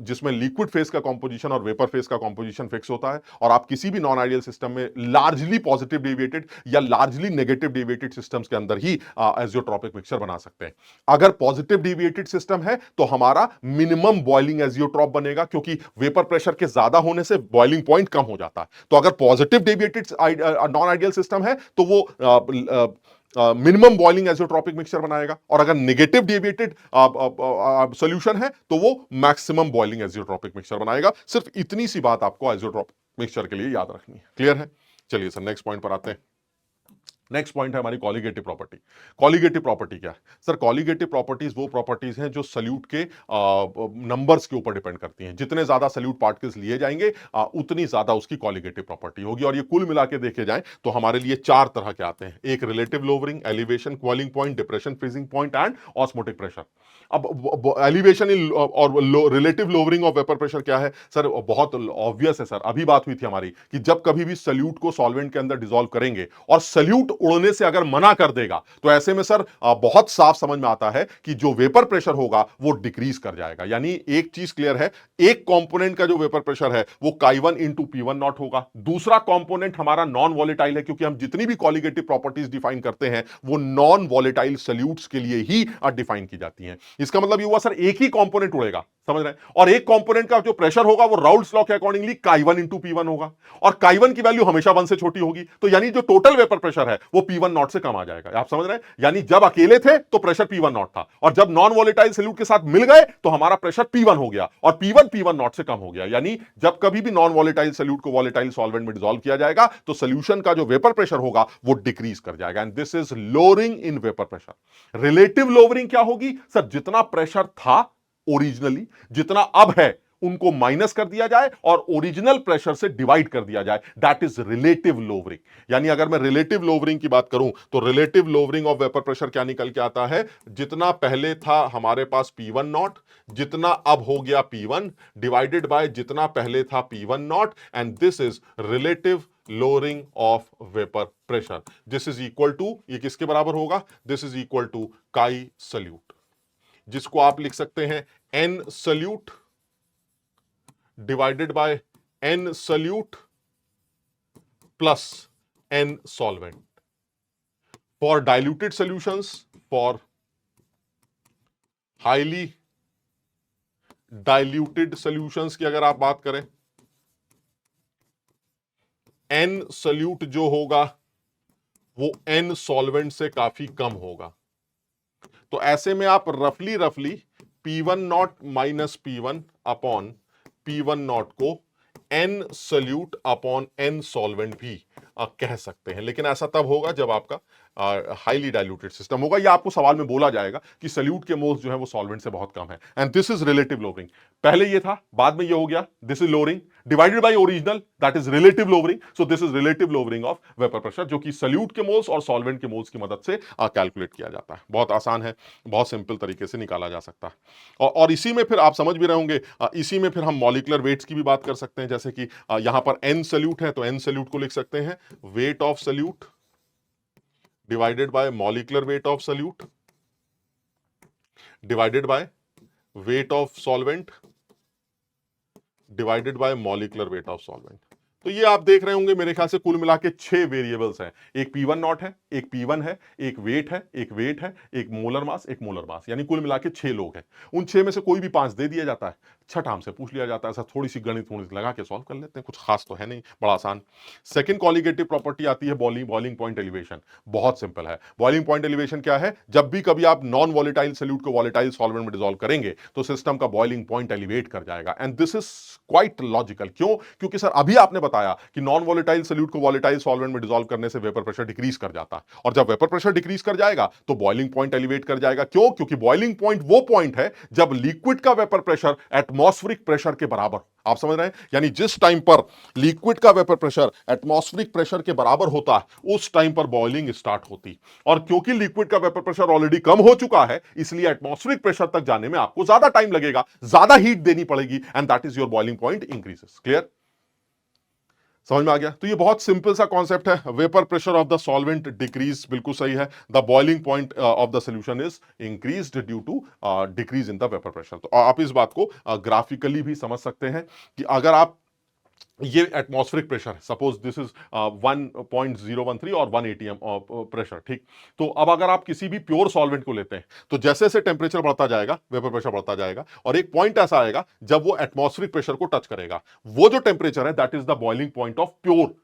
जिसमें लिक्विड फेस का कॉम्पोजिशन और वेपर फेस का कॉम्पोजिशन फिक्स होता है। और आप किसी भी नॉन आइडियल सिस्टम में लार्जली पॉजिटिव डेविएटेड या लार्जली नेगेटिव डेविएटेड सिस्टम्स के अंदर ही एजियोट्रॉपिक मिक्सचर बना सकते हैं। अगर पॉजिटिव डेविएटेड सिस्टम है तो हमारा मिनिमम बॉइलिंग एजियोट्रॉप बनेगा, क्योंकि वेपर प्रेशर के ज्यादा होने से बॉइलिंग पॉइंट कम हो जाता है। तो अगर positive deviated non ideal system है तो वो मिनिमम बॉइलिंग एजियोट्रॉपिक मिक्सचर बनाएगा, और अगर नेगेटिव डेविएटेड सॉल्यूशन है तो वो मैक्सिमम बॉइलिंग एजियोट्रॉपिक मिक्सचर बनाएगा। सिर्फ इतनी सी बात आपको एजियोट्रॉपिक मिक्सचर के लिए याद रखनी है। क्लियर है? चलिए सर नेक्स्ट पॉइंट पर आते हैं। नेक्स्ट पॉइंट है हमारी कॉलिगेटिव प्रॉपर्टी। कॉलिगेटिव प्रॉपर्टी क्या है सर? कॉलिगेटिव प्रॉपर्टीज वो प्रॉपर्टीज हैं जो सल्यूट के नंबर्स के ऊपर डिपेंड करती हैं। जितने ज्यादा सल्यूट पार्टिकल्स लिए जाएंगे उतनी ज्यादा उसकी कॉलिगेटिव प्रॉपर्टी होगी। और ये कुल मिला के देखे जाए तो हमारे लिए 4 तरह के आते हैं। एक relative lowering, elevation, boiling point, depression, freezing point and osmotic pressure. अब एलिवेशन और relative lowering of vapour pressure क्या है सर? बहुत ऑब्वियस है सर, अभी बात हुई थी हमारी कि जब कभी भी सल्यूट को सॉल्वेंट के अंदर डिसॉल्व करेंगे और सल्यूट उड़ने से अगर मना कर देगा तो ऐसे में सर बहुत साफ समझ में आता है कि जो वेपर प्रेशर होगा वो डिक्रीज कर जाएगा। यानी एक चीज क्लियर है, एक कंपोनेंट का जो वेपर प्रेशर है वो Chi1 इंटू P1 नॉट होगा। दूसरा कंपोनेंट हमारा नॉन वॉलेटाइल है, क्योंकि हम जितनी भी कॉलिगेटिव प्रॉपर्टीज डिफाइन करते हैं वो नॉन वॉलेटाइल सल्यूट्स के लिए ही डिफाइन की जाती हैं। इसका मतलब ये हुआ सर एक ही कंपोनेंट उड़ेगा, समझ रहे हैं, और एक कंपोनेंट का जो प्रेशर होगा वो राउल्ट्स लॉ के अकॉर्डिंगली Chi1 इंटू P1 होगा, और Chi1 की वैल्यू हमेशा 1 से छोटी होगी। तो यानी जो टोटल वेपर प्रेशर है वो P1 नॉट से कम आ जाएगा। आप समझ रहे हैं? यानी जब अकेले थे तो प्रेशर P1 नॉट था, और जब नॉन वॉलेटाइल सल्यूट के साथ मिल गए तो हमारा प्रेशर P1 हो गया, और P1 नॉट से कम हो गया। यानी जब कभी भी नॉन वॉलेटाइल सल्यूट को वॉलेटाइल सॉल्वेंट में डिसॉल्व किया जाएगा तो सॉल्यूशन का जो वेपर प्रेशर होगा वो डिक्रीज कर जाएगा, and this is lowering in vapour pressure. Relative lowering क्या होगी सर? जितना प्रेशर था ओरिजिनली, जितना अब है उनको माइनस कर दिया जाए और ओरिजिनल प्रेशर से डिवाइड कर दिया जाए, दैट इज रिलेटिव लोवरिंग। यानी अगर मैं रिलेटिव लोवरिंग की बात करूं तो relative lowering of vapour pressure क्या निकल के आता है? जितना पहले था हमारे पास P1 नॉट, जितना अब हो गया P1 डिवाइडेड बाय जितना पहले था P1 naught, and this is relative lowering of vapour pressure. This is equal to, ये किसके बराबर होगा? This is equal to chi solute, जिसको आप लिख सकते हैं N solute divided by N solute plus N solvent. For diluted solutions, for highly diluted solutions की अगर आप बात करें, N सल्यूट जो होगा वो N सॉल्वेंट से काफी कम होगा। तो ऐसे में आप रफली P1 naught minus P1 upon P1 naught को N solute upon N solvent भी कह सकते हैं। लेकिन ऐसा तब होगा जब आपका हाईली डाइल्यूटेड सिस्टम होगा, या आपको सवाल में बोला जाएगा कि सल्यूट के मोल्स जो है वो सॉल्वेंट से बहुत कम है, and this is relative lowering. पहले ये था, बाद में ये हो गया, this is lowering divided by original, that is relative lowering. So this is relative lowering of vapour pressure, जो कि सल्यूट के मोल्स और सॉल्वेंट के मोल्स की मदद से कैलकुलेट किया जाता है। बहुत आसान है, बहुत सिंपल तरीके से निकाला जा सकता है। और इसी में फिर आप समझ भी रहे होंगे, इसी में फिर हम मॉलिक्यूलर वेट्स की भी बात कर सकते हैं। जैसे कि यहां पर N सल्यूट है तो N सल्यूट को लिख सकते हैं wait of solute divided bye molecular weight of solute divided by weight of solvent divided by molecular weight of solvent. तो ये आप देख रहे होंगे मेरे ख्याल से कुल मिला के 6 वेरिएबल्स हैं। एक P1 नॉट है, एक P1 है, एक वेट है, एक मोलर मास, एक मोलर मास, यानी कुल मिला के 6 लोग हैं। उन 6 में से कोई भी 5 दे दिया जाता है। छठ हमसे पूछ लिया जाता है, ऐसा थोड़ी सी गणित लगा के सॉल्व कर लेते हैं, कुछ खास तो है नहीं, बड़ा आसान। सेकंड कॉलिगेटिव प्रॉपर्टी आती है बॉइलिंग पॉइंट एलिवेशन। बहुत सिंपल है। बॉइलिंग पॉइंट एलिवेशन क्या है? जब भी कभी आप नॉन वॉलेटाइल सॉल्यूट को वॉलेटाइल सॉल्वेंट में डिसॉल्व करेंगे तो सिस्टम का बॉइलिंग पॉइंट एलिवेट कर जाएगा। And this is quite logical. क्यों? क्योंकि सर अभी आपने बताया कि नॉन वॉलेटाइल सॉल्यूट को वॉलेटाइल सॉल्वेंट में डिसॉल्व करने से वेपर प्रेशर डिक्रीज कर जाता है, और जब वेपर प्रेशर डिक्रीज कर जाएगा तो बॉइलिंग पॉइंट एलिवेट कर जाएगा। क्यों? क्योंकि बॉइलिंग पॉइंट वो पॉइंट है जब लिक्विड का वेपर प्रेशर एटमॉस्फेरिक प्रेशर के बराबर। आप समझ रहे हैं? यानी जिस टाइम पर लिक्विड का वेपर प्रेशर एटमॉस्फेरिक प्रेशर के बराबर होता है उस टाइम पर बॉइलिंग स्टार्ट होती। और क्योंकि लिक्विड का वेपर प्रेशर ऑलरेडी कम हो चुका है इसलिए एटमॉस्फेरिक प्रेशर तक जाने में आपको ज्यादा टाइम लगेगा, ज्यादा हीट देनी पड़ेगी, and that is your boiling point increases. Clear? समझ में आ गया? तो ये बहुत सिंपल सा कॉन्सेप्ट है। Vapour pressure of the solvent decrease, बिल्कुल सही है। The boiling point of the solution is increased due to decrease in the vapour pressure. तो आप इस बात को ग्राफिकली भी समझ सकते हैं कि अगर आप ये एटमॉस्फेरिक प्रेशर है, सपोज दिस इज 1.013 और 1 एटीएम प्रेशर, ठीक। तो अब अगर आप किसी भी प्योर सॉल्वेंट को लेते हैं तो जैसे जैसे टेम्परेचर बढ़ता जाएगा वेपर प्रेशर बढ़ता जाएगा, और एक पॉइंट ऐसा आएगा जब वो एटमॉस्फेरिक प्रेशर को टच करेगा। वो जो टेम्परेचर है that is the boiling point of pure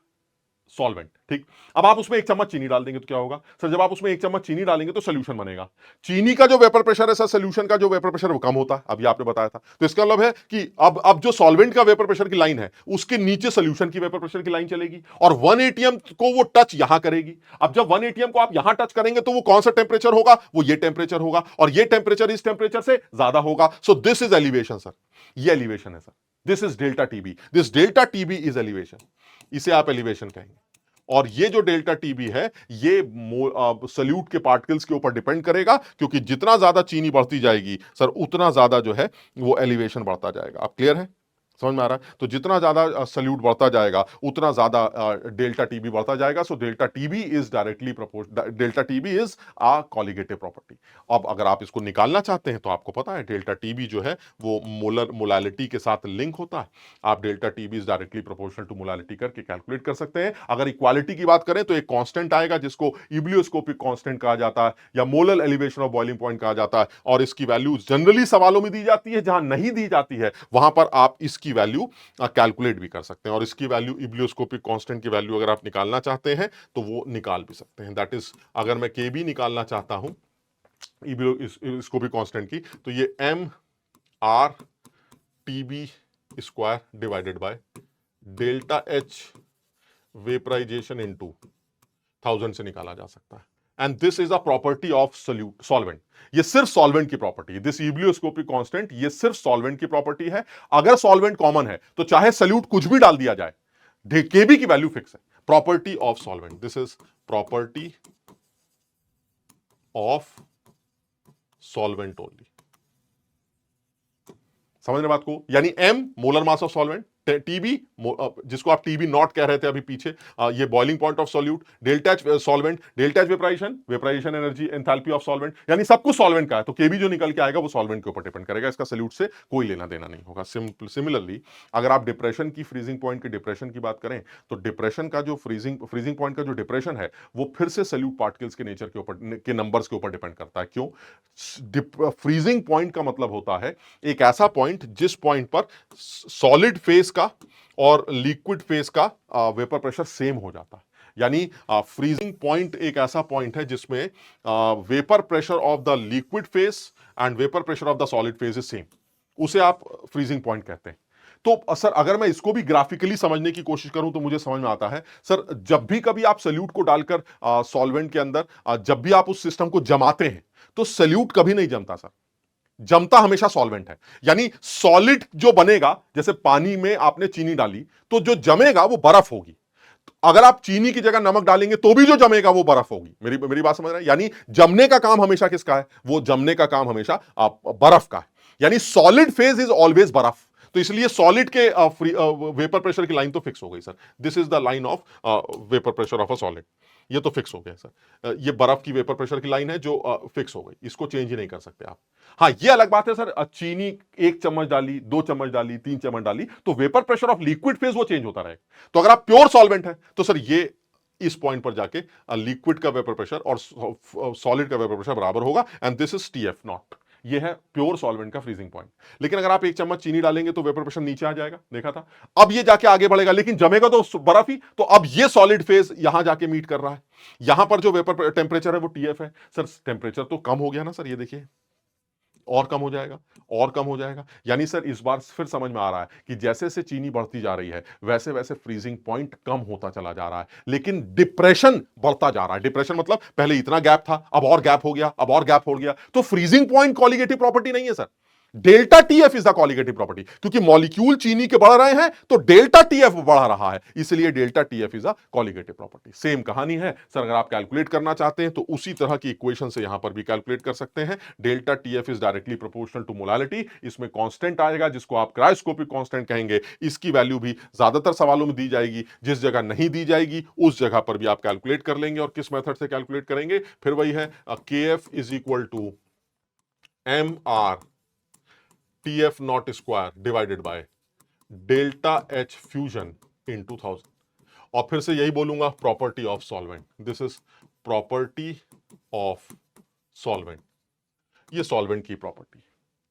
solvent, ठीक। अब आप उसमें एक चम्मच चीनी डाल देंगे तो क्या होगा? सर जब आप उसमें एक चम्मच चीनी डालेंगे तो सोल्यूशन बनेगा। चीनी का जो वेपर प्रेशर है सर, सोल्यूशन का जो वेपर प्रेशर वो कम होता है, अभी आपने बताया था। तो इसका मतलब है कि अब जो सॉल्वेंट का वेपर प्रेशर की लाइन है उसके नीचे सोल्यूशन की वेपर प्रेशर की लाइन चलेगी, और 1 एटीएम को वो टच यहां करेगी। अब जब 1 एटीएम को आप यहां टच करेंगे तो वो कौन सा टेम्परेचर होगा? वो ये टेम्परेचर होगा, और ये टेम्परेचर इस टेम्परेचर से ज्यादा होगा। सो दिस इज एलिवेशन सर, ये एलिवेशन है sir. This is delta TB, this delta TB is elevation, इसे आप एलिवेशन कहेंगे। और ये जो डेल्टा टीबी है ये सल्यूट के पार्टिकल्स के ऊपर डिपेंड करेगा, क्योंकि जितना ज्यादा चीनी बढ़ती जाएगी सर उतना ज्यादा जो है वो एलिवेशन बढ़ता जाएगा। आप क्लियर है? समझ में आ रहा है? तो जितना ज्यादा सल्यूट बढ़ता जाएगा उतना ज्यादा डेल्टा टीबी बढ़ता जाएगा। So delta TB is directly proportional, delta TB is a colligative property. अब अगर आप इसको निकालना चाहते हैं तो आपको पता है डेल्टा टीबी जो है वो मोलालिटी के साथ लिंक होता है। आप delta TB is directly proportional to molality करके कैलकुलेट कर सकते हैं। अगर इक्वालिटी की बात करें तो एक कांस्टेंट आएगा जिसको इब्लियोस्कोपिक कांस्टेंट कहा जाता है या molar elevation of boiling point कहा जाता है, और इसकी वैल्यू जनरली सवालों में दी जाती है। जहां नहीं दी जाती है वहां पर आप इसकी वैल्यू कैलकुलेट भी कर सकते हैं, और इसकी वैल्यू इब्लियोस्कोपिक कांस्टेंट की वैल्यू अगर आप निकालना चाहते हैं तो वो निकाल भी सकते हैं। दैट इज, अगर मैं के बी निकालना चाहता हूं इब्लियोस्कोपिक कांस्टेंट की, तो ये M R T B square divided by delta H vaporisation into 1000 से निकाला जा सकता है। And this is a property of solvent. ये सिर्फ सॉल्वेंट की प्रॉपर्टी है। दिस इब्लियोस्कोपिक कांस्टेंट ये सिर्फ सॉल्वेंट की प्रॉपर्टी है। अगर सॉल्वेंट कॉमन है तो चाहे सल्यूट कुछ भी डाल दिया जाए, केबी की वैल्यू फिक्स है। Property of solvent, this is property of solvent only. समझ रहे बात को? यानी M molar mass of solvent, TB जिसको आप टीबी नॉट कह रहे थे अभी पीछे, ये boiling point of solute, delta H solvent, delta H vaporisation energy, enthalpy of solvent, यानी सब कुछ सॉल्वेंट का है। तो केबी जो निकल के आएगा वो सॉल्वेंट के ऊपर डिपेंड करेगा, इसका सॉल्यूट से कोई लेना देना नहीं होगा। सिमिलरली अगर आप डिप्रेशन की फ्रीजिंग पॉइंट की डिप्रेशन की बात करें तो डिप्रेशन का जो फ्रीजिंग पॉइंट का जो डिप्रेशन है वो फिर से सॉल्यूट पार्टिकल्स के नेचर के ऊपर के नंबर्स के ऊपर डिपेंड करता है। क्यों? फ्रीजिंग पॉइंट का मतलब होता है एक ऐसा पॉइंट जिस पॉइंट पर सॉलिड फेस का और लिक्विड फेस का वेपर प्रेशर सेम हो जाता है। यानी फ्रीजिंग पॉइंट एक ऐसा पॉइंट है जिसमें vapour pressure of the liquid phase and vapour pressure of the solid phase is same, उसे आप फ्रीजिंग पॉइंट कहते हैं। तो सर अगर मैं इसको भी ग्राफिकली समझने की कोशिश करूं तो मुझे समझ में आता है सर, जब भी कभी आप सल्यूट को डालकर सॉल्वेंट के अंदर जब भी आप उस सिस्टम को जमाते हैं तो सल्यूट कभी नहीं जमता सर, जमता हमेशा सॉल्वेंट है। यानी सॉलिड जो बनेगा, जैसे पानी में आपने चीनी डाली तो जो जमेगा वो बर्फ होगी, अगर आप चीनी की जगह नमक डालेंगे तो भी जो जमेगा वो बर्फ होगी। मेरी बात समझ रहे हैं? यानी जमने का काम हमेशा किसका है? वो जमने का काम हमेशा बर्फ का है। यानी सॉलिड फेज इज ऑलवेज बर्फ। तो इसलिए सॉलिड के वेपर प्रेशर की लाइन तो फिक्स हो गई sir. This is the line of vapour pressure of a solid, ये तो फिक्स हो गया सर। ये बर्फ की वेपर प्रेशर की लाइन है जो फिक्स हो गई, इसको चेंज ही नहीं कर सकते आप। हाँ, ये अलग बात है सर, चीनी 1 चम्मच डाली, 2 चम्मच डाली, 3 चम्मच डाली तो vapour pressure of liquid phase वो चेंज होता रहेगा। तो अगर आप प्योर सॉल्वेंट है तो सर ये इस पॉइंट पर जाके लिक्विड का वेपर प्रेशर और सॉलिड का वेपर प्रेशर बराबर होगा, and this is TF not. ये है प्योर सॉल्वेंट का फ्रीजिंग पॉइंट। लेकिन अगर आप 1 चम्मच चीनी डालेंगे तो वेपर प्रेशर नीचे आ जाएगा, देखा था। अब ये जाके आगे बढ़ेगा, लेकिन जमेगा तो बर्फ ही, तो अब ये सॉलिड फेज यहां जाके मीट कर रहा है। यहां पर जो वेपर टेम्परेचर है वो टीएफ है। सर टेम्परेचर तो कम हो गया ना सर, ये देखिए और कम हो जाएगा, और कम हो जाएगा। यानी सर इस बार फिर समझ में आ रहा है कि जैसे जैसे चीनी बढ़ती जा रही है वैसे वैसे फ्रीजिंग पॉइंट कम होता चला जा रहा है, लेकिन डिप्रेशन बढ़ता जा रहा है। डिप्रेशन मतलब पहले इतना गैप था, अब और गैप हो गया, अब और गैप हो गया। तो फ्रीजिंग पॉइंट कॉलिगेटिव प्रॉपर्टी नहीं है sir, delta TF is the colligative property. क्योंकि मॉलिक्यूल चीनी के बढ़ रहे हैं तो डेल्टा टीएफ बढ़ रहा है, इसलिए delta TF is a colligative property. Same कहानी है सर, अगर आप कैलकुलेट करना चाहते हैं तो उसी तरह की इक्वेशन से यहां पर भी कैलकुलेट कर सकते हैं। Delta TF is directly proportional to molality. इसमें कांस्टेंट आएगा जिसको आप क्रायोस्कोपिक कांस्टेंट कहेंगे, इसकी वैल्यू भी ज्यादातर सवालों में दी जाएगी। जिस जगह नहीं दी जाएगी उस जगह पर भी आप कैलकुलेट कर लेंगे। और किस मेथड से कैलकुलेट करेंगे, फिर वही है K F is equal to M R TF naught square divided by delta H fusion in 2000। और फिर से यही बोलूंगा, property of solvent, this is property of solvent, ये सॉल्वेंट की प्रॉपर्टी।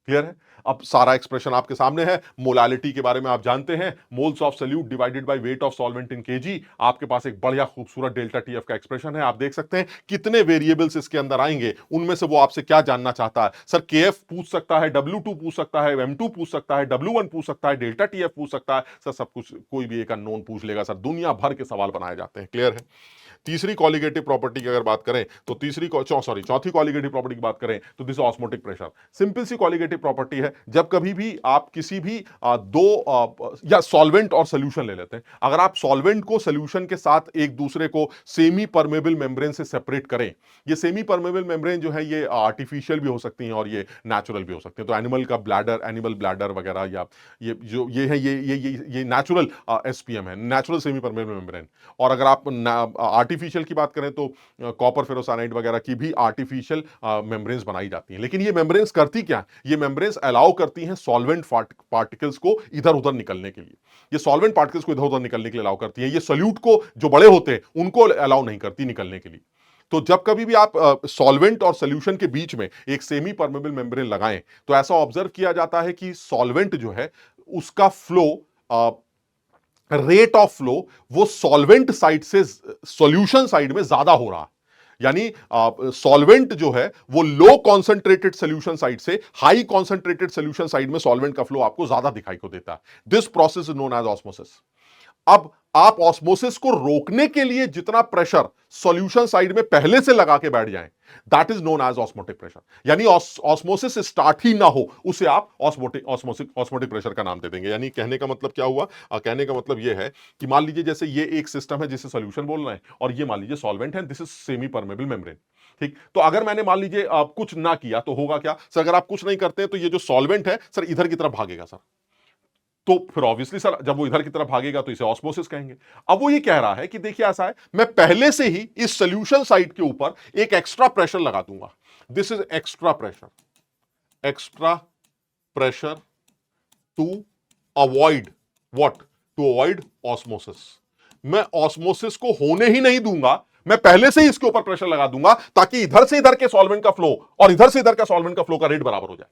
क्लियर है? अब सारा एक्सप्रेशन आपके सामने है। मोलालिटी के बारे में आप जानते हैं, moles of solute divided by weight of solvent in KG. आपके पास एक बढ़िया खूबसूरत डेल्टा टीएफ का एक्सप्रेशन है। आप देख सकते हैं कितने वेरिएबल्स इसके अंदर आएंगे, उनमें से वो आपसे क्या जानना चाहता है। सर केएफ पूछ सकता है, W2 पूछ सकता है, M2 पूछ सकता है, W1 पूछ सकता है, डेल्टा टीएफ पूछ सकता है। सर सब कुछ कोई भी एक अननोन पूछ लेगा सर, दुनिया भर के सवाल बनाए जाते हैं। क्लियर है? तीसरी कॉलिगेटिव प्रॉपर्टी की अगर बात करें तो चौथी कॉलिगेटिव प्रॉपर्टी की बात करें तो दिस ऑस्मोटिक प्रेशर। सिंपल सी कॉलिगेटिव प्रॉपर्टी है, जब कभी भी आप किसी भी या सॉल्वेंट और सोल्यूशन ले लेते हैं, अगर आप सॉल्वेंट को सोल्यूशन के साथ एक दूसरे को सेमी परमेबल मेम्ब्रेन से सेपरेट करें, ये सेमी परमेबल मेम्ब्रेन जो है ये आर्टिफिशियल भी हो सकती हैं और ये नेचुरल भी हो सकते हैं। तो एनिमल ब्लैडर वगैरह, या ये है ये नेचुरल एसपीएम है, नेचुरल सेमी परमेबल मेम्ब्रेन। और अगर आप आर्टिफिशियल की बात करें तो कॉपर फेरोसाइनाइड वगैरह की भी आर्टिफिशियल मेम्ब्रेन्स बनाई जाती हैं। लेकिन ये मेम्ब्रेन्स करती क्या है? ये मेम्ब्रेन्स अलाउ करती हैं सॉल्वेंट पार्टिकल्स को इधर उधर निकलने के लिए। ये सॉल्वेंट पार्टिकल्स को इधर उधर निकलने के लिए अलाउ करती है। ये सोल्यूट को, जो बड़े होते हैं, उनको अलाउ नहीं करती निकलने के लिए। तो जब कभी भी आप सॉल्वेंट और सोल्यूशन के बीच में एक सेमी परमेबल मेम्ब्रेन लगाएं तो ऐसा ऑब्जर्व किया जाता है कि सॉल्वेंट जो है उसका फ्लो, रेट ऑफ फ्लो, वो सॉल्वेंट साइड से सॉल्यूशन साइड में ज्यादा हो रहा है। यानी सॉल्वेंट जो है वो लो कॉन्सेंट्रेटेड सॉल्यूशन साइड से हाई कॉन्सेंट्रेटेड सॉल्यूशन साइड में सॉल्वेंट का फ्लो आपको ज्यादा दिखाई को देता है। This process is known as osmosis. अब आप ऑस्मोसिस को रोकने के लिए जितना प्रेशर सॉल्यूशन साइड में पहले से लगा के बैठ जाएं, that is known as osmotic pressure. यानी ऑस्मोसिस स्टार्ट ही ना हो, उसे आप ऑस्मोटिक प्रेशर का नाम दे देंगे। यानी कहने का मतलब क्या हुआ? कहने का मतलब यह है कि मान लीजिए जैसे ये एक सिस्टम है जिसे सॉल्यूशन बोल रहे हैं, और ये मान लीजिए सॉल्वेंट है, this is semi permeable membrane. ठीक, तो अगर मैंने मान लीजिए कुछ ना किया तो होगा क्या सर? अगर आप कुछ नहीं करते हैं तो ये जो सॉल्वेंट है सर इधर की तरफ भागेगा सर, तो फिर ऑब्वियसली सर जब वो इधर की तरफ भागेगा तो इसे ऑस्मोसिस कहेंगे। अब वो ये कह रहा है कि देखिए ऐसा है, मैं पहले से ही इस सॉल्यूशन साइड के ऊपर एक एक्स्ट्रा प्रेशर लगा दूंगा। This is extra pressure to avoid what? To avoid osmosis. मैं ऑस्मोसिस को होने ही नहीं दूंगा, मैं पहले से ही इसके ऊपर प्रेशर लगा दूंगा ताकि इधर से इधर के सॉल्वेंट का फ्लो और इधर से इधर का सॉल्वेंट का फ्लो का रेट बराबर हो जाए।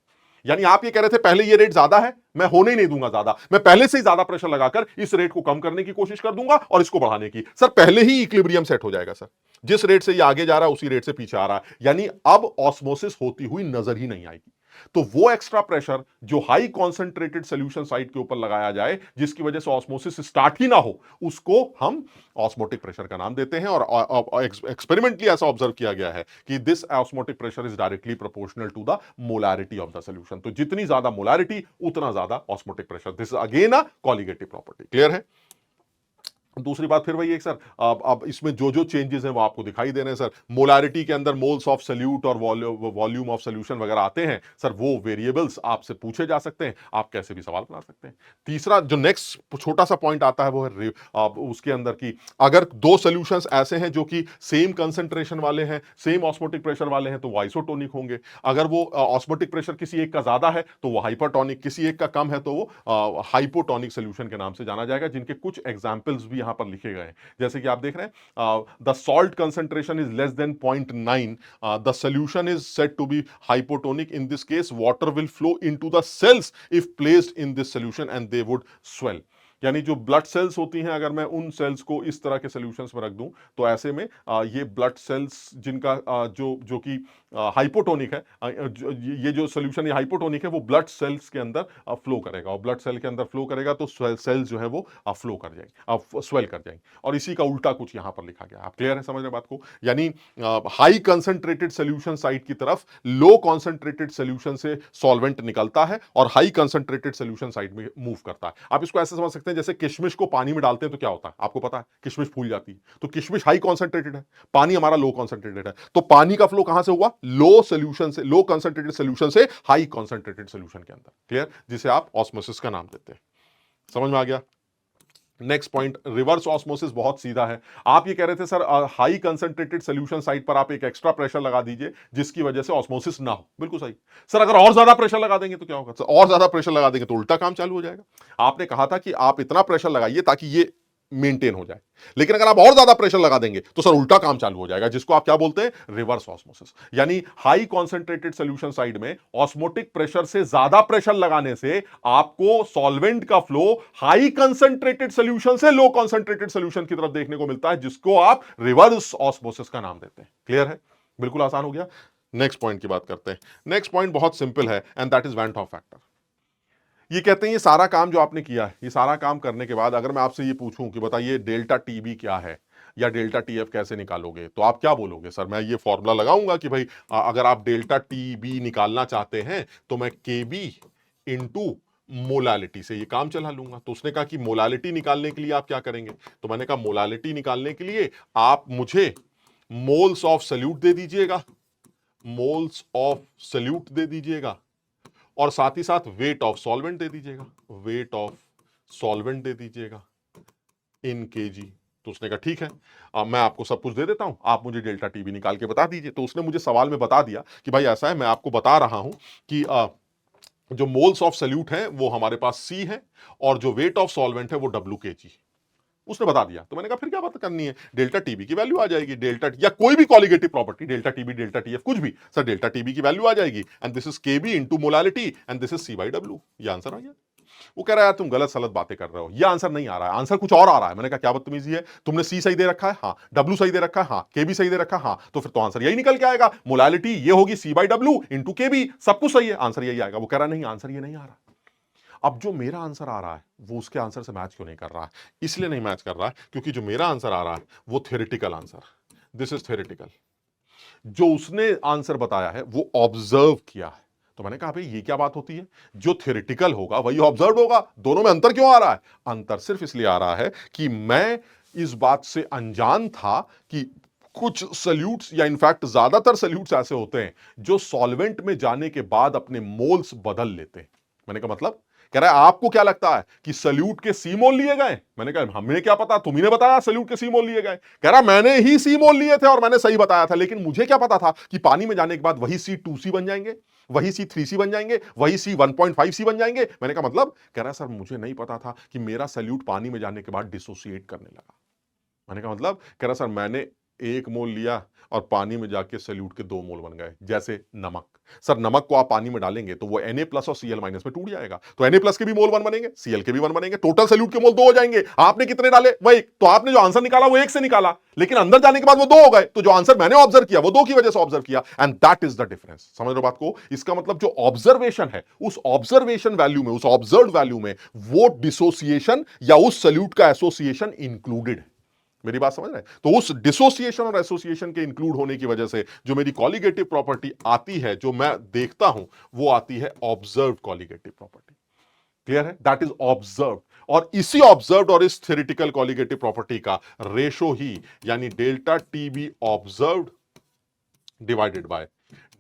यानी आप ये कह रहे थे पहले ये रेट ज्यादा है, मैं होने ही नहीं दूंगा ज्यादा, मैं पहले से ही ज्यादा प्रेशर लगाकर इस रेट को कम करने की कोशिश कर दूंगा और इसको बढ़ाने की। सर पहले ही इक्विलिब्रियम सेट हो जाएगा सर, जिस रेट से ये आगे जा रहा है उसी रेट से पीछे आ रहा है, यानी अब ऑस्मोसिस होती हुई नजर ही नहीं आएगी। तो वो एक्स्ट्रा प्रेशर जो हाई कॉन्सेंट्रेटेड सॉल्यूशन साइड के ऊपर लगाया जाए जिसकी वजह से ऑस्मोसिस स्टार्ट ही ना हो, उसको हम ऑस्मोटिक प्रेशर का नाम देते हैं। और एक्सपेरिमेंटली ऐसा ऑब्जर्व किया गया है कि this osmotic pressure is directly proportional to the molarity of the solution. तो जितनी ज्यादा मोलारिटी उतना ज्यादा osmotic pressure. This again a colligative property. Clear है? दूसरी बात फिर वही है सर, अब इसमें जो जो चेंजेस हैं वो आपको दिखाई दे रहे हैं सर। मोलारिटी के अंदर मोल्स ऑफ सॉल्यूट और वॉल्यूम ऑफ सॉल्यूशन वगैरह आते हैं सर, वो वेरिएबल्स आपसे पूछे जा सकते हैं, आप कैसे भी सवाल बना सकते हैं। तीसरा जो नेक्स्ट छोटा सा पॉइंट आता है वो है उसके अंदर की, अगर दो सॉल्यूशंस ऐसे हैं जो कि सेम कंसंट्रेशन वाले हैं, सेम ऑस्मोटिक प्रेशर वाले हैं, तो वो आइसोटोनिक होंगे। अगर वो ऑस्मोटिक प्रेशर किसी एक का ज्यादा है तो वो हाइपरटोनिक, किसी एक का कम है तो वो हाइपोटोनिक सॉल्यूशन के नाम से जाना जाएगा, जिनके कुछ एग्जांपल्स भी यहां पर लिखे गए हैं। जैसे कि आप देख रहे हैं, the salt concentration is less than 0.9, the solution is said to be hypotonic. In this case water will flow into the cells if placed in this solution and they would swell. यानी जो blood cells होती हैं, अगर मैं उन sales को इस तरह के सॉल्यूशंस में रख दूं तो ऐसे में ये ब्लड सेल्स जिनका जो कि हाइपोटोनिक है, ये जो सॉल्यूशन ये हाइपोटोनिक है, वो ब्लड सेल्स के अंदर फ्लो करेगा, और ब्लड सेल के अंदर फ्लो करेगा तो सेल्स जो है वो फ्लो कर जाएंगे, स्वेल कर जाएंगे। और इसी का उल्टा कुछ यहां पर लिखा गया। आप क्लियर है, समझ रहे बात को? यानी हाई कंसंट्रेटेड सॉल्यूशन साइड की तरफ लो कंसंट्रेटेड सॉल्यूशन से सॉल्वेंट निकलता है और हाई कंसंट्रेटेड सॉल्यूशन साइड में मूव करता है। आप इसको ऐसे समझ सकते हैं जैसे किशमिश को पानी में डालते हैं तो क्या होता है, आपको पता है, किशमिश फूल जाती है। तो किशमिश हाई कॉन्सेंट्रेटेड है, पानी हमारा लो कॉन्सेंट्रेटेड है, तो पानी का फ्लो कहां से हुआ? लो सॉल्यूशन से, लो कंसंट्रेटेड सॉल्यूशन से हाई कॉन्सेंट्रेटेड सॉल्यूशन के अंदर। क्लियर? जिसे आप ऑस्मोसिस का नाम देते हैं। समझ में आ गया? नेक्स्ट पॉइंट, रिवर्स ऑस्मोसिस बहुत सीधा है। आप ये कह रहे थे sir high concentrated solution side पर आप एक एक्स्ट्रा प्रेशर लगा दीजिए जिसकी वजह से ऑस्मोसिस ना हो। बिल्कुल सही। सर अगर और ज्यादा प्रेशर लगा देंगे तो क्या होगा? सर और ज्यादा प्रेशर लगा देंगे तो उल्टा काम चालू हो जाएगा। आपने कहा था कि आप इतना प्रेशर लगाइए ताकि ये मेंटेन हो जाए, लेकिन अगर आप और ज्यादा प्रेशर लगा देंगे तो सर उल्टा काम चालू हो जाएगा, जिसको आप क्या बोलते हैं? Reverse osmosis. यानी हाई कॉन्सेंट्रेटेड सॉल्यूशन साइड में ऑस्मोटिक प्रेशर से ज्यादा प्रेशर लगाने से आपको सॉल्वेंट का फ्लो हाई कंसंट्रेटेड सॉल्यूशन से लो कंसंट्रेटेड सॉल्यूशन की तरफ देखने को मिलता है, जिसको आप रिवर्स ऑस्मोसिस का नाम देते हैं। क्लियर है? बिल्कुल आसान हो गया। नेक्स्ट पॉइंट की बात करते हैं। नेक्स्ट पॉइंट बहुत सिंपल है and that is when top factor. ये कहते हैं ये सारा काम जो आपने किया है, ये सारा काम करने के बाद अगर मैं आपसे ये पूछूं कि बताइए डेल्टा टीबी क्या है या डेल्टा टीएफ कैसे निकालोगे, तो आप क्या बोलोगे? सर मैं ये फॉर्मूला लगाऊंगा कि भाई अगर आप डेल्टा टीबी निकालना चाहते हैं तो मैं केबी इंटू मोलालिटी से ये काम चला लूंगा। तो उसने कहा कि मोलालिटी निकालने के लिए आप क्या करेंगे? तो मैंने कहा मोलालिटी निकालने के लिए आप मुझे मोल्स ऑफ सल्यूट दे दीजिएगा, मोल्स ऑफ सल्यूट दे दीजिएगा, और साथ ही साथ वेट ऑफ सॉल्वेंट दे दीजिएगा, वेट ऑफ सॉल्वेंट दे दीजिएगा इन केजी। तो उसने कहा ठीक है, मैं आपको सब कुछ दे देता हूं, आप मुझे डेल्टा टीबी निकाल के बता दीजिए। तो उसने मुझे सवाल में बता दिया कि भाई ऐसा है, मैं आपको बता रहा हूं कि जो मोल्स ऑफ सल्यूट है वो हमारे पास सी है और जो वेट ऑफ सॉल्वेंट है वो डब्ल्यू के जी। उसने बता दिया। तो मैंने कहा फिर क्या बात करनी है, डेल्टा टीबी की वैल्यू आ जाएगी, डेल्टा या कोई भी colligative property, delta TB delta TF कुछ भी, सर डेल्टा टीबी की वैल्यू आ जाएगी and this is KB into molality and this is C by W. ये आंसर आ गया। वो कह रहा है यार तुम गलत सलत बातें कर रहे हो, ये आंसर नहीं आ रहा है, आंसर कुछ और आ रहा है। मैंने कहा क्या बदतमीजी है, तुमने सी सही दे रखा है, हाँ, डब्ल्यू सही दे रखा है, हाँ, केबी सही दे रखा है, हाँ, तो फिर तो आंसर यही निकल के आएगा, मोलालिटी ये होगी सी बाई डब्ल्यू इंटू केबी, सब कुछ सही है, आंसर यही आएगा। वो कह रहा नहीं, आंसर ये नहीं आ रहा। अब जो मेरा आंसर आ रहा है वो उसके आंसर से मैच क्यों नहीं कर रहा है? इसलिए नहीं मैच कर रहा है क्योंकि जो मेरा आंसर आ रहा है वो theoretical answer, this is theoretical. जो उसने आंसर बताया है वो ऑब्जर्व किया है। तो मैंने कहा भाई ये क्या बात होती है, जो थ्योरेटिकल होगा वही ऑब्जर्व होगा, दोनों में अंतर क्यों आ रहा है? अंतर सिर्फ इसलिए आ रहा है कि मैं इस बात से अनजान था कि कुछ सल्यूट्स या इनफैक्ट ज्यादातर सल्यूट्स ऐसे होते हैं जो सॉल्वेंट में जाने के बाद अपने मोल्स बदल लेते हैं। मैंने कहा मतलब? कह रहा है आपको क्या लगता है कि सल्यूट के सी मोल लिए गए? मैंने कहा हमें क्या पता, तुम्ही ने बताया सल्यूट के सी मोल लिए गए। कह रहा मैंने ही सी मोल लिए थे और मैंने सही बताया था, लेकिन मुझे क्या पता था कि पानी में जाने के बाद वही सी 2C बन जाएंगे, वही सी 3C बन जाएंगे, वही सी 1.5C बन जाएंगे। मैंने कहा मतलब? कह रहा सर मुझे नहीं पता था कि मेरा सल्यूट पानी में जाने के बाद डिसोसिएट करने लगा। मैंने कहा मतलब? कह रहा सर मैंने 1 मोल लिया और पानी में जाके सल्यूट के 2 मोल बन गए, जैसे नमक। सर नमक को आप पानी में डालेंगे तो वो Na प्लस और Cl माइनस में टूट जाएगा, तो Na प्लस के भी मोल 1 बनेंगे, Cl के भी 1 बनेंगे, टोटल सल्यूट के मोल 2 हो जाएंगे। आपने कितने डाले? वो 1। तो आपने जो आंसर निकाला वो 1 से निकाला, लेकिन अंदर जाने के बाद वो 2 हो गए, तो जो आंसर मैंने ऑब्जर्व किया वो 2 की वजह से ऑब्जर्व किया, and that is the difference. समझ रहे हो बात को? इसका मतलब जो ऑब्जर्वेशन है उस ऑब्जर्वेशन वैल्यू में, उस ऑब्जर्व वैल्यू में वो डिसोसिएशन या उस सल्यूट का एसोसिएशन इंक्लूडेड है। मेरी बात समझ रहे हैं? तो उस डिसोसिएशन और एसोसिएशन के इंक्लूड होने की वजह से जो मेरी कॉलिगेटिव प्रॉपर्टी आती है, जो मैं देखता हूं, वो आती है ऑब्जर्व कॉलिगेटिव प्रॉपर्टी। क्लियर है? That is observe. और इसी ऑब्जर्व और इस थ्योरेटिकल कॉलिगेटिव प्रॉपर्टी का रेशो ही, यानी delta TB observed divided by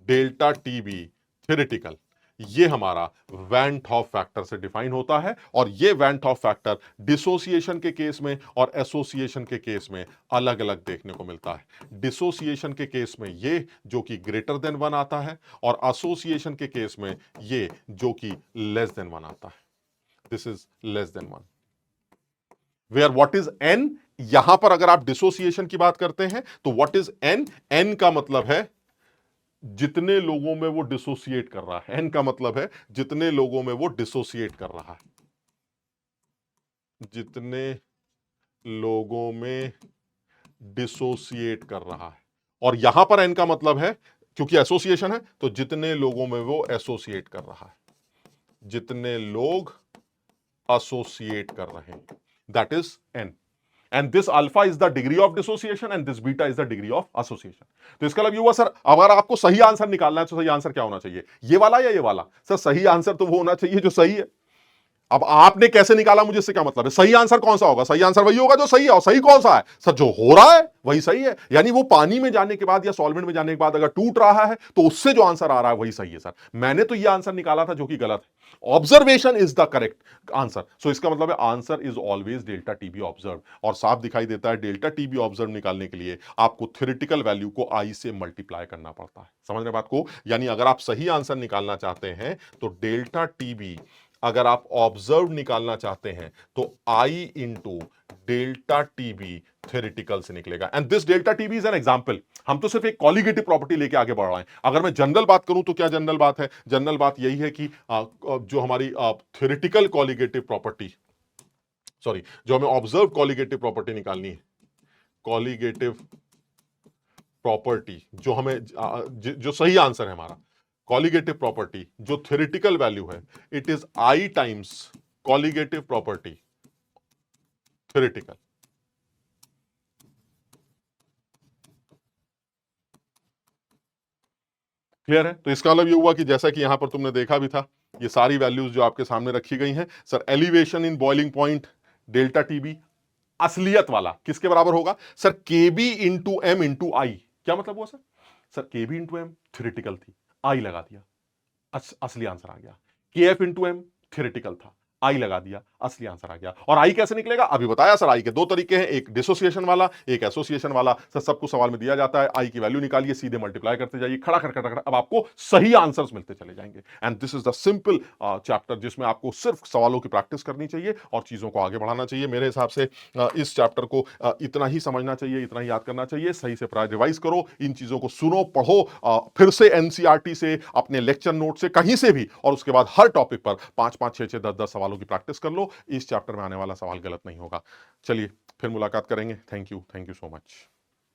delta TB theoretical, ये हमारा वैन टॉप फैक्टर से डिफाइन होता है। और ये वैन टॉप फैक्टर डिसोसिएशन के केस में और एसोसिएशन के केस में अलग अलग देखने को मिलता है। डिसोसिएशन के केस में ये जो कि ग्रेटर देन 1 आता है, और एसोसिएशन के केस में ये जो कि लेस देन 1 आता है। This is less than 1। Where what is N, यहां पर अगर आप डिसोसिएशन की बात करते हैं तो व्हाट इज एन, एन का मतलब है जितने लोगों में वो डिसोसिएट कर रहा है, एन का मतलब है जितने लोगों में वो डिसोसिएट कर रहा है, जितने लोगों में डिसोसिएट कर रहा है। और यहां पर एन का मतलब है, क्योंकि एसोसिएशन है, तो जितने लोगों में वो एसोसिएट कर रहा है, जितने लोग एसोसिएट कर रहे हैं, that is an. And this alpha is the degree of dissociation and this beta is the degree of association. तो इसका मतलब ये हुआ सर, अगर आपको सही आंसर निकालना है तो सही आंसर क्या होना चाहिए, ये वाला या ये वाला? सर सही आंसर तो वो होना चाहिए जो सही है। अब आपने कैसे निकाला, मुझे इससे क्या मतलब है? सही आंसर कौन सा होगा? सही आंसर वही होगा जो सही है। और सही कौन सा है सर? जो हो रहा है वही सही है। यानी वो पानी में जाने के बाद या सॉल्वेंट में जाने के बाद अगर टूट रहा है तो उससे जो आंसर आ रहा है वही सही है। सर मैंने तो ये आंसर निकाला था जो कि गलत है। Observation is the correct answer. So इसका मतलब है answer is always delta TB observe. और साफ दिखाई देता है डेल्टा टीबी ऑब्जर्व निकालने के लिए आपको थ्योरेटिकल वैल्यू को आई से मल्टीप्लाई करना पड़ता है। समझ रहे बात को? यानी अगर आप सही आंसर निकालना चाहते हैं तो डेल्टा टीबी, अगर आप ऑब्जर्व निकालना चाहते हैं तो आई इंटू डेल्टा टीबी थ्योरेटिकल से निकलेगा। And this delta TB is an example. हम तो सिर्फ एक कॉलिगेटिव प्रॉपर्टी लेके आगे बढ़ रहे हैं। अगर मैं जनरल बात करूं तो क्या जनरल बात है? जनरल बात यही है कि जो हमारी थ्योरेटिकल कॉलिगेटिव प्रॉपर्टी, सॉरी, जो हमें ऑब्जर्व कॉलिगेटिव प्रॉपर्टी निकालनी है, कॉलिगेटिव प्रॉपर्टी जो हमें जो सही आंसर है हमारा, कॉलिगेटिव प्रॉपर्टी जो थ्योरेटिकल वैल्यू है, it is I times colligative property theoretical. Clear है? तो इसका मतलब ये हुआ कि जैसा कि यहां पर तुमने देखा भी था, ये सारी वैल्यूज जो आपके सामने रखी गई हैं, sir elevation in boiling point delta TB असलियत वाला किसके बराबर होगा? सर केबी इंटू एम इंटू आई। क्या मतलब हुआ सर? सर केबी इंटू एम थ्योरेटिकल थी, आई लगा दिया, असली आंसर आ गया। के एफ इंटू एम थ्योरेटिकल था, आई लगा दिया, असली आंसर आ गया। और आई कैसे निकलेगा अभी बताया सर। आई के दो तरीके हैं, एक डिसोसिएशन वाला, एक एसोसिएशन वाला। सर सबको सवाल में दिया जाता है, आई की वैल्यू निकालिए, सीधे मल्टीप्लाई करते जाइए, खड़ा कर कर अब आपको सही आंसर्स मिलते चले जाएंगे। And this is the simple chapter जिसमें आपको सिर्फ सवालों की प्रैक्टिस करनी चाहिए और चीजों को आगे बढ़ाना चाहिए। मेरे हिसाब से इस चैप्टर को इतना ही समझना चाहिए, इतना ही याद करना चाहिए। सही से रिवाइज करो, इन चीजों को सुनो, पढ़ो, फिर से एनसीईआरटी से, अपने लेक्चर नोट से, कहीं से भी, और उसके बाद हर टॉपिक पर 5-5, 6-6, 10-10 सवालों की प्रैक्टिस कर लो। इस चैप्टर में आने वाला सवाल गलत नहीं होगा। चलिए फिर मुलाकात करेंगे। Thank you so much.